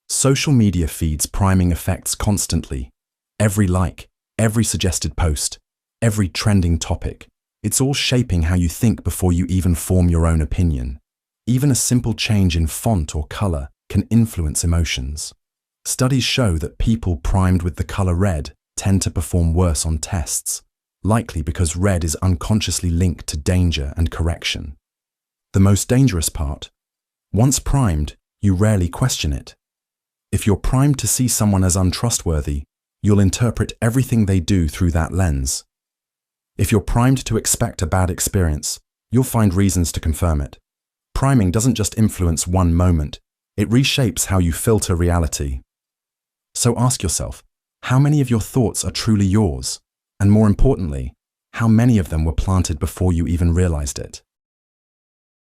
Social media feeds priming effects constantly. Every like, every suggested post, every trending topic, it's all shaping how you think before you even form your own opinion. Even a simple change in font or color can influence emotions. Studies show that people primed with the color red tend to perform worse on tests, likely because red is unconsciously linked to danger and correction. The most dangerous part: once primed, you rarely question it. If you're primed to see someone as untrustworthy, you'll interpret everything they do through that lens. If you're primed to expect a bad experience, you'll find reasons to confirm it. Priming doesn't just influence one moment, it reshapes how you filter reality. So ask yourself, how many of your thoughts are truly yours? And more importantly, how many of them were planted before you even realized it?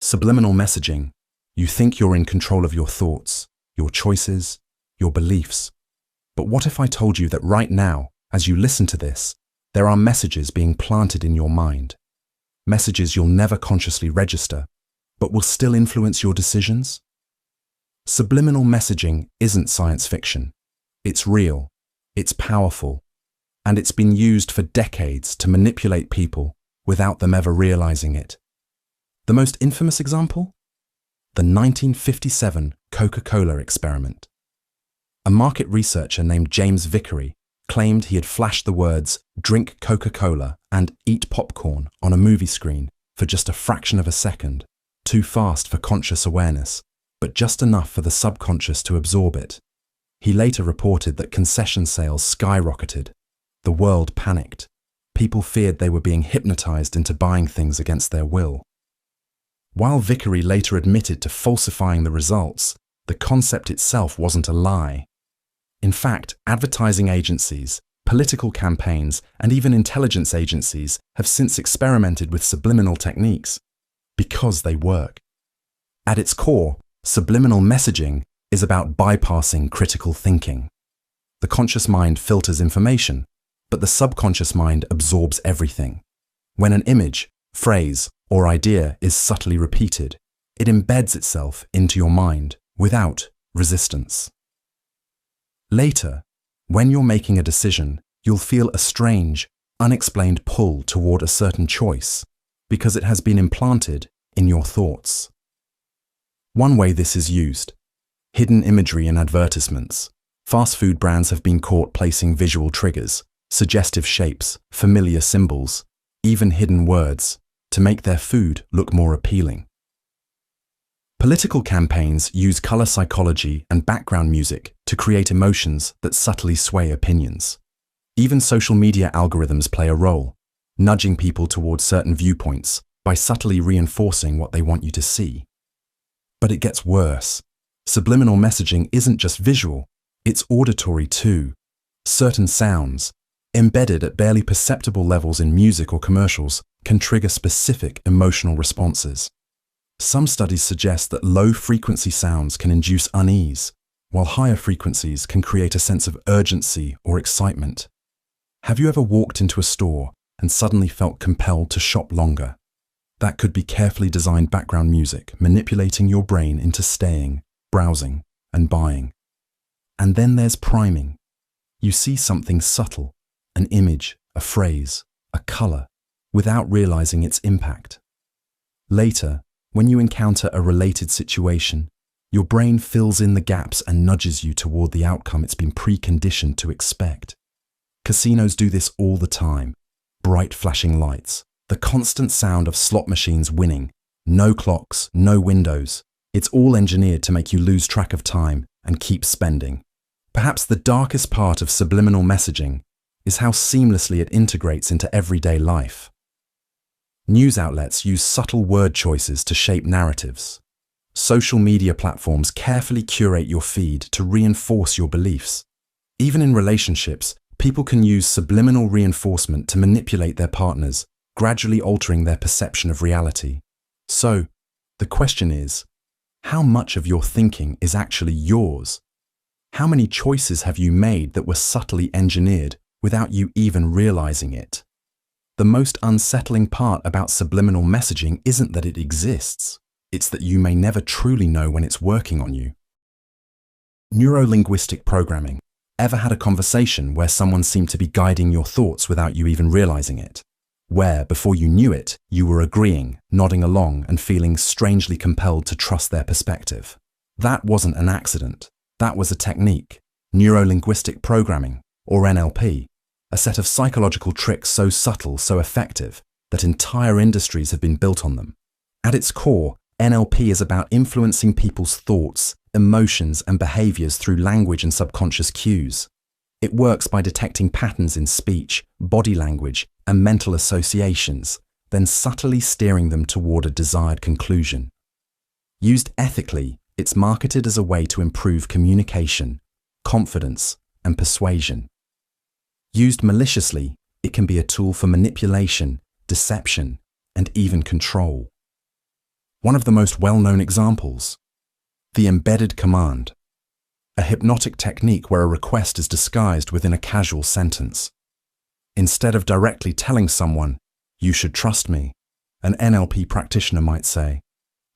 Subliminal messaging. You think you're in control of your thoughts, your choices, your beliefs. But what if I told you that right now, as you listen to this, there are messages being planted in your mind? Messages you'll never consciously register, but will still influence your decisions? Subliminal messaging isn't science fiction. It's real, it's powerful, and it's been used for decades to manipulate people without them ever realizing it. The most infamous example? The 1957 Coca-Cola experiment. A market researcher named James Vickery claimed he had flashed the words "drink Coca-Cola" and "eat popcorn" on a movie screen for just a fraction of a second, too fast for conscious awareness, but just enough for the subconscious to absorb it. He later reported that concession sales skyrocketed. The world panicked. People feared they were being hypnotized into buying things against their will. While Vickery later admitted to falsifying the results, the concept itself wasn't a lie. In fact, advertising agencies, political campaigns, and even intelligence agencies have since experimented with subliminal techniques because they work. At its core, subliminal messaging is about bypassing critical thinking. The conscious mind filters information, but the subconscious mind absorbs everything. When an image, phrase, or idea is subtly repeated, it embeds itself into your mind without resistance. Later, when you're making a decision, you'll feel a strange, unexplained pull toward a certain choice because it has been implanted in your thoughts. One way this is used: hidden imagery in advertisements. Fast food brands have been caught placing visual triggers, suggestive shapes, familiar symbols, even hidden words, to make their food look more appealing. Political campaigns use color psychology and background music to create emotions that subtly sway opinions. Even social media algorithms play a role, nudging people towards certain viewpoints by subtly reinforcing what they want you to see. But it gets worse. Subliminal messaging isn't just visual, it's auditory too. Certain sounds, embedded at barely perceptible levels in music or commercials, can trigger specific emotional responses. Some studies suggest that low-frequency sounds can induce unease, while higher frequencies can create a sense of urgency or excitement. Have you ever walked into a store and suddenly felt compelled to shop longer? That could be carefully designed background music manipulating your brain into staying, browsing, and buying. And then there's priming. You see something subtle, an image, a phrase, a color, without realizing its impact. Later, when you encounter a related situation, your brain fills in the gaps and nudges you toward the outcome it's been preconditioned to expect. Casinos do this all the time. Bright flashing lights, the constant sound of slot machines winning, no clocks, no windows. It's all engineered to make you lose track of time and keep spending. Perhaps the darkest part of subliminal messaging is how seamlessly it integrates into everyday life. News outlets use subtle word choices to shape narratives. Social media platforms carefully curate your feed to reinforce your beliefs. Even in relationships, people can use subliminal reinforcement to manipulate their partners, gradually altering their perception of reality. So, the question is, how much of your thinking is actually yours? How many choices have you made that were subtly engineered without you even realizing it? The most unsettling part about subliminal messaging isn't that it exists. It's that you may never truly know when it's working on you. Neurolinguistic programming. Ever had a conversation where someone seemed to be guiding your thoughts without you even realizing it? where, before you knew it, you were agreeing, nodding along, and feeling strangely compelled to trust their perspective. That wasn't an accident. That was a technique, Neurolinguistic programming, or NLP, a set of psychological tricks so subtle, so effective, that entire industries have been built on them. At its core, NLP is about influencing people's thoughts, emotions, and behaviors through language and subconscious cues. It works by detecting patterns in speech, body language, and mental associations, then subtly steering them toward a desired conclusion. Used ethically, it's marketed as a way to improve communication, confidence, and persuasion. Used maliciously, it can be a tool for manipulation, deception, and even control. One of the most well-known examples: the embedded command, a hypnotic technique where a request is disguised within a casual sentence. Instead of directly telling someone, "You should trust me," an NLP practitioner might say,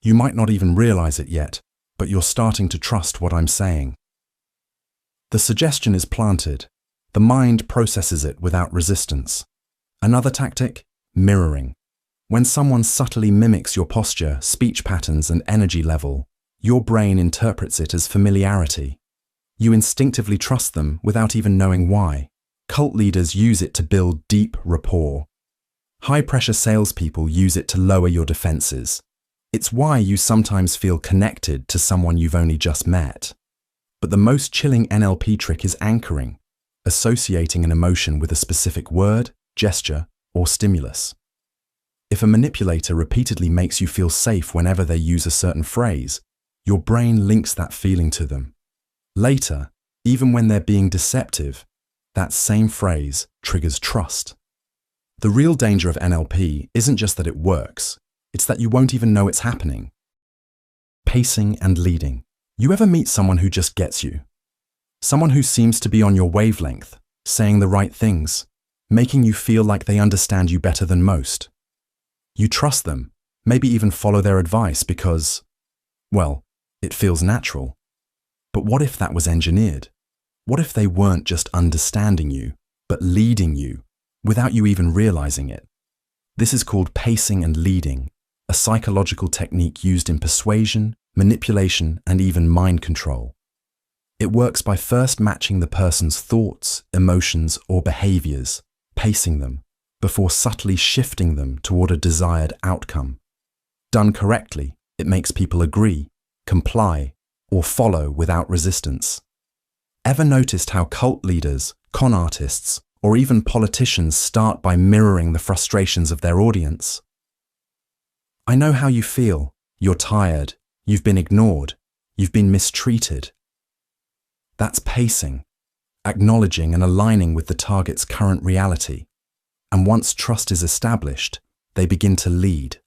"You might not even realize it yet, but you're starting to trust what I'm saying." The suggestion is planted. The mind processes it without resistance. Another tactic: mirroring. When someone subtly mimics your posture, speech patterns, and energy level, your brain interprets it as familiarity. You instinctively trust them without even knowing why. Cult leaders use it to build deep rapport. High-pressure salespeople use it to lower your defenses. It's why you sometimes feel connected to someone you've only just met. But the most chilling NLP trick is anchoring, associating an emotion with a specific word, gesture, or stimulus. If a manipulator repeatedly makes you feel safe whenever they use a certain phrase, your brain links that feeling to them. Later, even when they're being deceptive, that same phrase triggers trust. The real danger of NLP isn't just that it works, it's that you won't even know it's happening. Pacing and leading. You ever meet someone who just gets you? Someone who seems to be on your wavelength, saying the right things, making you feel like they understand you better than most. You trust them, maybe even follow their advice because, well, it feels natural. But what if that was engineered? What if they weren't just understanding you, but leading you, without you even realizing it? This is called pacing and leading, a psychological technique used in persuasion, manipulation, and even mind control. It works by first matching the person's thoughts, emotions, or behaviors, pacing them, before subtly shifting them toward a desired outcome. Done correctly, it makes people agree, comply, or follow without resistance. Ever noticed how cult leaders, con artists, or even politicians start by mirroring the frustrations of their audience? I know how you feel. You're tired. You've been ignored. You've been mistreated. That's pacing, acknowledging and aligning with the target's current reality. And once trust is established, they begin to lead.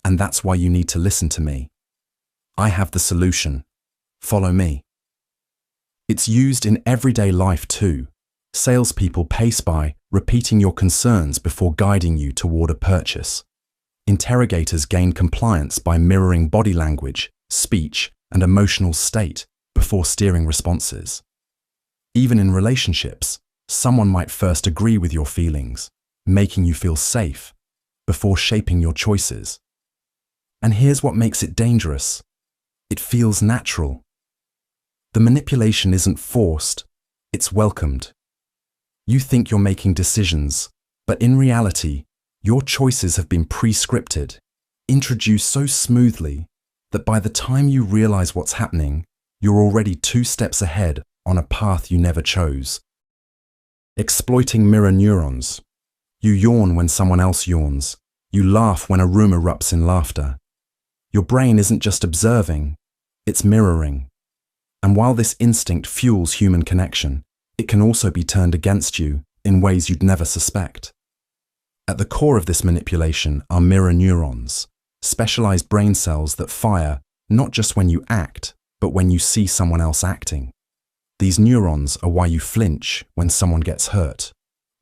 And that's why you need to listen to me. I have the solution. Follow me. It's used in everyday life too. Salespeople pace by repeating your concerns before guiding you toward a purchase. Interrogators gain compliance by mirroring body language, speech, and emotional state before steering responses. Even in relationships, someone might first agree with your feelings, making you feel safe, before shaping your choices. And here's what makes it dangerous. It feels natural. The manipulation isn't forced, it's welcomed. You think you're making decisions, but in reality, your choices have been pre-scripted, introduced so smoothly that by the time you realize what's happening, you're already 2 steps ahead on a path you never chose. Exploiting mirror neurons. You yawn when someone else yawns. You laugh when a room erupts in laughter. Your brain isn't just observing, it's mirroring. And while this instinct fuels human connection, it can also be turned against you in ways you'd never suspect. At the core of this manipulation are mirror neurons, specialized brain cells that fire not just when you act, but when you see someone else acting. These neurons are why you flinch when someone gets hurt,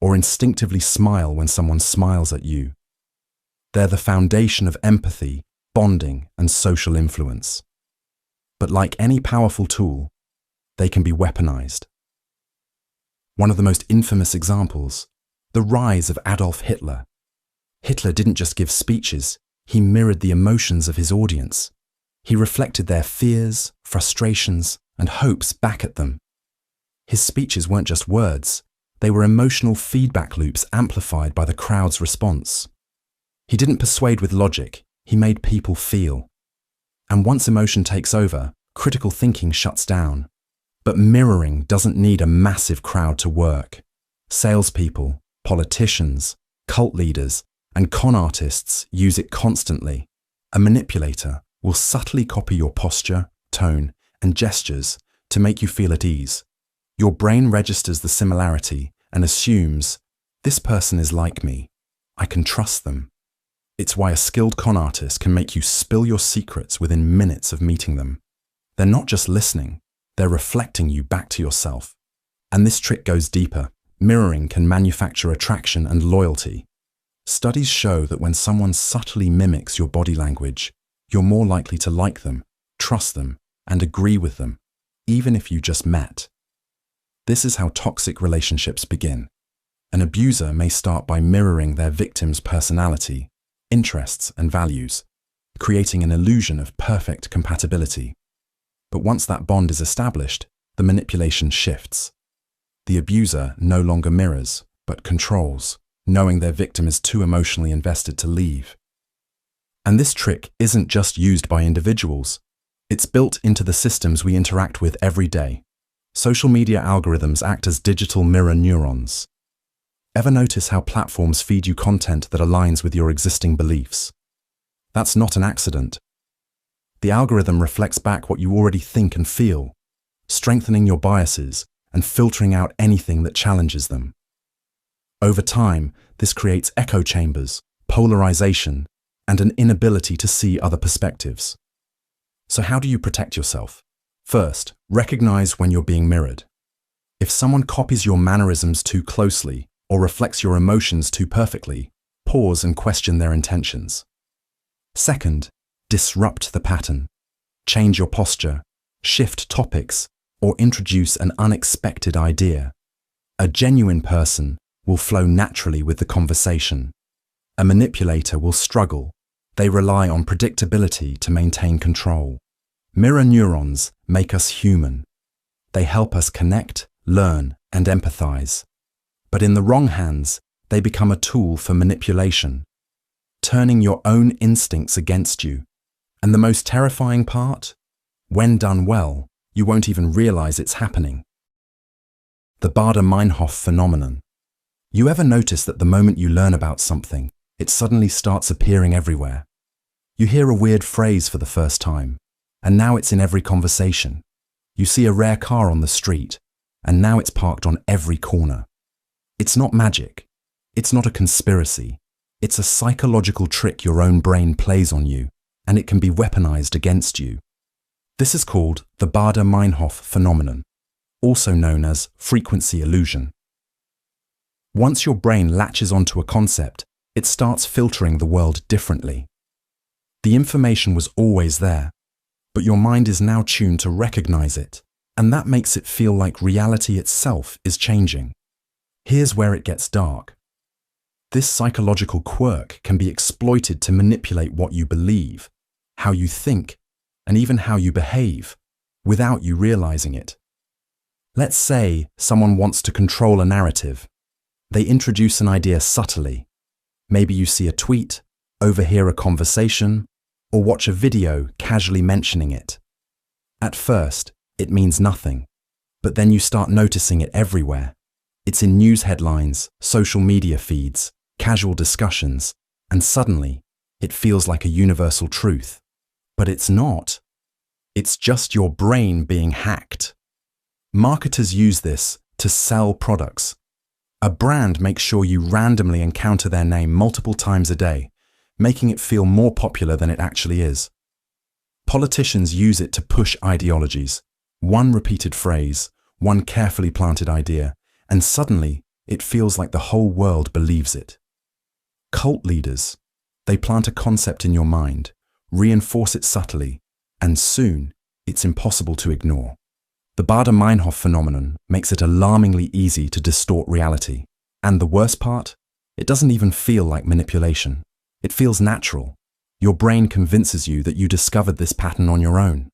or instinctively smile when someone smiles at you. They're the foundation of empathy, bonding, and social influence. But like any powerful tool, they can be weaponized. One of the most infamous examples, the rise of Adolf Hitler, Hitler didn't just give speeches, he mirrored the emotions of his audience. He reflected their fears, frustrations, and hopes back at them. His speeches weren't just words, they were emotional feedback loops amplified by the crowd's response. He didn't persuade with logic, he made people feel. And once emotion takes over, critical thinking shuts down. But mirroring doesn't need a massive crowd to work. Salespeople, politicians, cult leaders, and con artists use it constantly. A manipulator will subtly copy your posture, tone, and gestures to make you feel at ease. Your brain registers the similarity and assumes, this person is like me. I can trust them. It's why a skilled con artist can make you spill your secrets within minutes of meeting them. They're not just listening, they're reflecting you back to yourself. And this trick goes deeper. Mirroring can manufacture attraction and loyalty. Studies show that when someone subtly mimics your body language, you're more likely to like them, trust them, and agree with them, even if you just met. This is how toxic relationships begin. An abuser may start by mirroring their victim's personality, interests, and values, creating an illusion of perfect compatibility. But once that bond is established, the manipulation shifts. The abuser no longer mirrors, but controls, knowing their victim is too emotionally invested to leave. And this trick isn't just used by individuals. It's built into the systems we interact with every day. Social media algorithms act as digital mirror neurons. Ever notice how platforms feed you content that aligns with your existing beliefs? That's not an accident. The algorithm reflects back what you already think and feel, strengthening your biases and filtering out anything that challenges them. Over time, this creates echo chambers, polarization, and an inability to see other perspectives. So how do you protect yourself? First, recognize when you're being mirrored. If someone copies your mannerisms too closely or reflects your emotions too perfectly, pause and question their intentions. Second, disrupt the pattern. Change your posture, shift topics, or introduce an unexpected idea. A genuine person will flow naturally with the conversation. A manipulator will struggle. They rely on predictability to maintain control. Mirror neurons make us human. They help us connect, learn, and empathize. But in the wrong hands, they become a tool for manipulation, turning your own instincts against you. And the most terrifying part? When done well, you won't even realize it's happening. The Baader-Meinhof phenomenon. You ever notice that the moment you learn about something, it suddenly starts appearing everywhere? You hear a weird phrase for the first time, and now it's in every conversation. You see a rare car on the street, and now it's parked on every corner. It's not magic. It's not a conspiracy. It's a psychological trick your own brain plays on you, and it can be weaponized against you. This is called the Baader-Meinhof phenomenon, also known as frequency illusion. Once your brain latches onto a concept, it starts filtering the world differently. The information was always there, but your mind is now tuned to recognize it, and that makes it feel like reality itself is changing. Here's where it gets dark. This psychological quirk can be exploited to manipulate what you believe, how you think, and even how you behave, without you realizing it. Let's say someone wants to control a narrative. They introduce an idea subtly. Maybe you see a tweet, overhear a conversation, or watch a video casually mentioning it. At first, it means nothing, but then you start noticing it everywhere. It's in news headlines, social media feeds, casual discussions, and suddenly, it feels like a universal truth. But it's not. It's just your brain being hacked. Marketers use this to sell products. A brand makes sure you randomly encounter their name multiple times a day, making it feel more popular than it actually is. Politicians use it to push ideologies. One repeated phrase, one carefully planted idea, and suddenly it feels like the whole world believes it. Cult leaders, they plant a concept in your mind, reinforce it subtly, and soon it's impossible to ignore. The Baader-Meinhof phenomenon makes it alarmingly easy to distort reality. And the worst part? It doesn't even feel like manipulation. It feels natural. Your brain convinces you that you discovered this pattern on your own,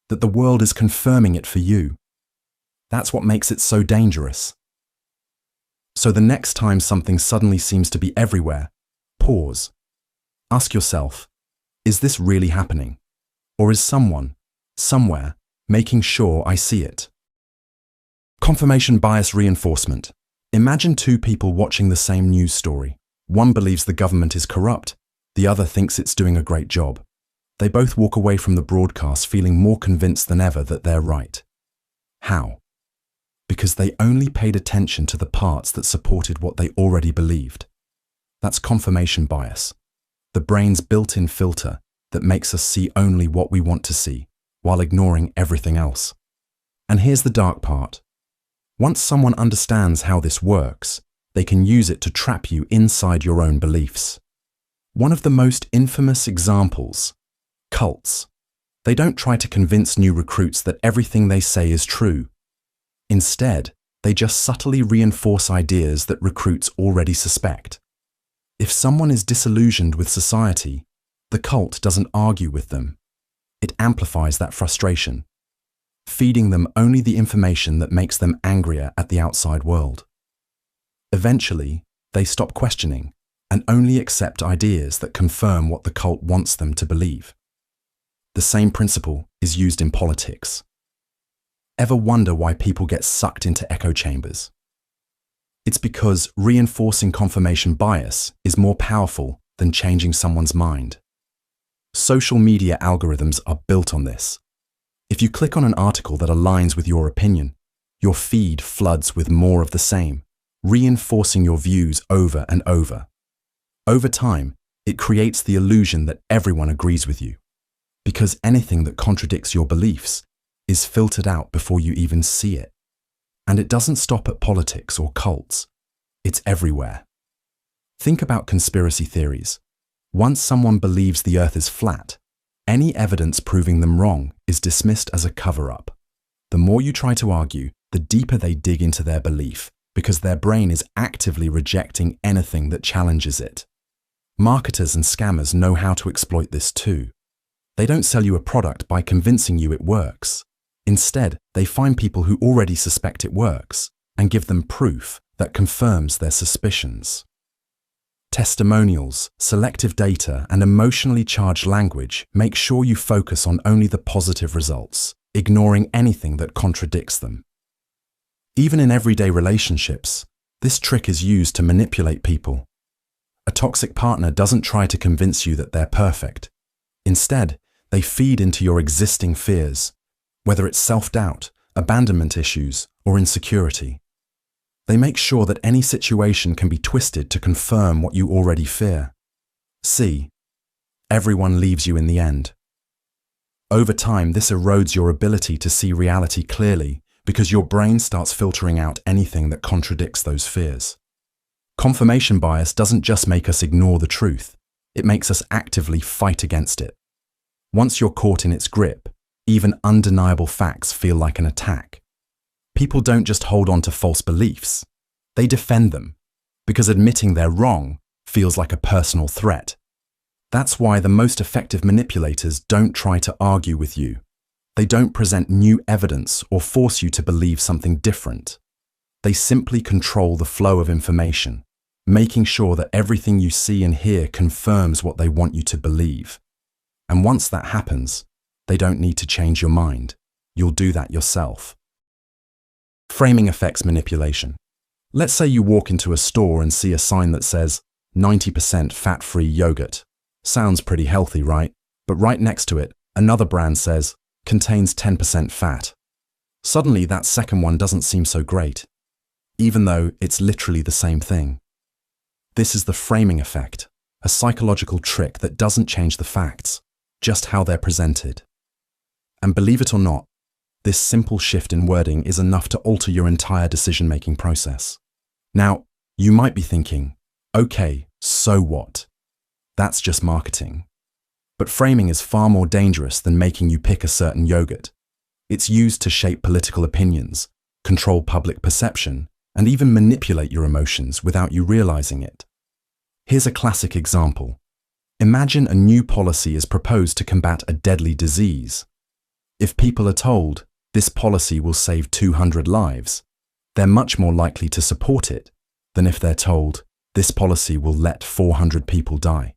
that the world is confirming it for you. That's what makes it so dangerous. So the next time something suddenly seems to be everywhere, pause. Ask yourself, is this really happening? Or is someone, somewhere, making sure I see it? Confirmation bias reinforcement. Imagine two people watching the same news story. One believes the government is corrupt, the other thinks it's doing a great job. They both walk away from the broadcast feeling more convinced than ever that they're right. How? Because they only paid attention to the parts that supported what they already believed. That's confirmation bias, the brain's built-in filter that makes us see only what we want to see, while ignoring everything else. And here's the dark part. Once someone understands how this works, they can use it to trap you inside your own beliefs. One of the most infamous examples, cults. They don't try to convince new recruits that everything they say is true. Instead, they just subtly reinforce ideas that recruits already suspect. If someone is disillusioned with society, the cult doesn't argue with them. It amplifies that frustration, feeding them only the information that makes them angrier at the outside world. Eventually, they stop questioning and only accept ideas that confirm what the cult wants them to believe. The same principle is used in politics. Ever wonder why people get sucked into echo chambers? It's because reinforcing confirmation bias is more powerful than changing someone's mind. Social media algorithms are built on this. If you click on an article that aligns with your opinion, your feed floods with more of the same, reinforcing your views over and over. Over time, it creates the illusion that everyone agrees with you, because anything that contradicts your beliefs is filtered out before you even see it. And it doesn't stop at politics or cults. It's everywhere. Think about conspiracy theories. Once someone believes the Earth is flat, any evidence proving them wrong is dismissed as a cover-up. The more you try to argue, the deeper they dig into their belief, because their brain is actively rejecting anything that challenges it. Marketers and scammers know how to exploit this too. They don't sell you a product by convincing you it works. Instead, they find people who already suspect it works and give them proof that confirms their suspicions. Testimonials, selective data, and emotionally charged language make sure you focus on only the positive results, ignoring anything that contradicts them. Even in everyday relationships, this trick is used to manipulate people. A toxic partner doesn't try to convince you that they're perfect. Instead, they feed into your existing fears, whether it's self-doubt, abandonment issues, or insecurity. They make sure that any situation can be twisted to confirm what you already fear. See, everyone leaves you in the end. Over time, this erodes your ability to see reality clearly because your brain starts filtering out anything that contradicts those fears. Confirmation bias doesn't just make us ignore the truth, it makes us actively fight against it. Once you're caught in its grip, even undeniable facts feel like an attack. People don't just hold on to false beliefs, they defend them, because admitting they're wrong feels like a personal threat. That's why the most effective manipulators don't try to argue with you. They don't present new evidence or force you to believe something different. They simply control the flow of information, making sure that everything you see and hear confirms what they want you to believe. And once that happens, they don't need to change your mind. You'll do that yourself. Framing affects manipulation. Let's say you walk into a store and see a sign that says 90% fat-free yogurt. Sounds pretty healthy, right? But right next to it, another brand says contains 10% fat. Suddenly, that second one doesn't seem so great, even though it's literally the same thing. This is the framing effect, a psychological trick that doesn't change the facts, just how they're presented. And believe it or not, this simple shift in wording is enough to alter your entire decision-making process. Now, you might be thinking, okay, so what? That's just marketing. But framing is far more dangerous than making you pick a certain yogurt. It's used to shape political opinions, control public perception, and even manipulate your emotions without you realizing it. Here's a classic example. Imagine a new policy is proposed to combat a deadly disease. If people are told, this policy will save 200 lives, they're much more likely to support it than if they're told, this policy will let 400 people die.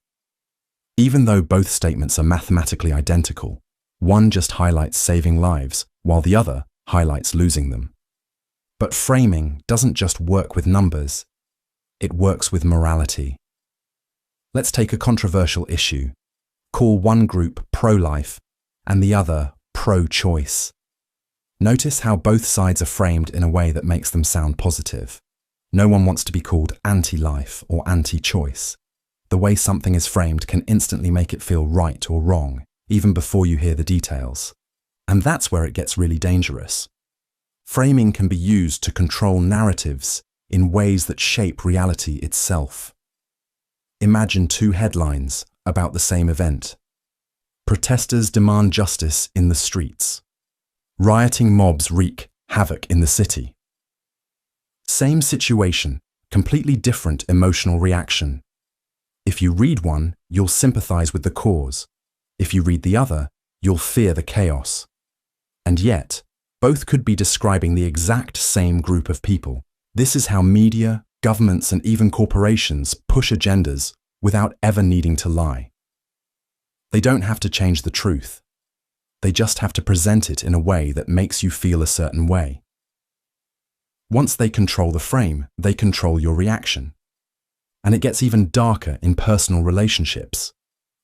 Even though both statements are mathematically identical, one just highlights saving lives, while the other highlights losing them. But framing doesn't just work with numbers, it works with morality. Let's take a controversial issue. Call one group pro-life and the other pro-choice. Notice how both sides are framed in a way that makes them sound positive. No one wants to be called anti-life or anti-choice. The way something is framed can instantly make it feel right or wrong, even before you hear the details. And that's where it gets really dangerous. Framing can be used to control narratives in ways that shape reality itself. Imagine two headlines about the same event. Protesters demand justice in the streets. Rioting mobs wreak havoc in the city. Same situation, completely different emotional reaction. If you read one, you'll sympathize with the cause. If you read the other, you'll fear the chaos. And yet, both could be describing the exact same group of people. This is how media, governments, and even corporations push agendas without ever needing to lie. They don't have to change the truth. They just have to present it in a way that makes you feel a certain way. Once they control the frame, they control your reaction. And it gets even darker in personal relationships.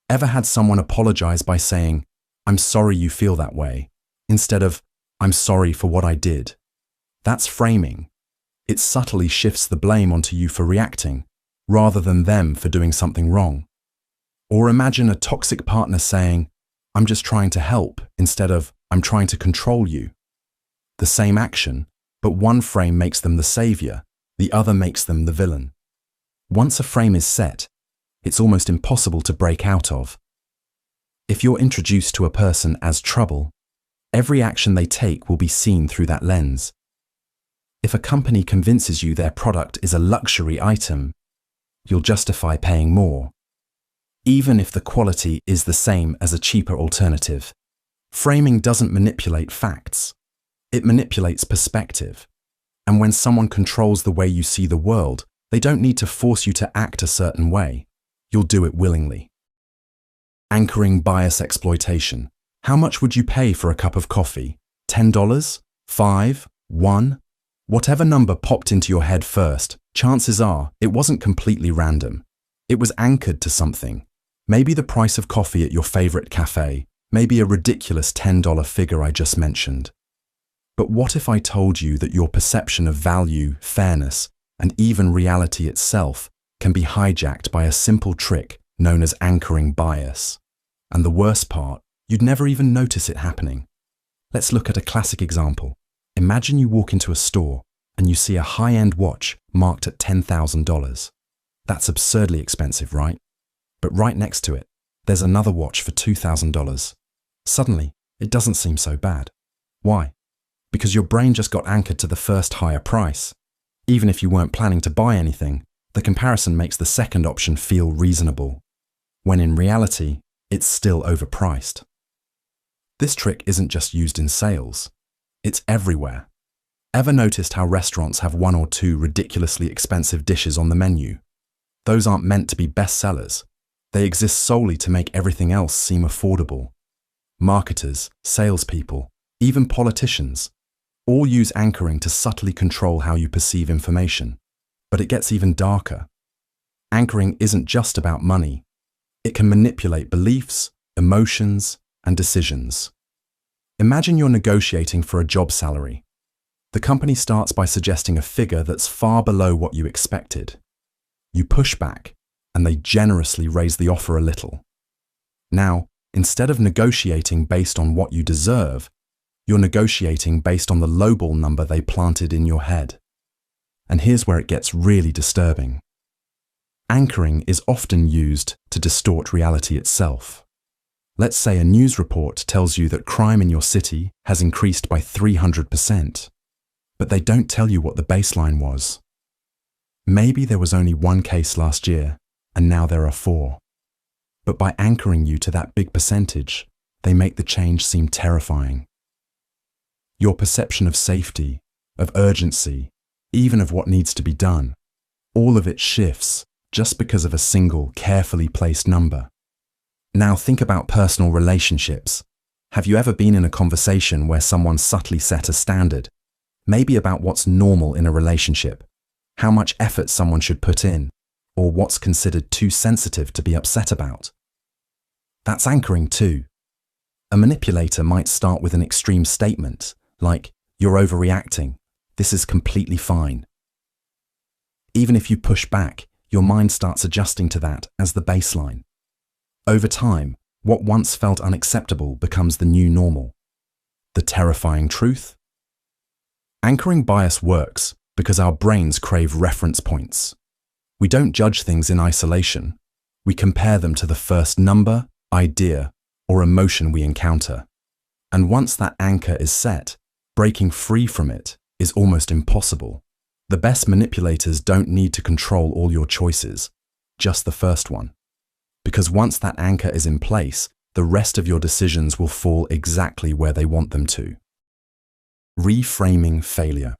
Ever had someone apologize by saying, "I'm sorry you feel that way," instead of, "I'm sorry for what I did"? That's framing. It subtly shifts the blame onto you for reacting, rather than them for doing something wrong. Or imagine a toxic partner saying, "I'm just trying to help," instead of, "I'm trying to control you." The same action, but one frame makes them the savior, the other makes them the villain. Once a frame is set, it's almost impossible to break out of. If you're introduced to a person as trouble, every action they take will be seen through that lens. If a company convinces you their product is a luxury item, you'll justify paying more, even if the quality is the same as a cheaper alternative. Framing doesn't manipulate facts. It manipulates perspective. And when someone controls the way you see the world, they don't need to force you to act a certain way. You'll do it willingly. Anchoring bias exploitation. How much would you pay for a cup of coffee? $10? $5? $1? Whatever number popped into your head first, chances are it wasn't completely random. It was anchored to something. Maybe the price of coffee at your favorite cafe, maybe a ridiculous $10 figure I just mentioned. But what if I told you that your perception of value, fairness, and even reality itself can be hijacked by a simple trick known as anchoring bias? And the worst part, you'd never even notice it happening. Let's look at a classic example. Imagine you walk into a store and you see a high-end watch marked at $10,000. That's absurdly expensive, right? But right next to it, there's another watch for $2,000. Suddenly, it doesn't seem so bad. Why? Because your brain just got anchored to the first higher price. Even if you weren't planning to buy anything, the comparison makes the second option feel reasonable, when in reality, it's still overpriced. This trick isn't just used in sales. It's everywhere. Ever noticed how restaurants have one or two ridiculously expensive dishes on the menu? Those aren't meant to be bestsellers. They exist solely to make everything else seem affordable. Marketers, salespeople, even politicians, all use anchoring to subtly control how you perceive information. But it gets even darker. Anchoring isn't just about money. It can manipulate beliefs, emotions, and decisions. Imagine you're negotiating for a job salary. The company starts by suggesting a figure that's far below what you expected. You push back, and they generously raise the offer a little. Now, instead of negotiating based on what you deserve, you're negotiating based on the lowball number they planted in your head. And here's where it gets really disturbing. Anchoring is often used to distort reality itself. Let's say a news report tells you that crime in your city has increased by 300%, but they don't tell you what the baseline was. Maybe there was only one case last year, and now there are 4. But by anchoring you to that big percentage, they make the change seem terrifying. Your perception of safety, of urgency, even of what needs to be done, all of it shifts just because of a single, carefully placed number. Now think about personal relationships. Have you ever been in a conversation where someone subtly set a standard, maybe about what's normal in a relationship, how much effort someone should put in, or what's considered too sensitive to be upset about? That's anchoring too. A manipulator might start with an extreme statement, like, "You're overreacting, this is completely fine." Even if you push back, your mind starts adjusting to that as the baseline. Over time, what once felt unacceptable becomes the new normal. The terrifying truth? Anchoring bias works because our brains crave reference points. We don't judge things in isolation. We compare them to the first number, idea, or emotion we encounter. And once that anchor is set, breaking free from it is almost impossible. The best manipulators don't need to control all your choices, just the first one. Because once that anchor is in place, the rest of your decisions will fall exactly where they want them to. Reframing failure.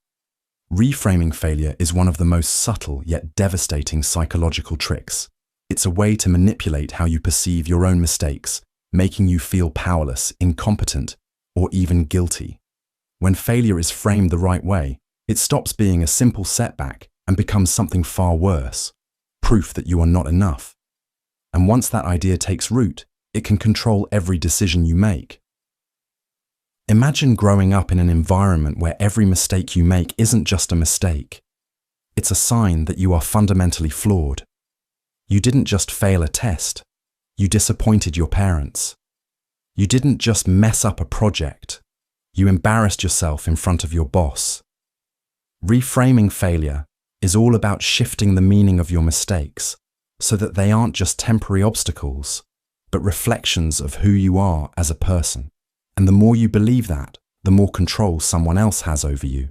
Reframing failure is one of the most subtle yet devastating psychological tricks. It's a way to manipulate how you perceive your own mistakes, making you feel powerless, incompetent, or even guilty. When failure is framed the right way, it stops being a simple setback and becomes something far worse, proof that you are not enough. And once that idea takes root, it can control every decision you make. Imagine growing up in an environment where every mistake you make isn't just a mistake. It's a sign that you are fundamentally flawed. You didn't just fail a test. You disappointed your parents. You didn't just mess up a project. You embarrassed yourself in front of your boss. Reframing failure is all about shifting the meaning of your mistakes so that they aren't just temporary obstacles, but reflections of who you are as a person. And the more you believe that, the more control someone else has over you.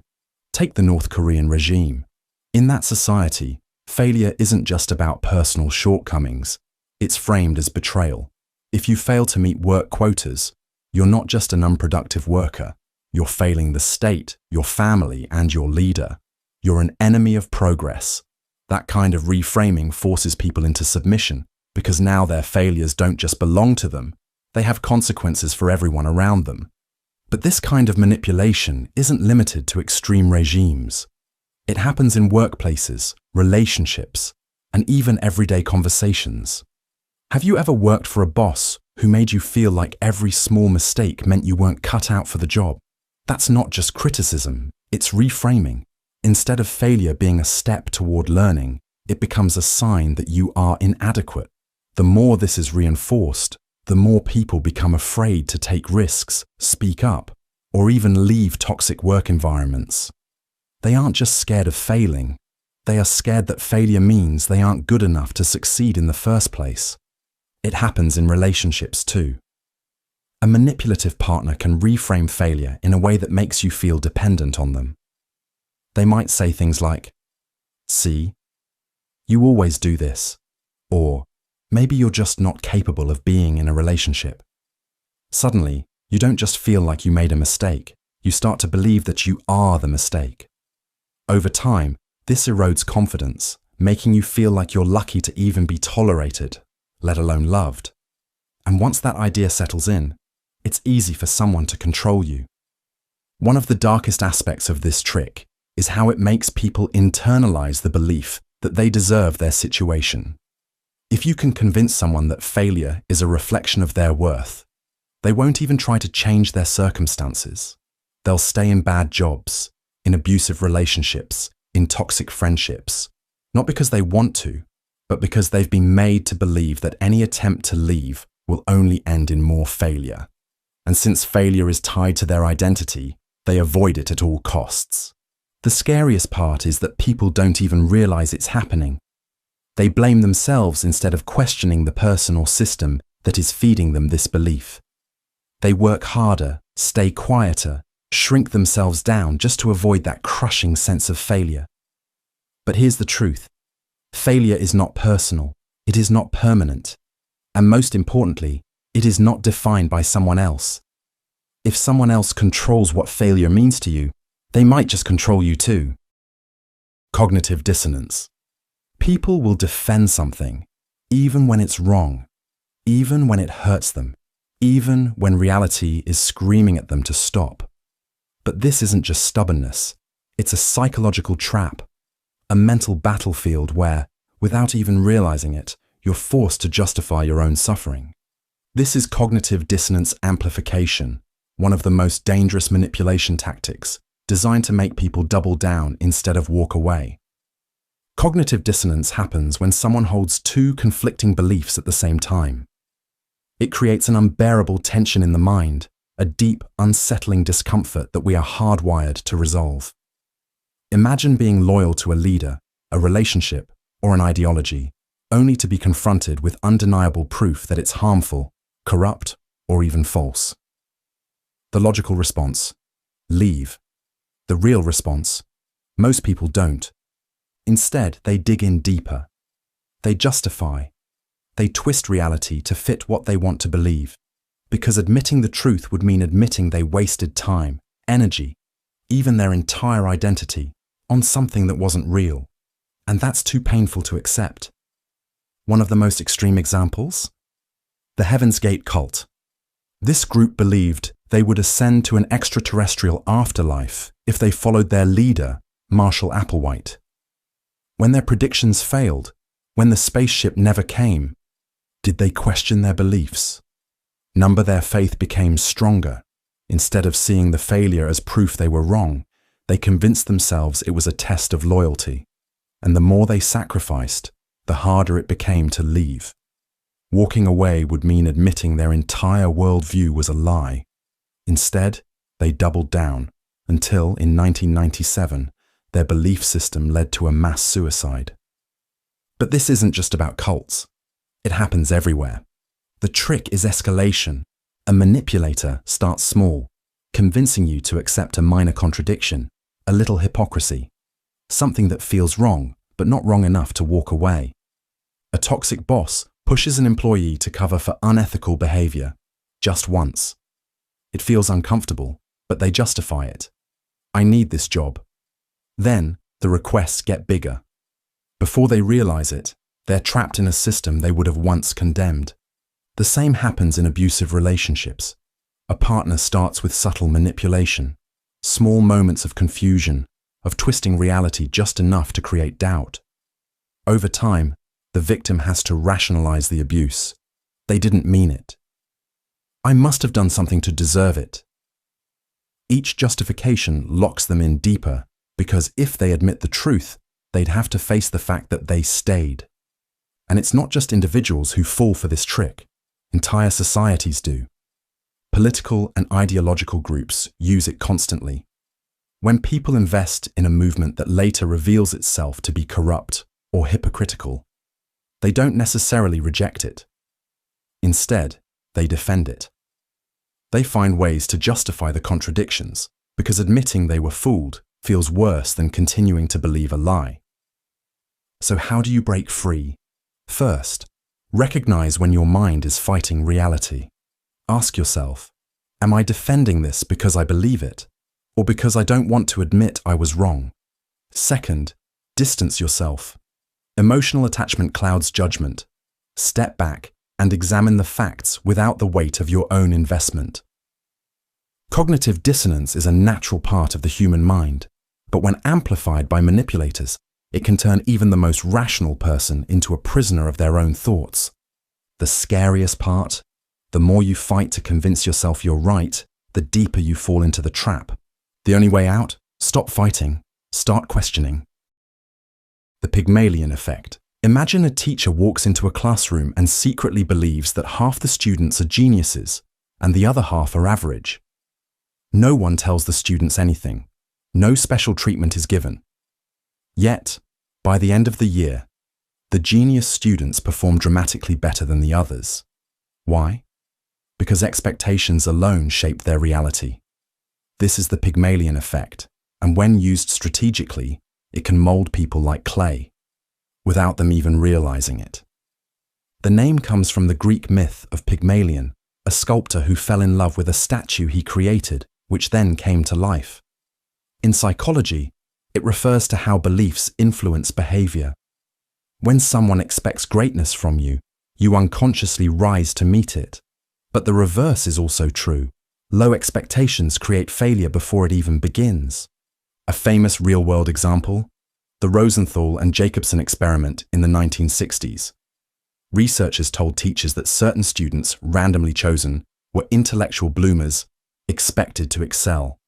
Take the North Korean regime. In that society, failure isn't just about personal shortcomings. It's framed as betrayal. If you fail to meet work quotas, you're not just an unproductive worker. You're failing the state, your family, and your leader. You're an enemy of progress. That kind of reframing forces people into submission because now their failures don't just belong to them, they have consequences for everyone around them. But this kind of manipulation isn't limited to extreme regimes. It happens in workplaces, relationships, and even everyday conversations. Have you ever worked for a boss who made you feel like every small mistake meant you weren't cut out for the job? That's not just criticism, it's reframing. Instead of failure being a step toward learning, it becomes a sign that you are inadequate. The more this is reinforced, the more people become afraid to take risks, speak up, or even leave toxic work environments. They aren't just scared of failing, they are scared that failure means they aren't good enough to succeed in the first place. It happens in relationships too. A manipulative partner can reframe failure in a way that makes you feel dependent on them. They might say things like, "See, you always do this," or "Maybe you're just not capable of being in a relationship." Suddenly, you don't just feel like you made a mistake, you start to believe that you are the mistake. Over time, this erodes confidence, making you feel like you're lucky to even be tolerated, let alone loved. And once that idea settles in, it's easy for someone to control you. One of the darkest aspects of this trick is how it makes people internalize the belief that they deserve their situation. If you can convince someone that failure is a reflection of their worth, they won't even try to change their circumstances. They'll stay in bad jobs, in abusive relationships, in toxic friendships, not because they want to, but because they've been made to believe that any attempt to leave will only end in more failure. And since failure is tied to their identity, they avoid it at all costs. The scariest part is that people don't even realize it's happening. They blame themselves instead of questioning the person or system that is feeding them this belief. They work harder, stay quieter, shrink themselves down just to avoid that crushing sense of failure. But here's the truth. Failure is not personal. It is not permanent. And most importantly, it is not defined by someone else. If someone else controls what failure means to you, they might just control you too. Cognitive dissonance. People will defend something, even when it's wrong, even when it hurts them, even when reality is screaming at them to stop. But this isn't just stubbornness. It's a psychological trap, a mental battlefield where, without even realizing it, you're forced to justify your own suffering. This is cognitive dissonance amplification, one of the most dangerous manipulation tactics, designed to make people double down instead of walk away. Cognitive dissonance happens when someone holds two conflicting beliefs at the same time. It creates an unbearable tension in the mind, a deep, unsettling discomfort that we are hardwired to resolve. Imagine being loyal to a leader, a relationship, or an ideology, only to be confronted with undeniable proof that it's harmful, corrupt, or even false. The logical response: leave. The real response: most people don't. Instead, they dig in deeper. They justify. They twist reality to fit what they want to believe, because admitting the truth would mean admitting they wasted time, energy, even their entire identity, on something that wasn't real. And that's too painful to accept. One of the most extreme examples? The Heaven's Gate cult. This group believed they would ascend to an extraterrestrial afterlife if they followed their leader, Marshall Applewhite. When their predictions failed, when the spaceship never came, did they question their beliefs? Their faith became stronger. Instead of seeing the failure as proof they were wrong, they convinced themselves it was a test of loyalty. And the more they sacrificed, the harder it became to leave. Walking away would mean admitting their entire worldview was a lie. Instead, they doubled down until, in 1997, their belief system led to a mass suicide. But this isn't just about cults. It happens everywhere. The trick is escalation. A manipulator starts small, convincing you to accept a minor contradiction, a little hypocrisy, something that feels wrong, but not wrong enough to walk away. A toxic boss pushes an employee to cover for unethical behavior, just once. It feels uncomfortable, but they justify it. I need this job. Then, the requests get bigger. Before they realize it, they're trapped in a system they would have once condemned. The same happens in abusive relationships. A partner starts with subtle manipulation, small moments of confusion, of twisting reality just enough to create doubt. Over time, the victim has to rationalize the abuse. They didn't mean it. I must have done something to deserve it. Each justification locks them in deeper, because if they admit the truth, they'd have to face the fact that they stayed. And it's not just individuals who fall for this trick. Entire societies do. Political and ideological groups use it constantly. When people invest in a movement that later reveals itself to be corrupt or hypocritical, they don't necessarily reject it. Instead, they defend it. They find ways to justify the contradictions, because admitting they were fooled feels worse than continuing to believe a lie. So how do you break free? First, recognize when your mind is fighting reality. Ask yourself, am I defending this because I believe it, or because I don't want to admit I was wrong? Second, distance yourself. Emotional attachment clouds judgment. Step back and examine the facts without the weight of your own investment. Cognitive dissonance is a natural part of the human mind, but when amplified by manipulators, it can turn even the most rational person into a prisoner of their own thoughts. The scariest part? The more you fight to convince yourself you're right, the deeper you fall into the trap. The only way out? Stop fighting. Start questioning. The Pygmalion effect. Imagine a teacher walks into a classroom and secretly believes that half the students are geniuses and the other half are average. No one tells the students anything. No special treatment is given. Yet, by the end of the year, the genius students perform dramatically better than the others. Why? Because expectations alone shape their reality. This is the Pygmalion effect, and when used strategically, it can mold people like clay, without them even realizing it. The name comes from the Greek myth of Pygmalion, a sculptor who fell in love with a statue he created, which then came to life. In psychology, it refers to how beliefs influence behavior. When someone expects greatness from you, you unconsciously rise to meet it. But the reverse is also true. Low expectations create failure before it even begins. A famous real-world example? The Rosenthal and Jacobson experiment in the 1960s. Researchers told teachers that certain students, randomly chosen, were intellectual bloomers, expected to excel.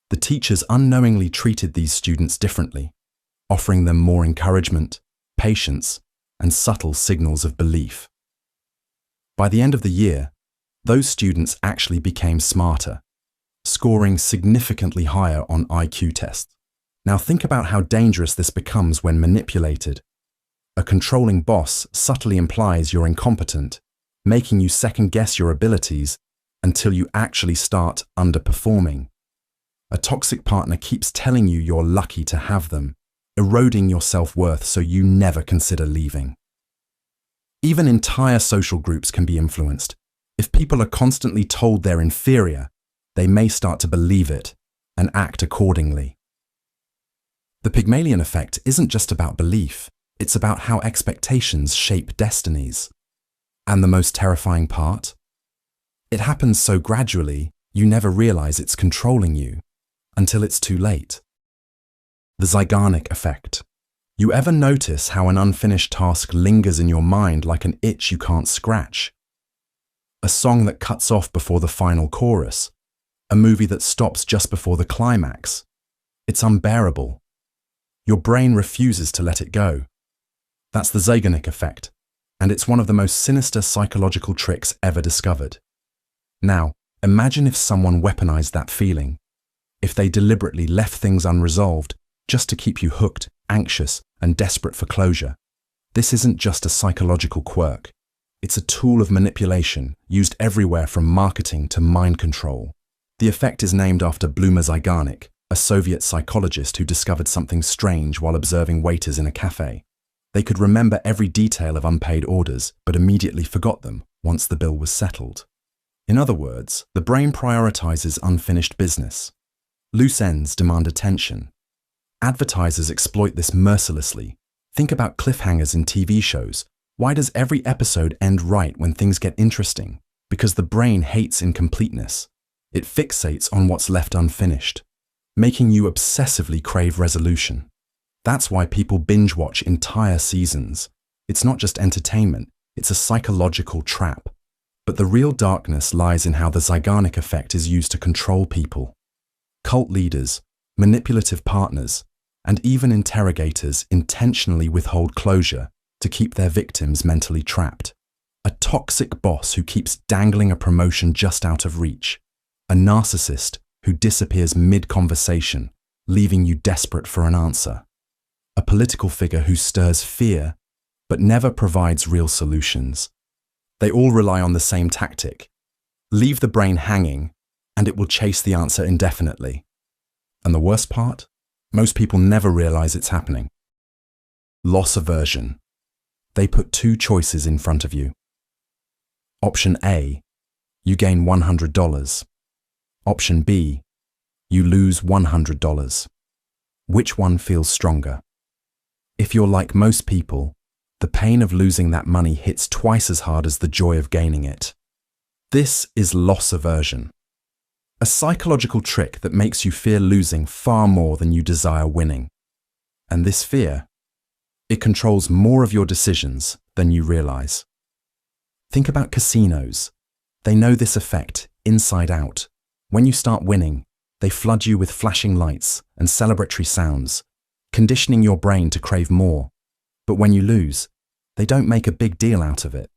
The teachers unknowingly treated these students differently, offering them more encouragement, patience, and subtle signals of belief. By the end of the year, those students actually became smarter, scoring significantly higher on IQ tests. Now think about how dangerous this becomes when manipulated. A controlling boss subtly implies you're incompetent, making you second-guess your abilities until you actually start underperforming. A toxic partner keeps telling you you're lucky to have them, eroding your self-worth so you never consider leaving. Even entire social groups can be influenced. If people are constantly told they're inferior, they may start to believe it and act accordingly. The Pygmalion effect isn't just about belief. It's about how expectations shape destinies. And the most terrifying part? It happens so gradually, you never realize it's controlling you, until it's too late. The Zeigarnik effect. You ever notice how an unfinished task lingers in your mind like an itch you can't scratch? A song that cuts off before the final chorus. A movie that stops just before the climax. It's unbearable. Your brain refuses to let it go. That's the Zeigarnik effect, and it's one of the most sinister psychological tricks ever discovered. Now, imagine if someone weaponized that feeling. If they deliberately left things unresolved just to keep you hooked, anxious, and desperate for closure. This isn't just a psychological quirk. It's a tool of manipulation used everywhere from marketing to mind control. The effect is named after Bluma Zeigarnik, a Soviet psychologist who discovered something strange while observing waiters in a cafe. They could remember every detail of unpaid orders, but immediately forgot them once the bill was settled. In other words, the brain prioritizes unfinished business. Loose ends demand attention. Advertisers exploit this mercilessly. Think about cliffhangers in TV shows. Why does every episode end right when things get interesting? Because the brain hates incompleteness. It fixates on what's left unfinished, making you obsessively crave resolution. That's why people binge watch entire seasons. It's not just entertainment, it's a psychological trap. But the real darkness lies in how the Zeigarnik effect is used to control people. Cult leaders, manipulative partners, and even interrogators intentionally withhold closure to keep their victims mentally trapped. A toxic boss who keeps dangling a promotion just out of reach. A narcissist who disappears mid-conversation, leaving you desperate for an answer. A political figure who stirs fear, but never provides real solutions. They all rely on the same tactic. Leave the brain hanging, and it will chase the answer indefinitely. And the worst part? Most people never realize it's happening. Loss aversion. They put two choices in front of you. Option A, you gain $100. Option B, you lose $100. Which one feels stronger? If you're like most people, the pain of losing that money hits twice as hard as the joy of gaining it. This is loss aversion, a psychological trick that makes you fear losing far more than you desire winning. And this fear, it controls more of your decisions than you realize. Think about casinos. They know this effect inside out. When you start winning, they flood you with flashing lights and celebratory sounds, conditioning your brain to crave more. But when you lose, they don't make a big deal out of it.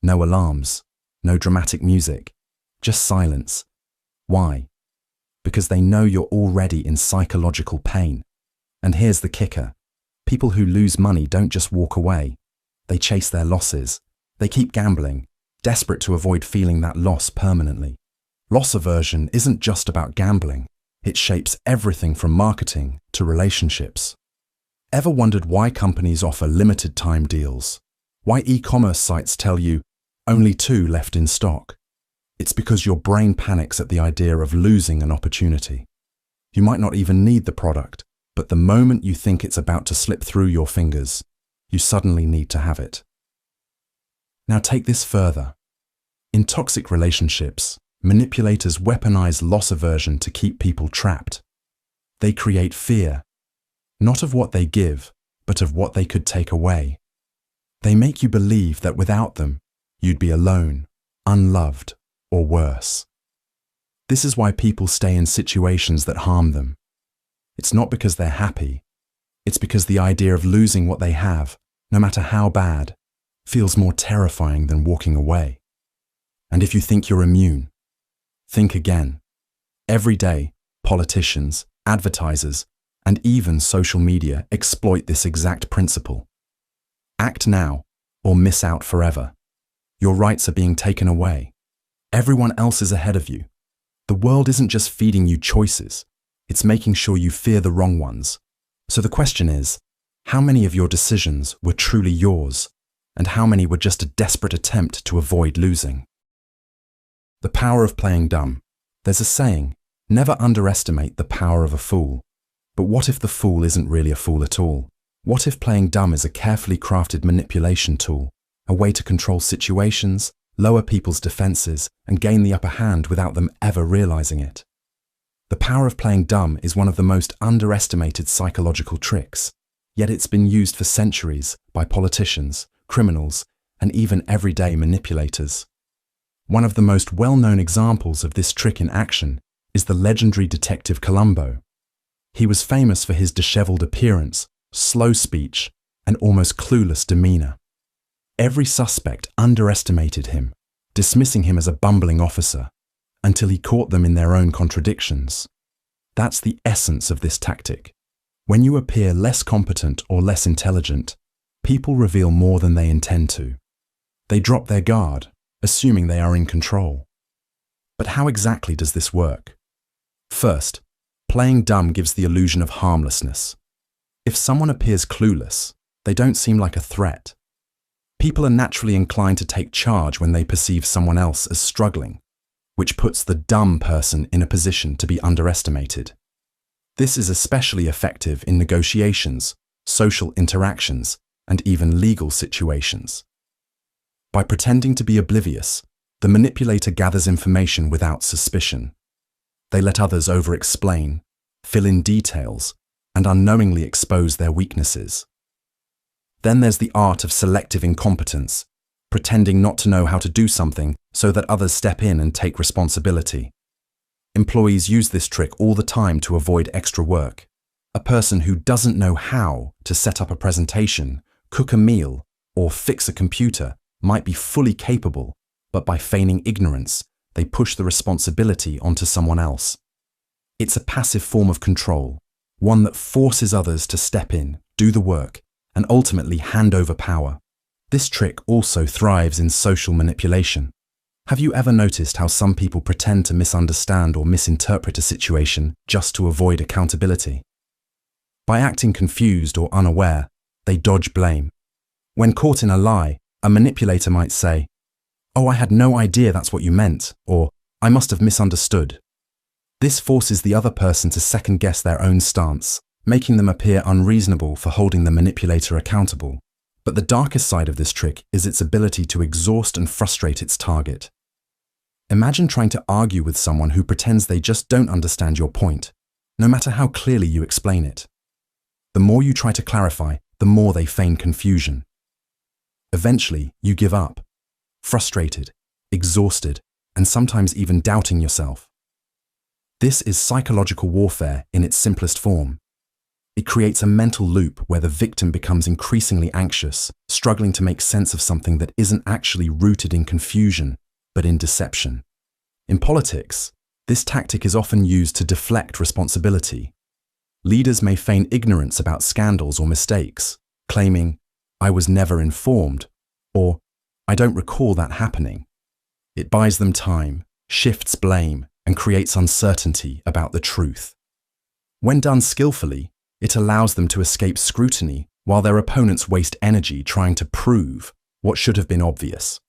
No alarms, no dramatic music, just silence. Why? Because they know you're already in psychological pain. And here's the kicker. People who lose money don't just walk away. They chase their losses. They keep gambling, desperate to avoid feeling that loss permanently. Loss aversion isn't just about gambling. It shapes everything from marketing to relationships. Ever wondered why companies offer limited time deals? Why e-commerce sites tell you only 2 left in stock. It's because your brain panics at the idea of losing an opportunity. You might not even need the product, but the moment you think it's about to slip through your fingers, you suddenly need to have it. Now take this further. In toxic relationships, manipulators weaponize loss aversion to keep people trapped. They create fear, not of what they give, but of what they could take away. They make you believe that without them, you'd be alone, unloved, or worse. This is why people stay in situations that harm them. It's not because they're happy. It's because the idea of losing what they have, no matter how bad, feels more terrifying than walking away. And if you think you're immune, think again. Every day, politicians, advertisers, and even social media exploit this exact principle. Act now, or miss out forever. Your rights are being taken away. Everyone else is ahead of you. The world isn't just feeding you choices, it's making sure you fear the wrong ones. So the question is, how many of your decisions were truly yours, and how many were just a desperate attempt to avoid losing? The power of playing dumb. There's a saying, never underestimate the power of a fool. But what if the fool isn't really a fool at all? What if playing dumb is a carefully crafted manipulation tool, a way to control situations, lower people's defenses, and gain the upper hand without them ever realizing it? The power of playing dumb is one of the most underestimated psychological tricks, yet it's been used for centuries by politicians, criminals, and even everyday manipulators. One of the most well-known examples of this trick in action is the legendary detective Columbo. He was famous for his disheveled appearance, slow speech, and almost clueless demeanor. Every suspect underestimated him, dismissing him as a bumbling officer, until he caught them in their own contradictions. That's the essence of this tactic. When you appear less competent or less intelligent, people reveal more than they intend to. They drop their guard, assuming they are in control. But how exactly does this work? First, playing dumb gives the illusion of harmlessness. If someone appears clueless, they don't seem like a threat. People are naturally inclined to take charge when they perceive someone else as struggling, which puts the dumb person in a position to be underestimated. This is especially effective in negotiations, social interactions, and even legal situations. By pretending to be oblivious, the manipulator gathers information without suspicion. They let others over-explain, fill in details, and unknowingly expose their weaknesses. Then there's the art of selective incompetence, pretending not to know how to do something so that others step in and take responsibility. Employees use this trick all the time to avoid extra work. A person who doesn't know how to set up a presentation, cook a meal, or fix a computer might be fully capable, but by feigning ignorance, they push the responsibility onto someone else. It's a passive form of control, one that forces others to step in, do the work, and ultimately hand over power. This trick also thrives in social manipulation. Have you ever noticed how some people pretend to misunderstand or misinterpret a situation just to avoid accountability? By acting confused or unaware, they dodge blame. When caught in a lie, a manipulator might say, "Oh, I had no idea that's what you meant," or "I must have misunderstood." This forces the other person to second-guess their own stance, making them appear unreasonable for holding the manipulator accountable. But the darkest side of this trick is its ability to exhaust and frustrate its target. Imagine trying to argue with someone who pretends they just don't understand your point, no matter how clearly you explain it. The more you try to clarify, the more they feign confusion. Eventually, you give up, frustrated, exhausted, and sometimes even doubting yourself. This is psychological warfare in its simplest form. It creates a mental loop where the victim becomes increasingly anxious, struggling to make sense of something that isn't actually rooted in confusion, but in deception. In politics, this tactic is often used to deflect responsibility. Leaders may feign ignorance about scandals or mistakes, claiming, "I was never informed," or "I don't recall that happening." It buys them time, shifts blame, and creates uncertainty about the truth. When done skillfully, it allows them to escape scrutiny while their opponents waste energy trying to prove, what should have been obvious.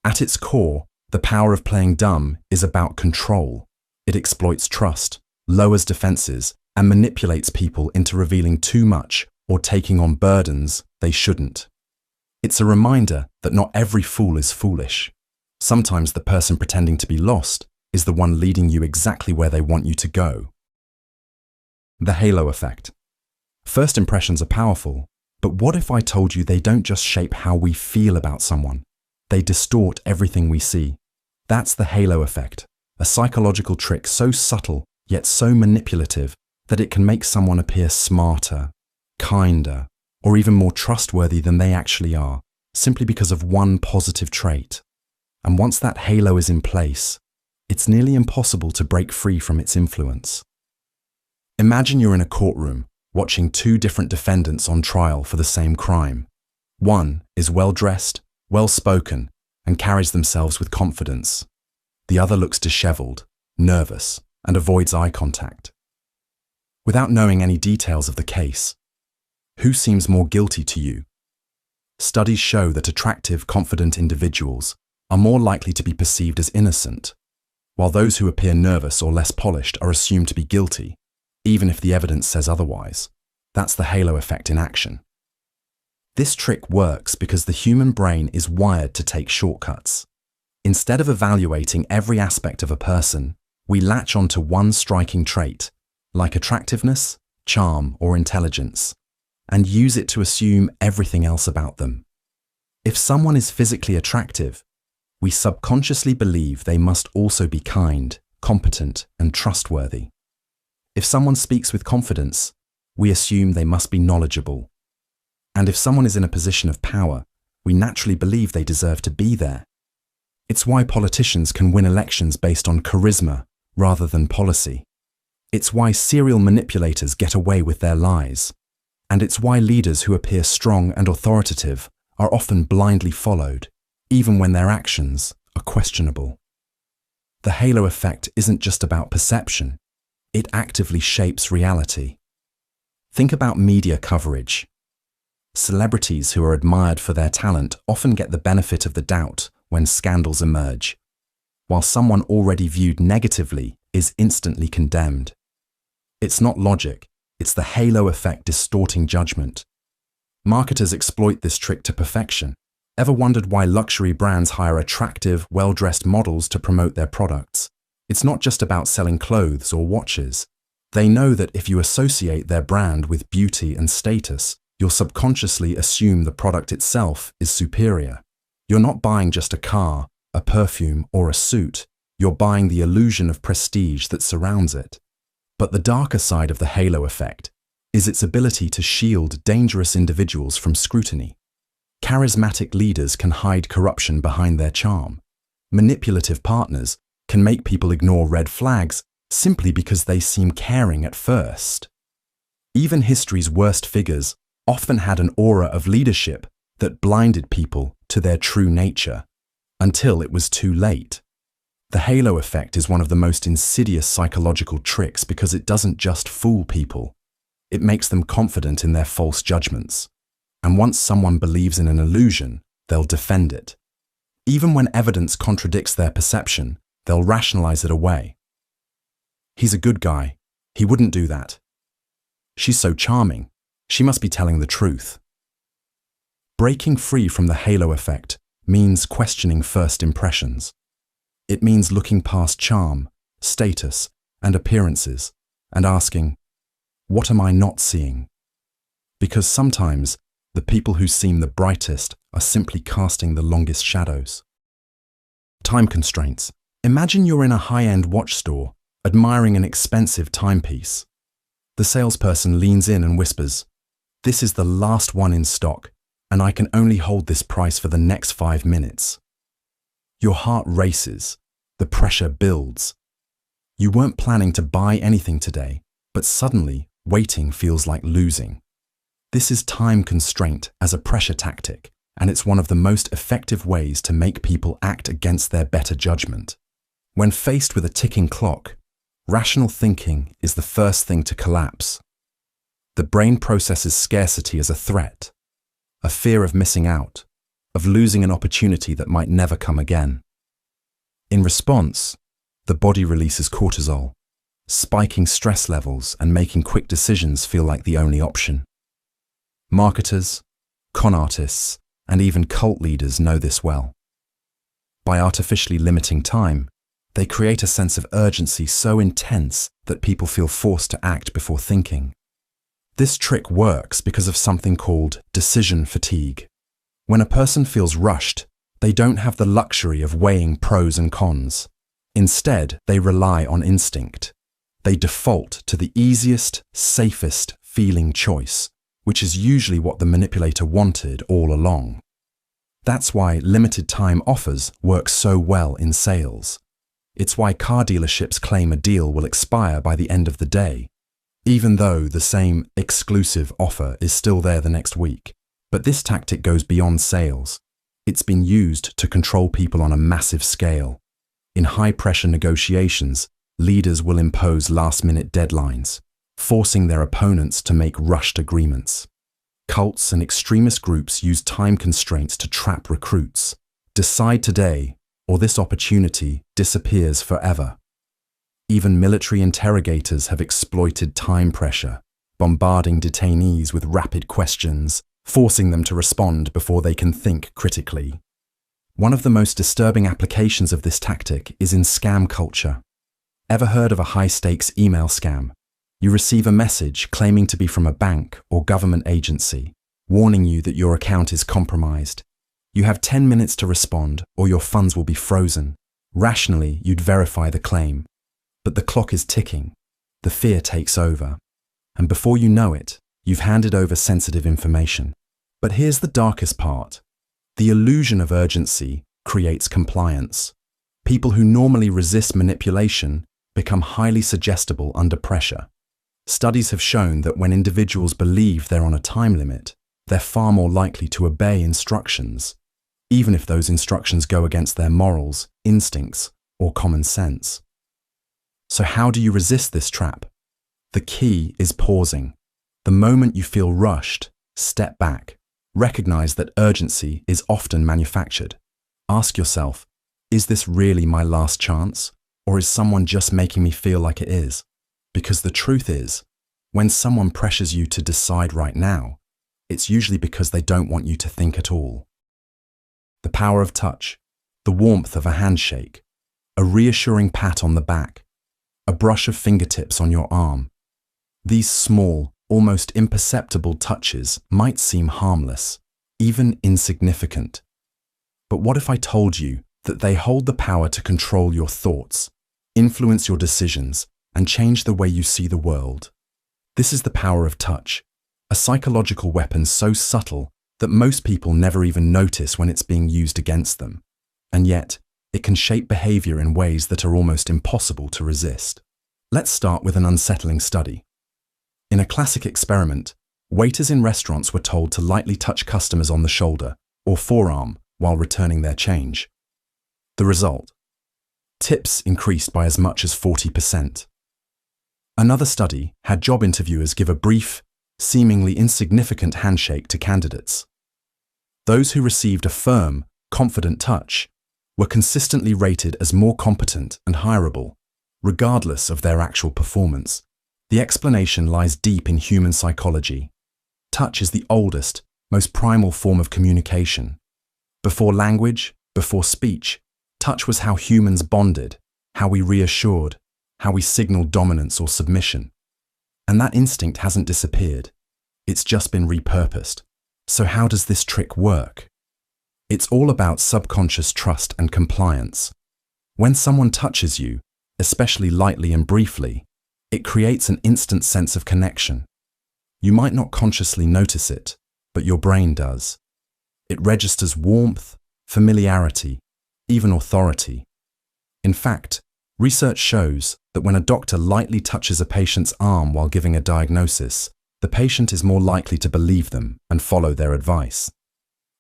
At its core, the power of playing dumb is about control. It exploits trust, lowers defenses, and manipulates people into revealing too much or taking on burdens they shouldn't. It's a reminder that not every fool is foolish. Sometimes the person pretending to be lost is the one leading you exactly where they want you to go. The halo effect. First impressions are powerful, but what if I told you they don't just shape how we feel about someone? They distort everything we see. That's the halo effect, a psychological trick so subtle yet so manipulative that it can make someone appear smarter, kinder, or even more trustworthy than they actually are, simply because of one positive trait. And once that halo is in place, it's nearly impossible to break free from its influence. Imagine you're in a courtroom, watching two different defendants on trial for the same crime. One is well-dressed, well-spoken, and carries themselves with confidence. The other looks disheveled, nervous, and avoids eye contact. Without knowing any details of the case, who seems more guilty to you? Studies show that attractive, confident individuals are more likely to be perceived as innocent, while those who appear nervous or less polished are assumed to be guilty, even if the evidence says otherwise. That's the halo effect in action. This trick works because the human brain is wired to take shortcuts. Instead of evaluating every aspect of a person, we latch onto one striking trait, like attractiveness, charm, or intelligence, and use it to assume everything else about them. If someone is physically attractive, we subconsciously believe they must also be kind, competent, and trustworthy. If someone speaks with confidence, we assume they must be knowledgeable. And if someone is in a position of power, we naturally believe they deserve to be there. It's why politicians can win elections based on charisma rather than policy. It's why serial manipulators get away with their lies. And it's why leaders who appear strong and authoritative are often blindly followed, even when their actions are questionable. The halo effect isn't just about perception. It actively shapes reality. Think about media coverage. Celebrities who are admired for their talent often get the benefit of the doubt when scandals emerge, while someone already viewed negatively is instantly condemned. It's not logic, it's the halo effect distorting judgment. Marketers exploit this trick to perfection. Ever wondered why luxury brands hire attractive, well-dressed models to promote their products? It's not just about selling clothes or watches. They know that if you associate their brand with beauty and status, you'll subconsciously assume the product itself is superior. You're not buying just a car, a perfume, or a suit. You're buying the illusion of prestige that surrounds it. But the darker side of the halo effect is its ability to shield dangerous individuals from scrutiny. Charismatic leaders can hide corruption behind their charm. Manipulative partners can make people ignore red flags simply because they seem caring at first. Even history's worst figures often had an aura of leadership that blinded people to their true nature, until it was too late. The halo effect is one of the most insidious psychological tricks because it doesn't just fool people. It makes them confident in their false judgments. And once someone believes in an illusion, they'll defend it. Even when evidence contradicts their perception, they'll rationalize it away. He's a good guy. He wouldn't do that. She's so charming. She must be telling the truth. Breaking free from the halo effect means questioning first impressions. It means looking past charm, status, and appearances and asking, what am I not seeing? Because sometimes the people who seem the brightest are simply casting the longest shadows. Time constraints. Imagine you're in a high-end watch store, admiring an expensive timepiece. The salesperson leans in and whispers, "This is the last one in stock, and I can only hold this price for the next 5 minutes." Your heart races. The pressure builds. You weren't planning to buy anything today, but suddenly, waiting feels like losing. This is time constraint as a pressure tactic, and it's one of the most effective ways to make people act against their better judgment. When faced with a ticking clock, rational thinking is the first thing to collapse. The brain processes scarcity as a threat, a fear of missing out, of losing an opportunity that might never come again. In response, the body releases cortisol, spiking stress levels and making quick decisions feel like the only option. Marketers, con artists, and even cult leaders know this well. By artificially limiting time, they create a sense of urgency so intense that people feel forced to act before thinking. This trick works because of something called decision fatigue. When a person feels rushed, they don't have the luxury of weighing pros and cons. Instead, they rely on instinct. They default to the easiest, safest feeling choice, which is usually what the manipulator wanted all along. That's why limited time offers work so well in sales. It's why car dealerships claim a deal will expire by the end of the day, even though the same exclusive offer is still there the next week. But this tactic goes beyond sales. It's been used to control people on a massive scale. In high-pressure negotiations, leaders will impose last-minute deadlines, forcing their opponents to make rushed agreements. Cults and extremist groups use time constraints to trap recruits. Decide today, or this opportunity disappears forever. Even military interrogators have exploited time pressure, bombarding detainees with rapid questions, forcing them to respond before they can think critically. One of the most disturbing applications of this tactic is in scam culture. Ever heard of a high-stakes email scam? You receive a message claiming to be from a bank or government agency, warning you that your account is compromised. You have 10 minutes to respond or your funds will be frozen. Rationally, you'd verify the claim. But the clock is ticking. The fear takes over. And before you know it, you've handed over sensitive information. But here's the darkest part. The illusion of urgency creates compliance. People who normally resist manipulation become highly suggestible under pressure. Studies have shown that when individuals believe they're on a time limit, they're far more likely to obey instructions, even if those instructions go against their morals, instincts, or common sense. So how do you resist this trap? The key is pausing. The moment you feel rushed, step back. Recognize that urgency is often manufactured. Ask yourself, is this really my last chance? Or is someone just making me feel like it is? Because the truth is, when someone pressures you to decide right now, it's usually because they don't want you to think at all. The power of touch, the warmth of a handshake, a reassuring pat on the back, a brush of fingertips on your arm. These small, almost imperceptible touches might seem harmless, even insignificant. But what if I told you that they hold the power to control your thoughts, influence your decisions, and change the way you see the world? This is the power of touch, a psychological weapon so subtle that most people never even notice when it's being used against them. And yet, it can shape behavior in ways that are almost impossible to resist. Let's start with an unsettling study. In a classic experiment, waiters in restaurants were told to lightly touch customers on the shoulder or forearm while returning their change. The result: tips increased by as much as 40%. Another study had job interviewers give a brief, seemingly insignificant handshake to candidates. Those who received a firm, confident touch were consistently rated as more competent and hireable, regardless of their actual performance. The explanation lies deep in human psychology. Touch is the oldest, most primal form of communication. Before language, before speech, touch was how humans bonded, how we reassured, how we signaled dominance or submission. And that instinct hasn't disappeared. It's just been repurposed. So how does this trick work? It's all about subconscious trust and compliance. When someone touches you, especially lightly and briefly, it creates an instant sense of connection. You might not consciously notice it, but your brain does. It registers warmth, familiarity, even authority. In fact, research shows that when a doctor lightly touches a patient's arm while giving a diagnosis, the patient is more likely to believe them and follow their advice.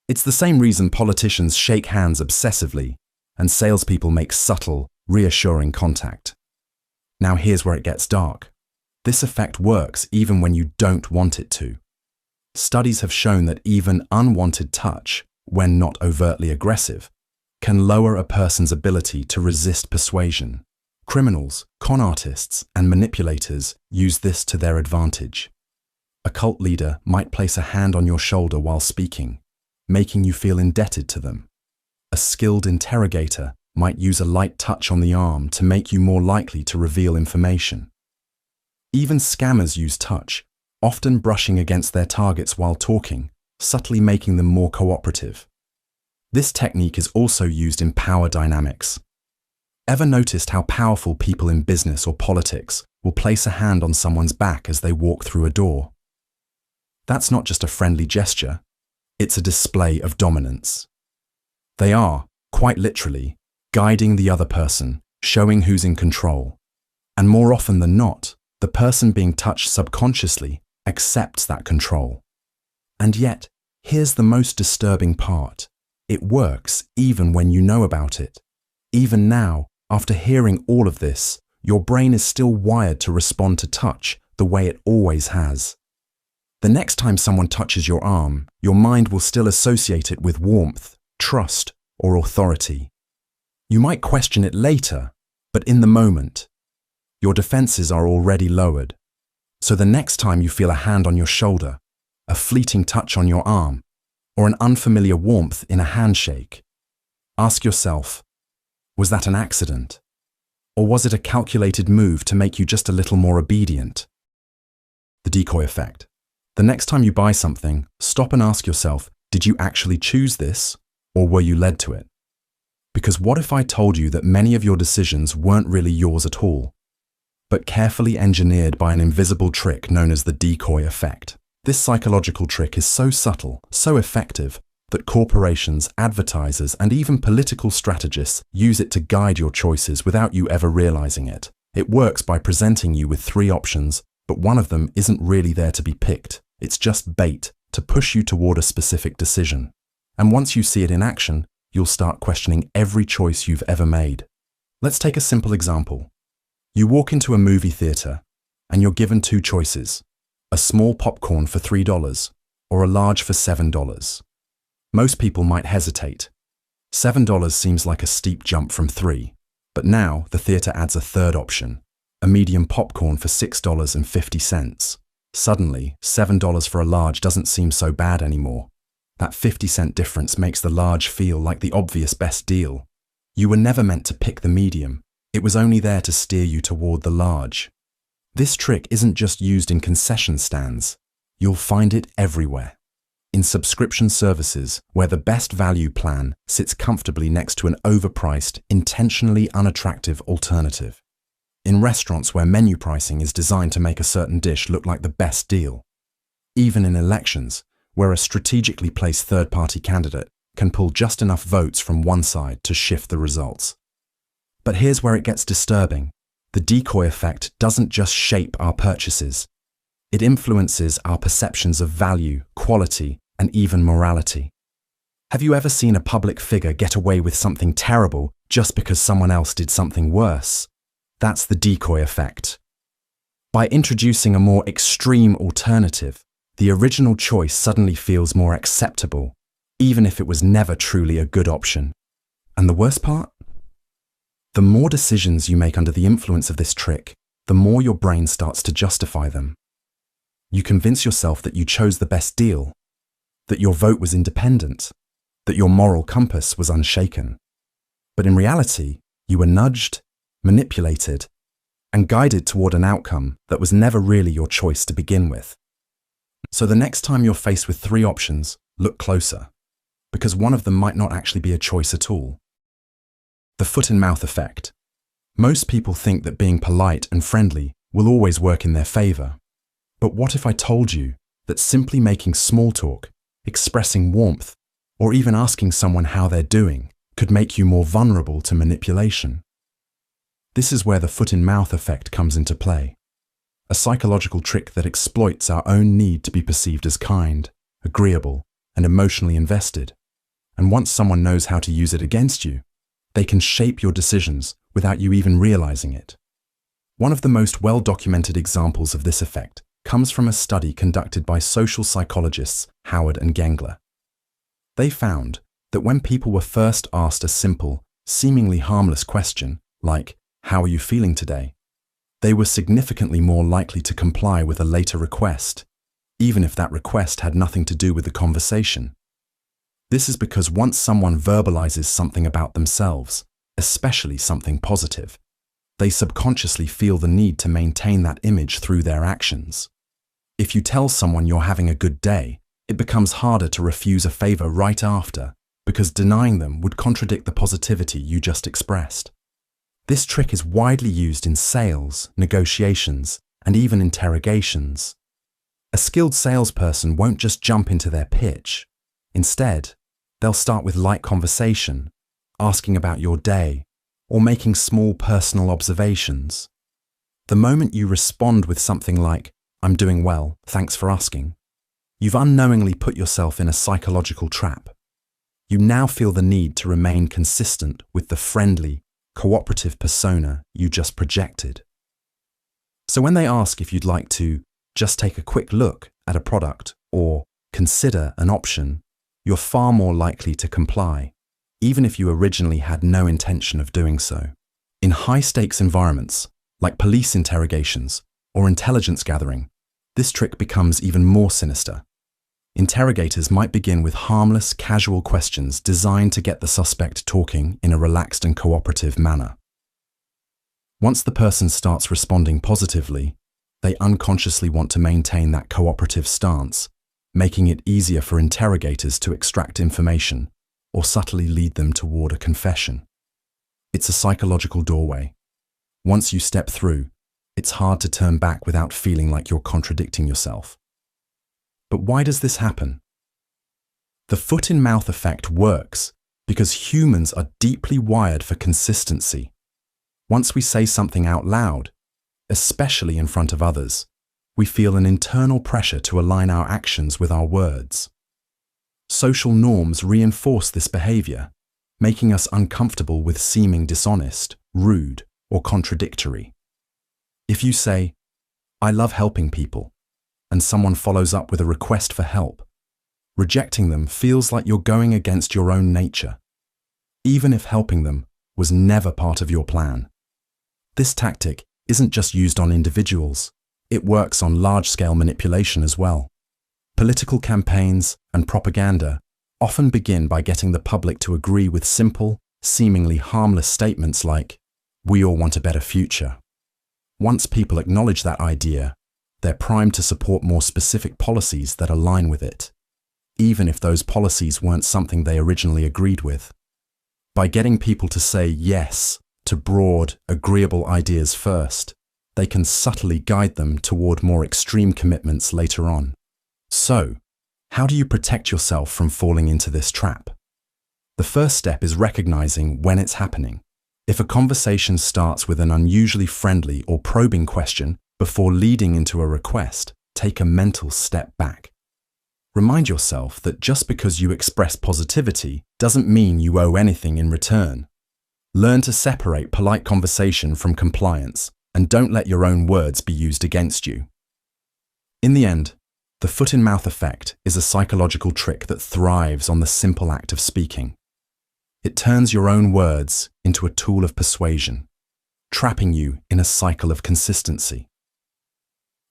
It's the same reason politicians shake hands obsessively and salespeople make subtle, reassuring contact. Now here's where it gets dark. This effect works even when you don't want it to. Studies have shown that even unwanted touch when not overtly aggressive, can lower a person's ability to resist persuasion. Criminals, con artists, and manipulators use this to their advantage. A cult leader might place a hand on your shoulder while speaking, making you feel indebted to them. A skilled interrogator might use a light touch on the arm to make you more likely to reveal information. Even scammers use touch, often brushing against their targets while talking, subtly making them more cooperative. This technique is also used in power dynamics. Ever noticed how powerful people in business or politics will place a hand on someone's back as they walk through a door? That's not just a friendly gesture, it's a display of dominance. They are, quite literally, guiding the other person, showing who's in control. And more often than not, the person being touched subconsciously accepts that control. And yet, here's the most disturbing part. It works even when you know about it. Even now, after hearing all of this, your brain is still wired to respond to touch the way it always has. The next time someone touches your arm, your mind will still associate it with warmth, trust, or authority. You might question it later, but in the moment, your defenses are already lowered. So the next time you feel a hand on your shoulder, a fleeting touch on your arm, or an unfamiliar warmth in a handshake, ask yourself, was that an accident? Or was it a calculated move to make you just a little more obedient? The decoy effect. The next time you buy something, stop and ask yourself, did you actually choose this, or were you led to it? Because what if I told you that many of your decisions weren't really yours at all, but carefully engineered by an invisible trick known as the decoy effect? This psychological trick is so subtle, so effective, that corporations, advertisers, and even political strategists use it to guide your choices without you ever realizing it. It works by presenting you with 3 options, but one of them isn't really there to be picked. It's just bait to push you toward a specific decision. And once you see it in action, you'll start questioning every choice you've ever made. Let's take a simple example. You walk into a movie theater, and you're given 2 choices. A small popcorn for $3 or a large for $7. Most people might hesitate. $7 seems like a steep jump from 3, but now the theater adds a third option, a medium popcorn for $6.50. Suddenly, $7 for a large doesn't seem so bad anymore. That 50-cent difference makes the large feel like the obvious best deal. You were never meant to pick the medium. It was only there to steer you toward the large. This trick isn't just used in concession stands. You'll find it everywhere. In subscription services, where the best value plan sits comfortably next to an overpriced, intentionally unattractive alternative. In restaurants where menu pricing is designed to make a certain dish look like the best deal. Even in elections, where a strategically placed third-party candidate can pull just enough votes from one side to shift the results. But here's where it gets disturbing. The decoy effect doesn't just shape our purchases. It influences our perceptions of value, quality, and even morality. Have you ever seen a public figure get away with something terrible just because someone else did something worse? That's the decoy effect. By introducing a more extreme alternative, the original choice suddenly feels more acceptable, even if it was never truly a good option. And the worst part? The more decisions you make under the influence of this trick, the more your brain starts to justify them. You convince yourself that you chose the best deal, that your vote was independent, that your moral compass was unshaken. But in reality, you were nudged, manipulated, and guided toward an outcome that was never really your choice to begin with. So the next time you're faced with 3 options, look closer, because one of them might not actually be a choice at all. The foot-and-mouth effect. Most people think that being polite and friendly will always work in their favor. But what if I told you that simply making small talk, expressing warmth, or even asking someone how they're doing could make you more vulnerable to manipulation? This is where the foot-in-mouth effect comes into play. A psychological trick that exploits our own need to be perceived as kind, agreeable, and emotionally invested. And once someone knows how to use it against you, they can shape your decisions without you even realizing it. One of the most well-documented examples of this effect comes from a study conducted by social psychologists Howard and Gengler. They found that when people were first asked a simple, seemingly harmless question, like, "How are you feeling today?" they were significantly more likely to comply with a later request, even if that request had nothing to do with the conversation. This is because once someone verbalizes something about themselves, especially something positive, they subconsciously feel the need to maintain that image through their actions. If you tell someone you're having a good day, it becomes harder to refuse a favor right after, because denying them would contradict the positivity you just expressed. This trick is widely used in sales, negotiations, and even interrogations. A skilled salesperson won't just jump into their pitch. Instead, they'll start with light conversation, asking about your day, or making small personal observations. The moment you respond with something like, "I'm doing well, thanks for asking," you've unknowingly put yourself in a psychological trap. You now feel the need to remain consistent with the friendly, cooperative persona you just projected. So when they ask if you'd like to just take a quick look at a product or consider an option, you're far more likely to comply, even if you originally had no intention of doing so. In high-stakes environments, like police interrogations or intelligence gathering, this trick becomes even more sinister. Interrogators might begin with harmless, casual questions designed to get the suspect talking in a relaxed and cooperative manner. Once the person starts responding positively, they unconsciously want to maintain that cooperative stance, making it easier for interrogators to extract information or subtly lead them toward a confession. It's a psychological doorway. Once you step through, it's hard to turn back without feeling like you're contradicting yourself. But why does this happen? The foot-in-mouth effect works because humans are deeply wired for consistency. Once we say something out loud, especially in front of others, we feel an internal pressure to align our actions with our words. Social norms reinforce this behavior, making us uncomfortable with seeming dishonest, rude, or contradictory. If you say, "I love helping people," and someone follows up with a request for help, rejecting them feels like you're going against your own nature, even if helping them was never part of your plan. This tactic isn't just used on individuals, it works on large-scale manipulation as well. Political campaigns and propaganda often begin by getting the public to agree with simple, seemingly harmless statements like, "We all want a better future." Once people acknowledge that idea, they're primed to support more specific policies that align with it, even if those policies weren't something they originally agreed with. By getting people to say yes to broad, agreeable ideas first, they can subtly guide them toward more extreme commitments later on. So, how do you protect yourself from falling into this trap? The first step is recognizing when it's happening. If a conversation starts with an unusually friendly or probing question before leading into a request, take a mental step back. Remind yourself that just because you express positivity doesn't mean you owe anything in return. Learn to separate polite conversation from compliance, and don't let your own words be used against you. In the end, the foot-in-mouth effect is a psychological trick that thrives on the simple act of speaking. It turns your own words into a tool of persuasion, trapping you in a cycle of consistency.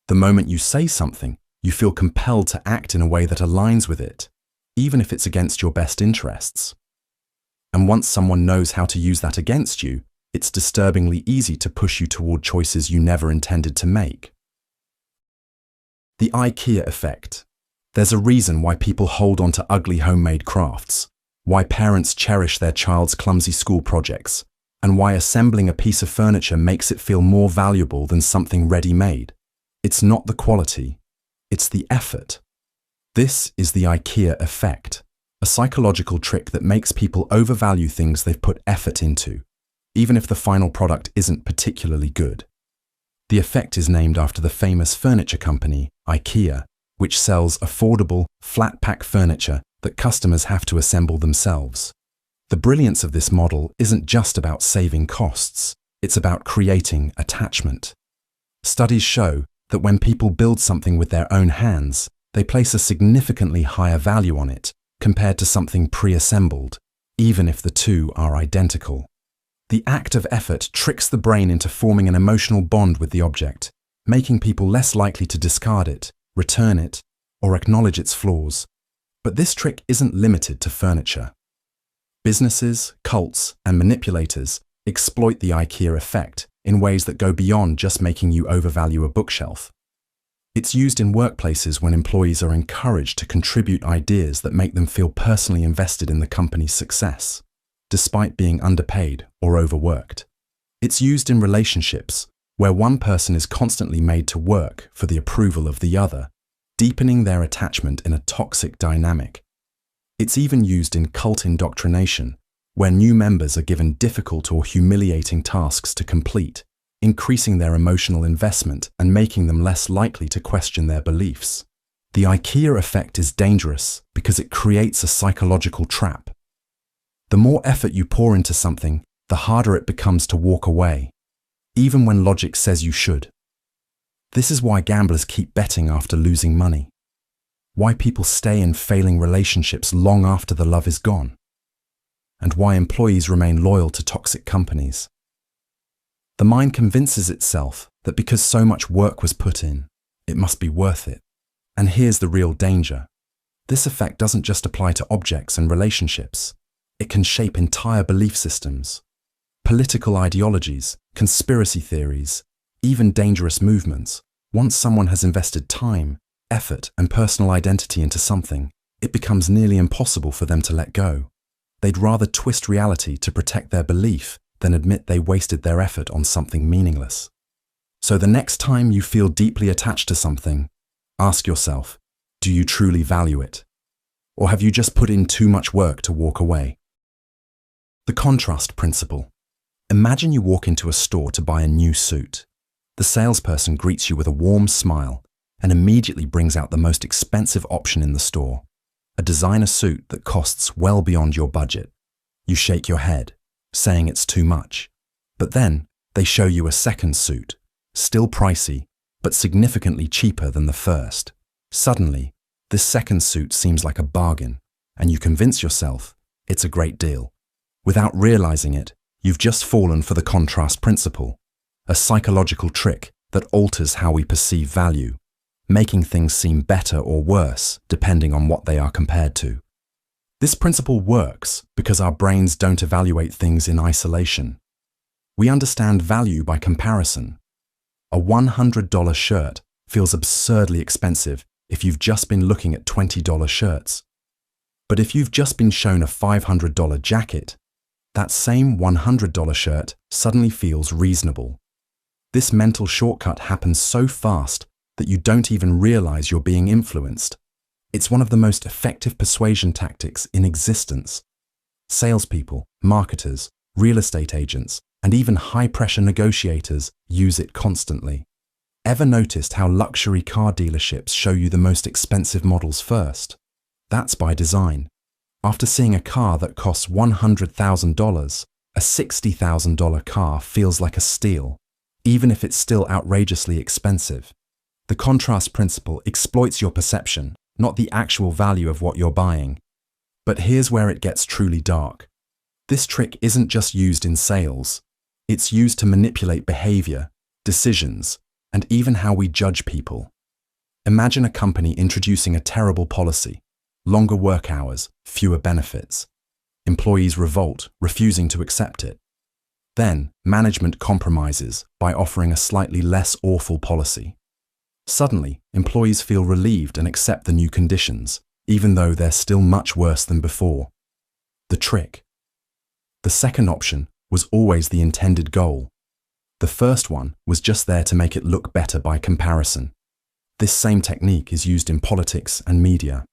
The moment you say something, you feel compelled to act in a way that aligns with it, even if it's against your best interests. And once someone knows how to use that against you, it's disturbingly easy to push you toward choices you never intended to make. The IKEA effect. There's a reason why people hold on to ugly homemade crafts, why parents cherish their child's clumsy school projects, and why assembling a piece of furniture makes it feel more valuable than something ready-made. It's not the quality, it's the effort. This is the IKEA effect, a psychological trick that makes people overvalue things they've put effort into, even if the final product isn't particularly good. The effect is named after the famous furniture company, IKEA, which sells affordable, flat-pack furniture that customers have to assemble themselves. The brilliance of this model isn't just about saving costs, it's about creating attachment. Studies show that when people build something with their own hands, they place a significantly higher value on it compared to something pre-assembled, even if the two are identical. The act of effort tricks the brain into forming an emotional bond with the object, making people less likely to discard it, return it, or acknowledge its flaws. But this trick isn't limited to furniture. Businesses, cults, and manipulators exploit the IKEA effect in ways that go beyond just making you overvalue a bookshelf. It's used in workplaces when employees are encouraged to contribute ideas that make them feel personally invested in the company's success, despite being underpaid or overworked. It's used in relationships where one person is constantly made to work for the approval of the other, deepening their attachment in a toxic dynamic. It's even used in cult indoctrination, where new members are given difficult or humiliating tasks to complete, increasing their emotional investment and making them less likely to question their beliefs. The IKEA effect is dangerous because it creates a psychological trap. The more effort you pour into something, the harder it becomes to walk away, even when logic says you should. This is why gamblers keep betting after losing money, why people stay in failing relationships long after the love is gone, and why employees remain loyal to toxic companies. The mind convinces itself that because so much work was put in, it must be worth it. And here's the real danger. This effect doesn't just apply to objects and relationships. It can shape entire belief systems, political ideologies, conspiracy theories, even dangerous movements. Once someone has invested time, effort, and personal identity into something, it becomes nearly impossible for them to let go. They'd rather twist reality to protect their belief than admit they wasted their effort on something meaningless. So the next time you feel deeply attached to something, ask yourself, do you truly value it? Or have you just put in too much work to walk away? The contrast principle. Imagine you walk into a store to buy a new suit. The salesperson greets you with a warm smile and immediately brings out the most expensive option in the store, a designer suit that costs well beyond your budget. You shake your head, saying it's too much. But then they show you a second suit, still pricey, but significantly cheaper than the first. Suddenly, this second suit seems like a bargain, and you convince yourself it's a great deal. Without realizing it, you've just fallen for the contrast principle, a psychological trick that alters how we perceive value, making things seem better or worse depending on what they are compared to. This principle works because our brains don't evaluate things in isolation. We understand value by comparison. A $100 shirt feels absurdly expensive if you've just been looking at $20 shirts. But if you've just been shown a $500 jacket, that same $100 shirt suddenly feels reasonable. This mental shortcut happens so fast that you don't even realize you're being influenced. It's one of the most effective persuasion tactics in existence. Salespeople, marketers, real estate agents, and even high-pressure negotiators use it constantly. Ever noticed how luxury car dealerships show you the most expensive models first? That's by design. After seeing a car that costs $100,000, a $60,000 car feels like a steal, even if it's still outrageously expensive. The contrast principle exploits your perception, not the actual value of what you're buying. But here's where it gets truly dark. This trick isn't just used in sales. It's used to manipulate behavior, decisions, and even how we judge people. Imagine a company introducing a terrible policy: longer work hours, fewer benefits. Employees revolt, refusing to accept it. Then, management compromises by offering a slightly less awful policy. Suddenly, employees feel relieved and accept the new conditions, even though they're still much worse than before. The trick. The second option was always the intended goal. The first one was just there to make it look better by comparison. This same technique is used in politics and media.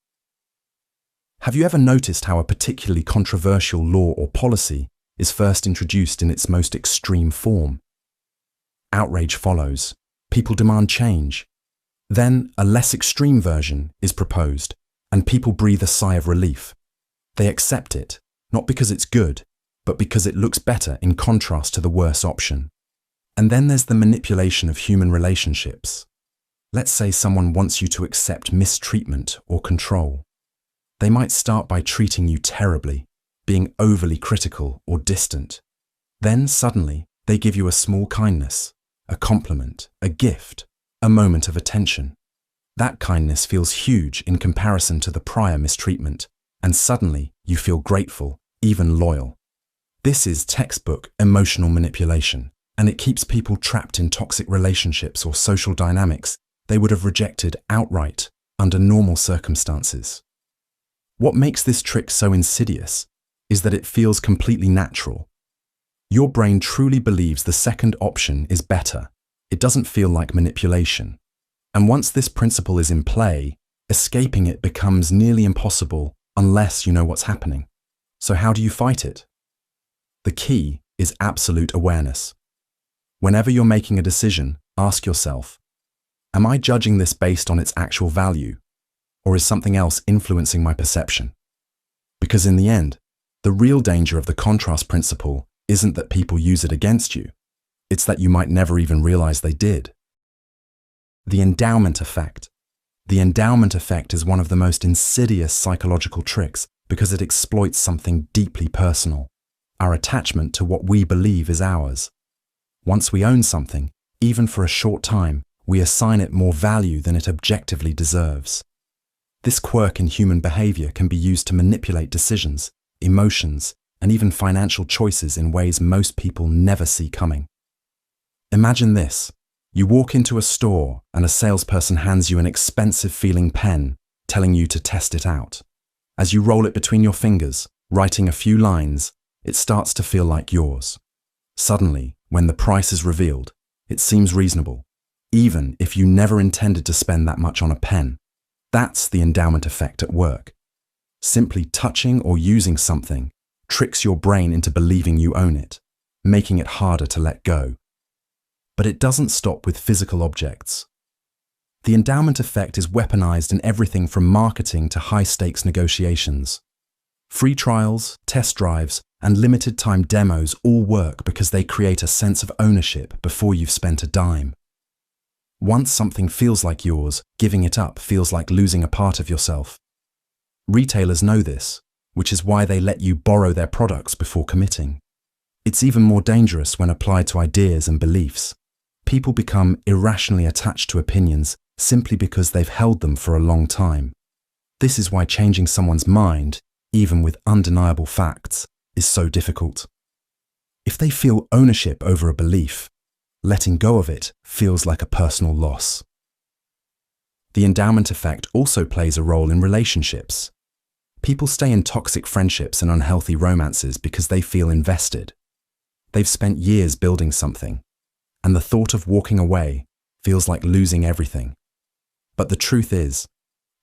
Have you ever noticed how a particularly controversial law or policy is first introduced in its most extreme form? Outrage follows. People demand change. Then a less extreme version is proposed, and people breathe a sigh of relief. They accept it, not because it's good, but because it looks better in contrast to the worse option. And then there's the manipulation of human relationships. Let's say someone wants you to accept mistreatment or control. They might start by treating you terribly, being overly critical or distant. Then suddenly, they give you a small kindness, a compliment, a gift, a moment of attention. That kindness feels huge in comparison to the prior mistreatment, and suddenly you feel grateful, even loyal. This is textbook emotional manipulation, and it keeps people trapped in toxic relationships or social dynamics they would have rejected outright under normal circumstances. What makes this trick so insidious is that it feels completely natural. Your brain truly believes the second option is better. It doesn't feel like manipulation. And once this principle is in play, escaping it becomes nearly impossible unless you know what's happening. So how do you fight it? The key is absolute awareness. Whenever you're making a decision, ask yourself, am I judging this based on its actual value, or is something else influencing my perception? Because in the end, the real danger of the contrast principle isn't that people use it against you. It's that you might never even realize they did. The endowment effect. The endowment effect is one of the most insidious psychological tricks because it exploits something deeply personal, our attachment to what we believe is ours. Once we own something, even for a short time, we assign it more value than it objectively deserves. This quirk in human behavior can be used to manipulate decisions, emotions, and even financial choices in ways most people never see coming. Imagine this. You walk into a store and a salesperson hands you an expensive-feeling pen, telling you to test it out. As you roll it between your fingers, writing a few lines, it starts to feel like yours. Suddenly, when the price is revealed, it seems reasonable, even if you never intended to spend that much on a pen. That's the endowment effect at work. Simply touching or using something tricks your brain into believing you own it, making it harder to let go. But it doesn't stop with physical objects. The endowment effect is weaponized in everything from marketing to high-stakes negotiations. Free trials, test drives, and limited-time demos all work because they create a sense of ownership before you've spent a dime. Once something feels like yours, giving it up feels like losing a part of yourself. Retailers know this, which is why they let you borrow their products before committing. It's even more dangerous when applied to ideas and beliefs. People become irrationally attached to opinions simply because they've held them for a long time. This is why changing someone's mind, even with undeniable facts, is so difficult. If they feel ownership over a belief, letting go of it feels like a personal loss. The endowment effect also plays a role in relationships. People stay in toxic friendships and unhealthy romances because they feel invested. They've spent years building something, and the thought of walking away feels like losing everything. But the truth is,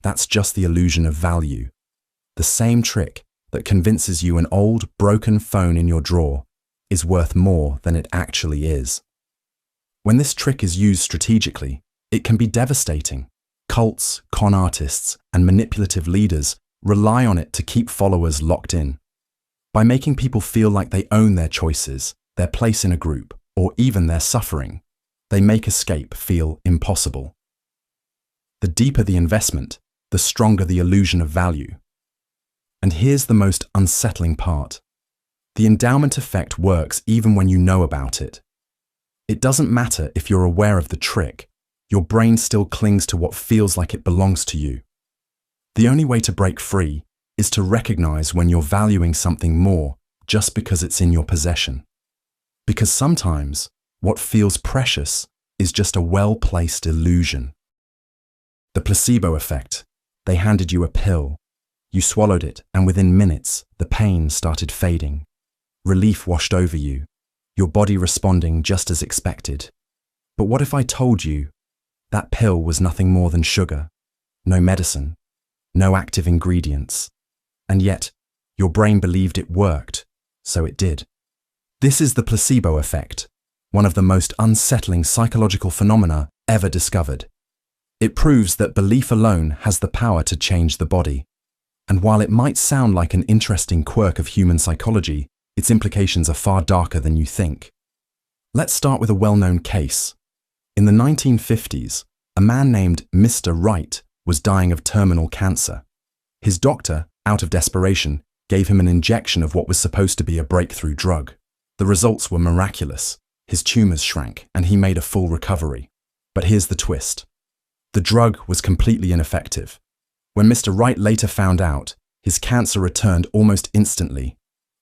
that's just the illusion of value. The same trick that convinces you an old, broken phone in your drawer is worth more than it actually is. When this trick is used strategically, it can be devastating. Cults, con artists, and manipulative leaders rely on it to keep followers locked in. By making people feel like they own their choices, their place in a group, or even their suffering, they make escape feel impossible. The deeper the investment, the stronger the illusion of value. And here's the most unsettling part. The endowment effect works even when you know about it. It doesn't matter if you're aware of the trick, your brain still clings to what feels like it belongs to you. The only way to break free is to recognize when you're valuing something more just because it's in your possession. Because sometimes what feels precious is just a well-placed illusion. The placebo effect. They handed you a pill. You swallowed it, and within minutes, the pain started fading. Relief washed over you, your body responding just as expected. But what if I told you that pill was nothing more than sugar, no medicine, no active ingredients, and yet your brain believed it worked, so it did? This is the placebo effect, one of the most unsettling psychological phenomena ever discovered. It proves that belief alone has the power to change the body. And while it might sound like an interesting quirk of human psychology, its implications are far darker than you think. Let's start with a well-known case. In the 1950s, a man named Mr. Right was dying of terminal cancer. His doctor, out of desperation, gave him an injection of what was supposed to be a breakthrough drug. The results were miraculous. His tumors shrank, and he made a full recovery. But here's the twist. The drug was completely ineffective. When Mr. Wright later found out, his cancer returned almost instantly,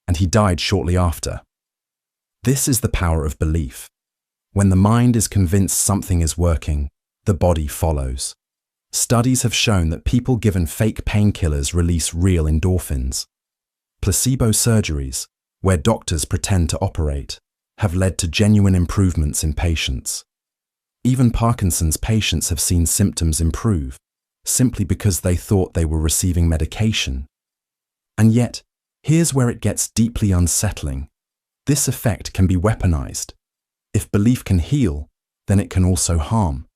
and he died shortly after. This is the power of belief. When the mind is convinced something is working, the body follows. Studies have shown that people given fake painkillers release real endorphins. Placebo surgeries, where doctors pretend to operate, have led to genuine improvements in patients. Even Parkinson's patients have seen symptoms improve, simply because they thought they were receiving medication. And yet, here's where it gets deeply unsettling. This effect can be weaponized. If belief can heal, then it can also harm.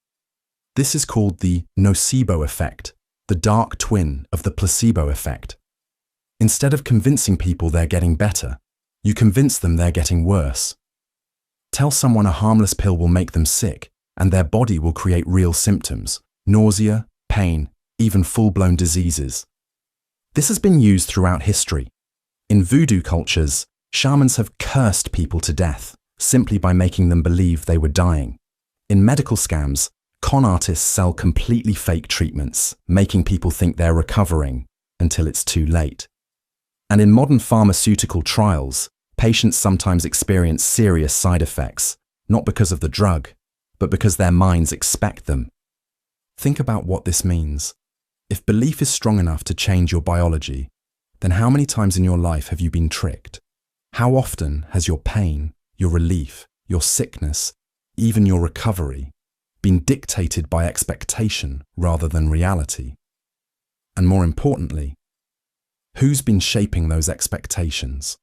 This is called the nocebo effect, the dark twin of the placebo effect. Instead of convincing people they're getting better, you convince them they're getting worse. Tell someone a harmless pill will make them sick, and their body will create real symptoms, nausea, pain, even full-blown diseases. This has been used throughout history. In voodoo cultures, shamans have cursed people to death simply by making them believe they were dying. In medical scams, con artists sell completely fake treatments, making people think they're recovering until it's too late. And in modern pharmaceutical trials, patients sometimes experience serious side effects, not because of the drug, but because their minds expect them. Think about what this means. If belief is strong enough to change your biology, then how many times in your life have you been tricked? How often has your pain, your relief, your sickness, even your recovery, been dictated by expectation rather than reality? And more importantly, who's been shaping those expectations?